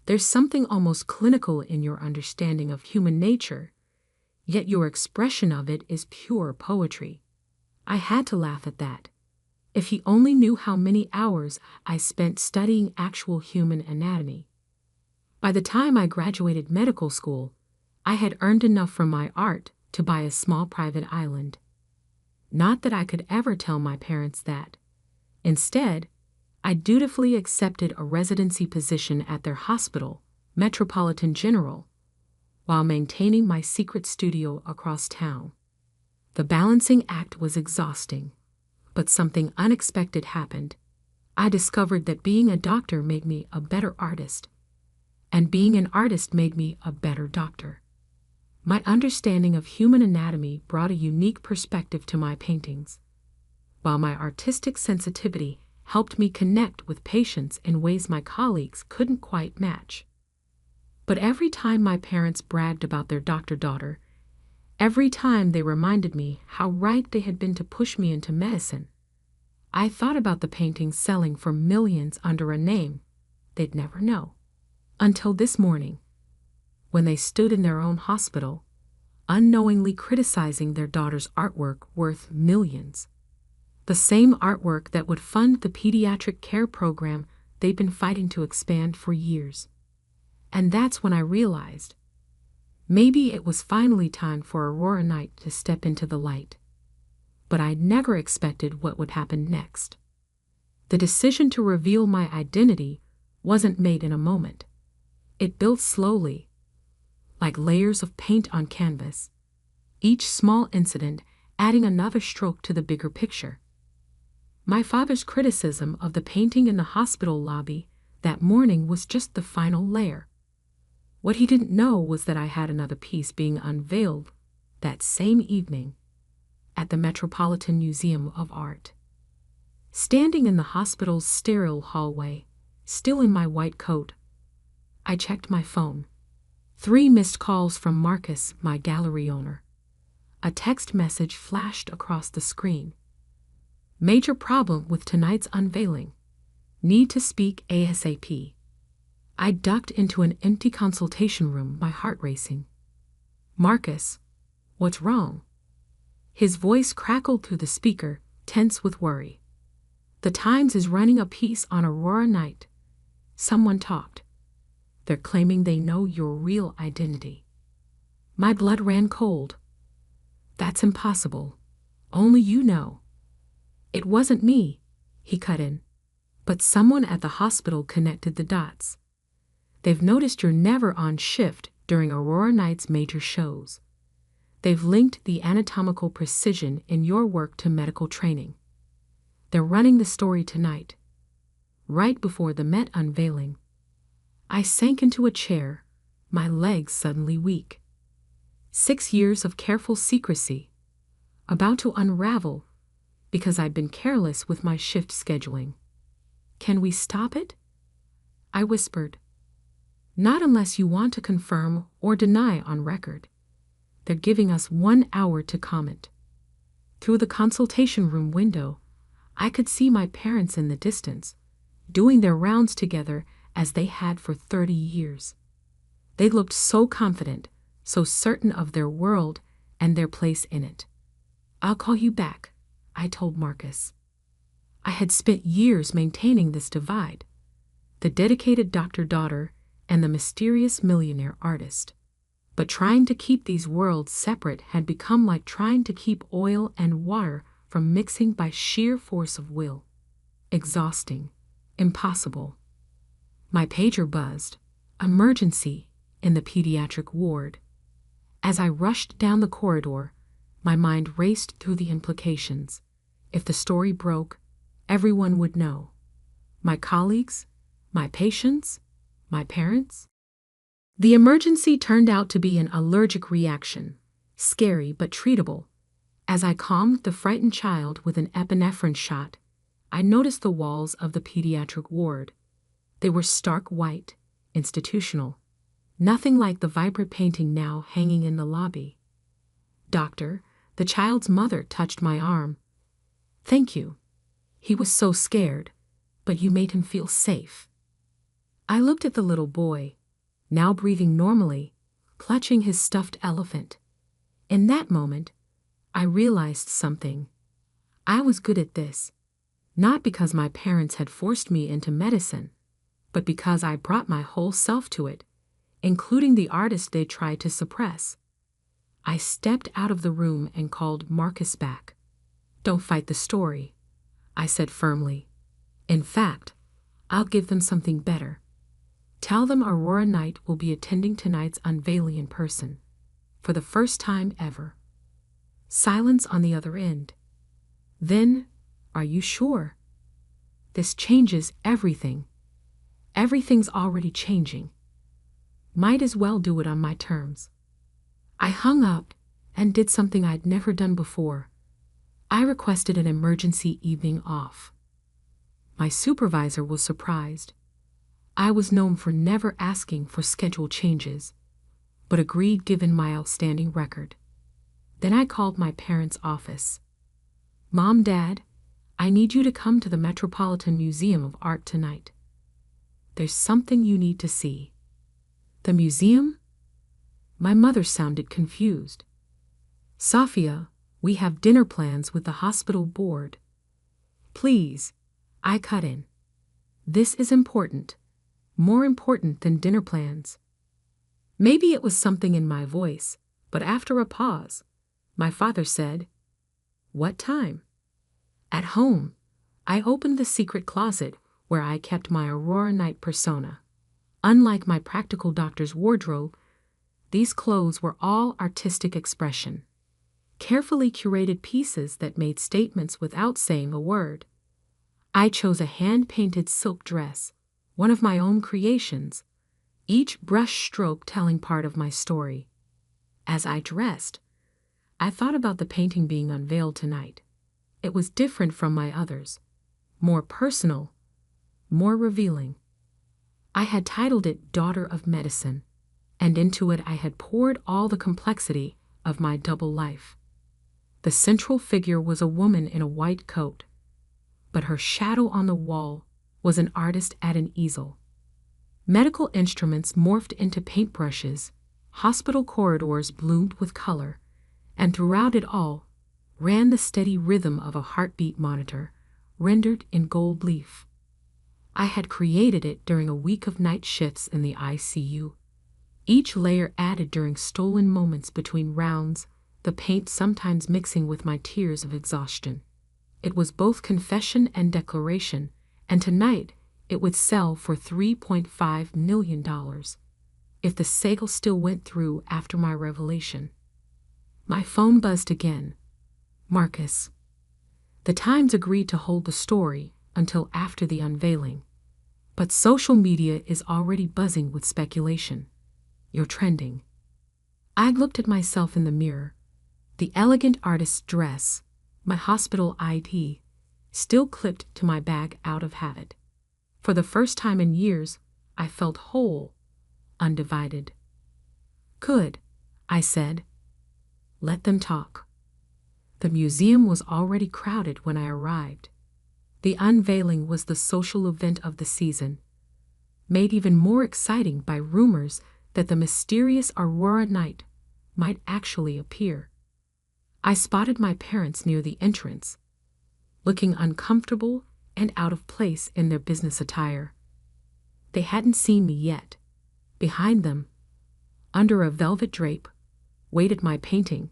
"There's something almost clinical in your understanding of human nature, yet your expression of it is pure poetry." I had to laugh at that. If he only knew how many hours I spent studying actual human anatomy. By the time I graduated medical school, I had earned enough from my art to buy a small private island. Not that I could ever tell my parents that. Instead, I dutifully accepted a residency position at their hospital, Metropolitan General, while maintaining my secret studio across town. The balancing act was exhausting, but something unexpected happened. I discovered that being a doctor made me a better artist, and being an artist made me a better doctor. My understanding of human anatomy brought a unique perspective to my paintings, while my artistic sensitivity helped me connect with patients in ways my colleagues couldn't quite match. But every time my parents bragged about their doctor daughter, every time they reminded me how right they had been to push me into medicine, I thought about the paintings selling for millions under a name they'd never know. Until this morning, when they stood in their own hospital, unknowingly criticizing their daughter's artwork worth millions. The same artwork that would fund the pediatric care program they'd been fighting to expand for years. And that's when I realized maybe it was finally time for Aurora Knight to step into the light. But I never expected what would happen next. The decision to reveal my identity wasn't made in a moment. It built slowly, like layers of paint on canvas, each small incident adding another stroke to the bigger picture. My father's criticism of the painting in the hospital lobby that morning was just the final layer. What he didn't know was that I had another piece being unveiled that same evening at the Metropolitan Museum of Art. Standing in the hospital's sterile hallway, still in my white coat, I checked my phone. 3 missed calls from Marcus, my gallery owner. A text message flashed across the screen. Major problem with tonight's unveiling. Need to speak ASAP. I ducked into an empty consultation room, my heart racing. Marcus, what's wrong? His voice crackled through the speaker, tense with worry. The Times is running a piece on Aurora Night. Someone talked. They're claiming they know your real identity. My blood ran cold. That's impossible. Only you know. It wasn't me, he cut in. But someone at the hospital connected the dots. They've noticed you're never on shift during Aurora Night's major shows. They've linked the anatomical precision in your work to medical training. They're running the story tonight. Right before the Met unveiling. I sank into a chair, my legs suddenly weak. 6 years of careful secrecy, about to unravel because I'd been careless with my shift scheduling. Can we stop it? I whispered. Not unless you want to confirm or deny on record. They're giving us 1 hour to comment. Through the consultation room window, I could see my parents in the distance, doing their rounds together as they had for 30 years. They looked so confident, so certain of their world and their place in it. I'll call you back, I told Marcus. I had spent years maintaining this divide, the dedicated doctor-daughter and the mysterious millionaire artist. But trying to keep these worlds separate had become like trying to keep oil and water from mixing by sheer force of will. Exhausting, impossible. My pager buzzed. Emergency in the pediatric ward. As I rushed down the corridor, my mind raced through the implications. If the story broke, everyone would know. My colleagues, my patients, my parents. The emergency turned out to be an allergic reaction, scary but treatable. As I calmed the frightened child with an epinephrine shot, I noticed the walls of the pediatric ward. They were stark white, institutional, nothing like the vibrant painting now hanging in the lobby. Doctor, the child's mother touched my arm. Thank you. He was so scared, but you made him feel safe. I looked at the little boy, now breathing normally, clutching his stuffed elephant. In that moment, I realized something. I was good at this, not because my parents had forced me into medicine, but because I brought my whole self to it, including the artist they tried to suppress. I stepped out of the room and called Marcus back. Don't fight the story, I said firmly. In fact, I'll give them something better. Tell them Aurora Night will be attending tonight's unveiling in person, for the first time ever. Silence on the other end. Then, are you sure? This changes everything. Everything's already changing. Might as well do it on my terms. I hung up and did something I'd never done before. I requested an emergency evening off. My supervisor was surprised. I was known for never asking for schedule changes, but agreed given my outstanding record. Then I called my parents' office. Mom, Dad, I need you to come to the Metropolitan Museum of Art tonight. There's something you need to see. The museum? My mother sounded confused. Sophia, we have dinner plans with the hospital board. Please, I cut in. This is important. More important than dinner plans. Maybe it was something in my voice, but after a pause, my father said, What time? At home. I opened the secret closet where I kept my Aurora Night persona. Unlike my practical doctor's wardrobe, these clothes were all artistic expression. Carefully curated pieces that made statements without saying a word. I chose a hand-painted silk dress, one of my own creations, each brush stroke telling part of my story. As I dressed, I thought about the painting being unveiled tonight. It was different from my others, more personal, more revealing. I had titled it Daughter of Medicine, and into it I had poured all the complexity of my double life. The central figure was a woman in a white coat, but her shadow on the wall was an artist at an easel. Medical instruments morphed into paintbrushes, hospital corridors bloomed with color, and throughout it all ran the steady rhythm of a heartbeat monitor, rendered in gold leaf. I had created it during a week of night shifts in the ICU, each layer added during stolen moments between rounds, the paint sometimes mixing with my tears of exhaustion. It was both confession and declaration, and tonight it would sell for $3.5 million if the sale still went through after my revelation. My phone buzzed again. Marcus. The Times agreed to hold the story until after the unveiling, but social media is already buzzing with speculation. You're trending. I looked at myself in the mirror, the elegant artist's dress, my hospital ID, still clipped to my bag out of habit. For the first time in years, I felt whole, undivided. Good, I said. Let them talk. The museum was already crowded when I arrived. The unveiling was the social event of the season, made even more exciting by rumors that the mysterious Aurora Knight might actually appear. I spotted my parents near the entrance, looking uncomfortable and out of place in their business attire. They hadn't seen me yet. Behind them, under a velvet drape, waited my painting,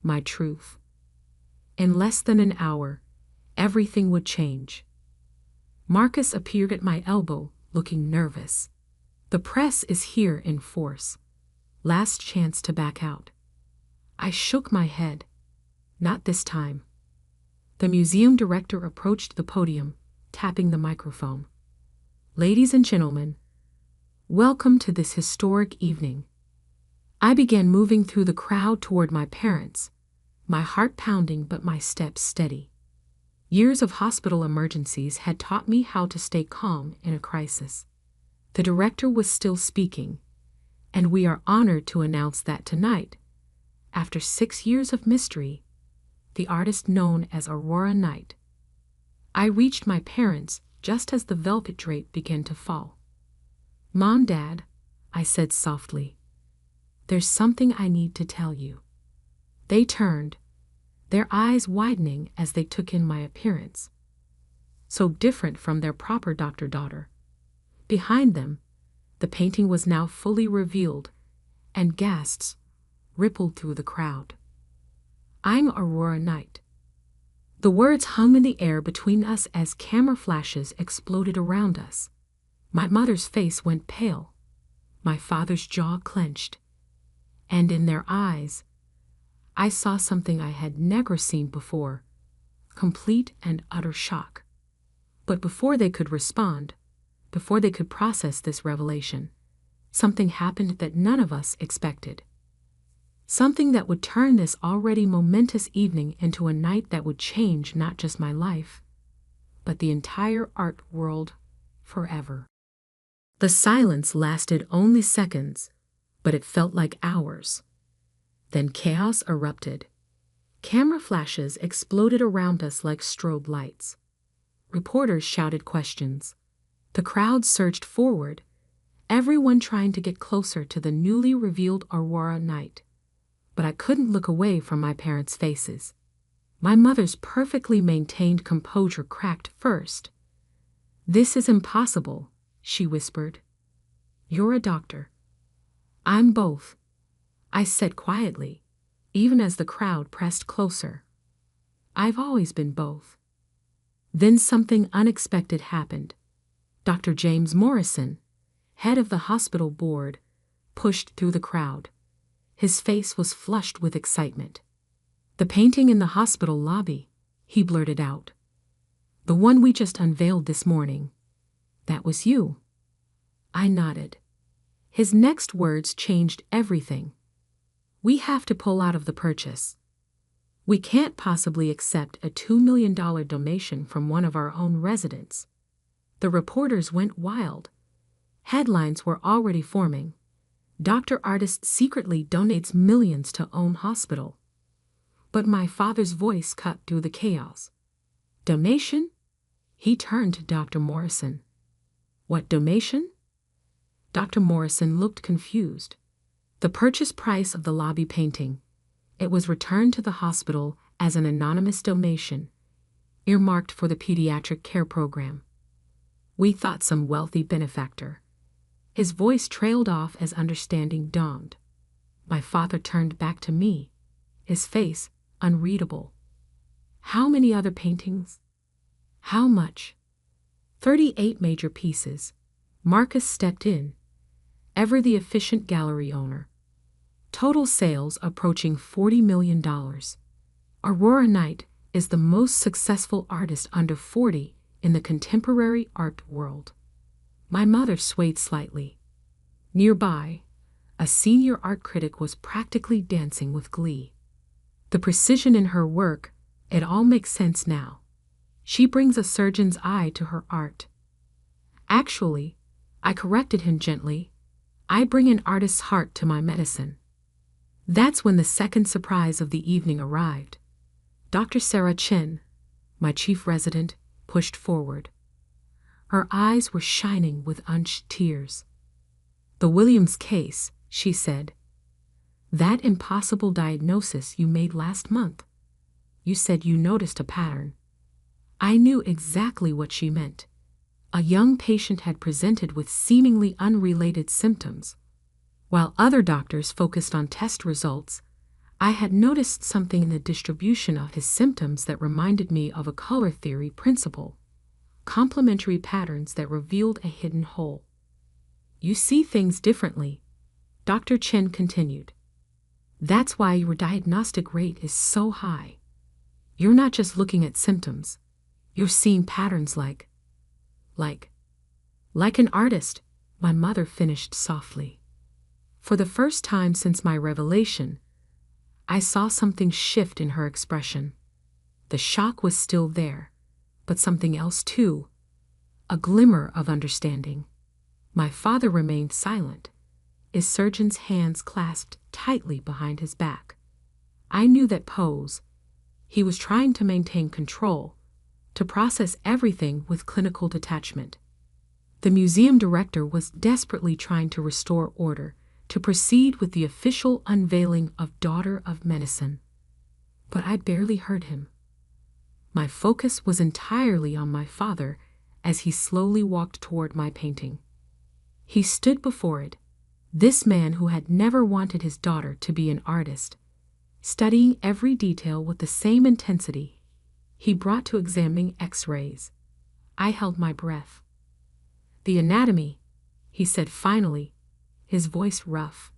my truth. In less than an hour, everything would change. Marcus appeared at my elbow, looking nervous. The press is here in force. Last chance to back out. I shook my head. Not this time. The museum director approached the podium, tapping the microphone. Ladies and gentlemen, welcome to this historic evening. I began moving through the crowd toward my parents, my heart pounding but my steps steady. Years of hospital emergencies had taught me how to stay calm in a crisis. The director was still speaking, and we are honored to announce that tonight, after 6 years of mystery, the artist known as Aurora Knight. I reached my parents just as the velvet drape began to fall. Mom, Dad, I said softly, there's something I need to tell you. They turned, their eyes widening as they took in my appearance. So different from their proper doctor-daughter. Behind them, the painting was now fully revealed, and gasps rippled through the crowd. I'm Aurora Knight. The words hung in the air between us as camera flashes exploded around us. My mother's face went pale, my father's jaw clenched, and in their eyes, I saw something I had never seen before, complete and utter shock. But before they could respond, before they could process this revelation, something happened that none of us expected. Something that would turn this already momentous evening into a night that would change not just my life, but the entire art world forever. The silence lasted only seconds, but it felt like hours. Then chaos erupted. Camera flashes exploded around us like strobe lights. Reporters shouted questions. The crowd surged forward, everyone trying to get closer to the newly revealed Aurora Knight. But I couldn't look away from my parents' faces. My mother's perfectly maintained composure cracked first. This is impossible, she whispered. You're a doctor. I'm both, I said quietly, even as the crowd pressed closer. I've always been both. Then something unexpected happened. Dr. James Morrison, head of the hospital board, pushed through the crowd. His face was flushed with excitement. The painting in the hospital lobby, he blurted out. The one we just unveiled this morning. That was you. I nodded. His next words changed everything. We have to pull out of the purchase. We can't possibly accept a $2 million donation from one of our own residents. The reporters went wild. Headlines were already forming. Dr. Artist secretly donates millions to own hospital. But my father's voice cut through the chaos. Donation? He turned to Dr. Morrison. What donation? Dr. Morrison looked confused. The purchase price of the lobby painting. It was returned to the hospital as an anonymous donation, earmarked for the pediatric care program. We thought some wealthy benefactor. His voice trailed off as understanding dawned. My father turned back to me, his face unreadable. How many other paintings? How much? 38 major pieces. Marcus stepped in, ever the efficient gallery owner. Total sales approaching $40 million. Aurora Knight is the most successful artist under 40 in the contemporary art world. My mother swayed slightly. Nearby, a senior art critic was practically dancing with glee. The precision in her work, it all makes sense now. She brings a surgeon's eye to her art. Actually, I corrected him gently, I bring an artist's heart to my medicine. That's when the second surprise of the evening arrived. Dr. Sarah Chen, my chief resident, pushed forward. Her eyes were shining with unshed tears. The Williams case, she said. That impossible diagnosis you made last month. You said you noticed a pattern. I knew exactly what she meant. A young patient had presented with seemingly unrelated symptoms. While other doctors focused on test results, I had noticed something in the distribution of his symptoms that reminded me of a color theory principle. Complementary patterns that revealed a hidden hole. You see things differently, Dr. Chen continued. That's why your diagnostic rate is so high. You're not just looking at symptoms. You're seeing patterns like an artist, my mother finished softly. For the first time since my revelation, I saw something shift in her expression. The shock was still there, but something else too, a glimmer of understanding. My father remained silent, his surgeon's hands clasped tightly behind his back. I knew that pose. He was trying to maintain control, to process everything with clinical detachment. The museum director was desperately trying to restore order, to proceed with the official unveiling of Daughter of Medicine. But I barely heard him. My focus was entirely on my father as he slowly walked toward my painting. He stood before it, this man who had never wanted his daughter to be an artist, studying every detail with the same intensity he brought to examining X-rays. I held my breath. The anatomy, he said finally, his voice rough.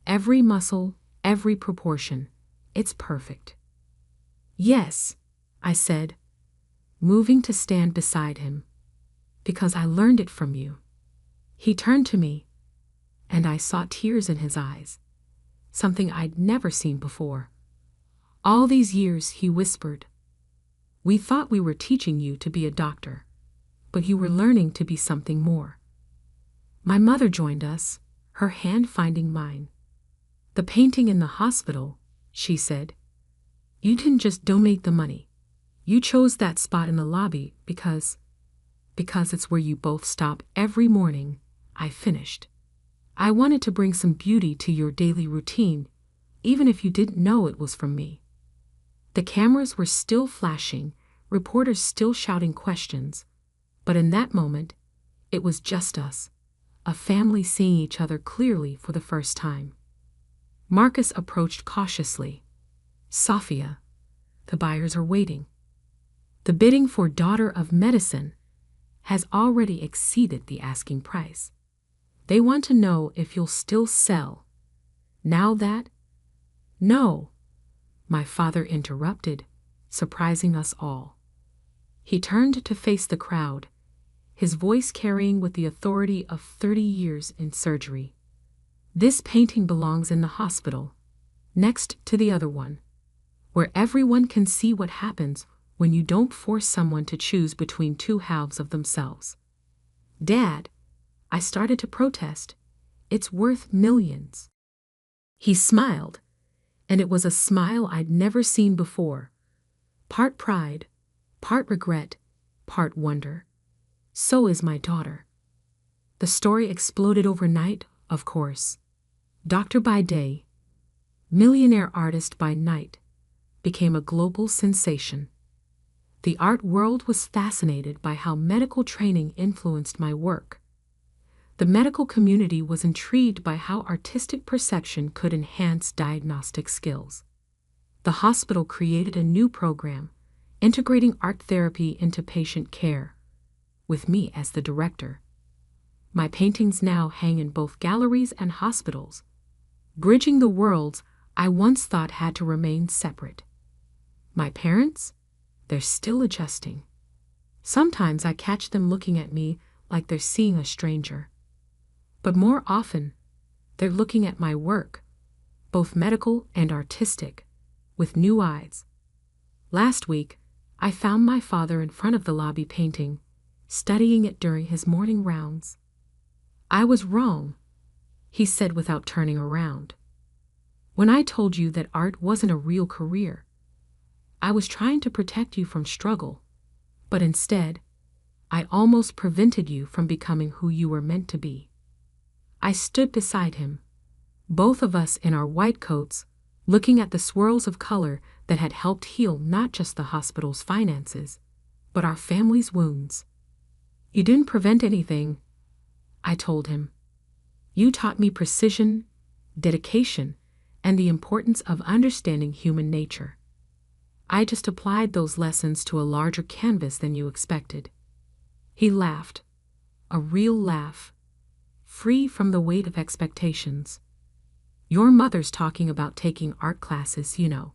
Every muscle, every proportion, it's perfect. Yes, I said, moving to stand beside him. Because I learned it from you. He turned to me, and I saw tears in his eyes, something I'd never seen before. All these years, he whispered, we thought we were teaching you to be a doctor, but you were learning to be something more. My mother joined us, her hand finding mine. The painting in the hospital, she said. You didn't just donate the money. You chose that spot in the lobby because it's where you both stop every morning, I finished. I wanted to bring some beauty to your daily routine, even if you didn't know it was from me. The cameras were still flashing, reporters still shouting questions, but in that moment, it was just us, a family seeing each other clearly for the first time. Marcus approached cautiously. Sophia, the buyers are waiting. The bidding for Daughter of Medicine has already exceeded the asking price. They want to know if you'll still sell. Now that? No, my father interrupted, surprising us all. He turned to face the crowd, his voice carrying with the authority of 30 years in surgery. This painting belongs in the hospital, next to the other one, where everyone can see what happens when you don't force someone to choose between two halves of themselves. Dad, I started to protest. It's worth millions. He smiled, and it was a smile I'd never seen before. Part pride, part regret, part wonder. So is my daughter. The story exploded overnight, of course. Doctor by day, millionaire artist by night, became a global sensation. The art world was fascinated by how medical training influenced my work. The medical community was intrigued by how artistic perception could enhance diagnostic skills. The hospital created a new program, integrating art therapy into patient care, with me as the director. My paintings now hang in both galleries and hospitals, bridging the worlds I once thought had to remain separate. My parents? They're still adjusting. Sometimes I catch them looking at me like they're seeing a stranger. But more often, they're looking at my work, both medical and artistic, with new eyes. Last week, I found my father in front of the lobby painting, studying it during his morning rounds. I was wrong, he said without turning around. When I told you that art wasn't a real career, I was trying to protect you from struggle, but instead, I almost prevented you from becoming who you were meant to be. I stood beside him, both of us in our white coats, looking at the swirls of color that had helped heal not just the hospital's finances, but our family's wounds. You didn't prevent anything, I told him. You taught me precision, dedication, and the importance of understanding human nature. I just applied those lessons to a larger canvas than you expected. He laughed, a real laugh, free from the weight of expectations. Your mother's talking about taking art classes, you know.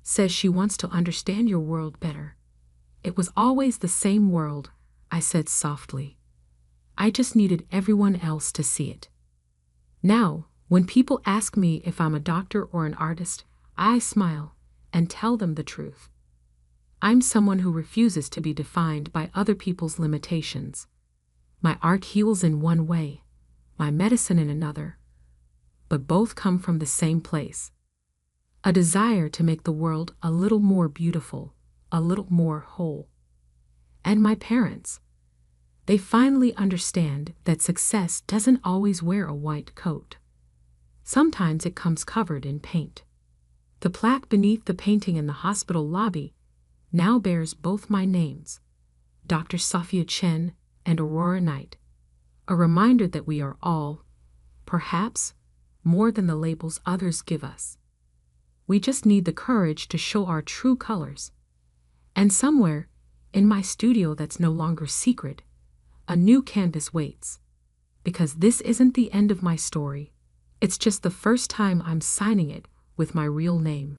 Says she wants to understand your world better. It was always the same world, I said softly. I just needed everyone else to see it. Now, when people ask me if I'm a doctor or an artist, I smile and tell them the truth. I'm someone who refuses to be defined by other people's limitations. My art heals in one way, my medicine in another, but both come from the same place. A desire to make the world a little more beautiful, a little more whole. And my parents, they finally understand that success doesn't always wear a white coat. Sometimes it comes covered in paint. The plaque beneath the painting in the hospital lobby now bears both my names, Dr. Sophia Chen and Aurora Knight, a reminder that we are all, perhaps, more than the labels others give us. We just need the courage to show our true colors. And somewhere, in my studio that's no longer secret, a new canvas waits. Because this isn't the end of my story. It's just the first time I'm signing it with my real name.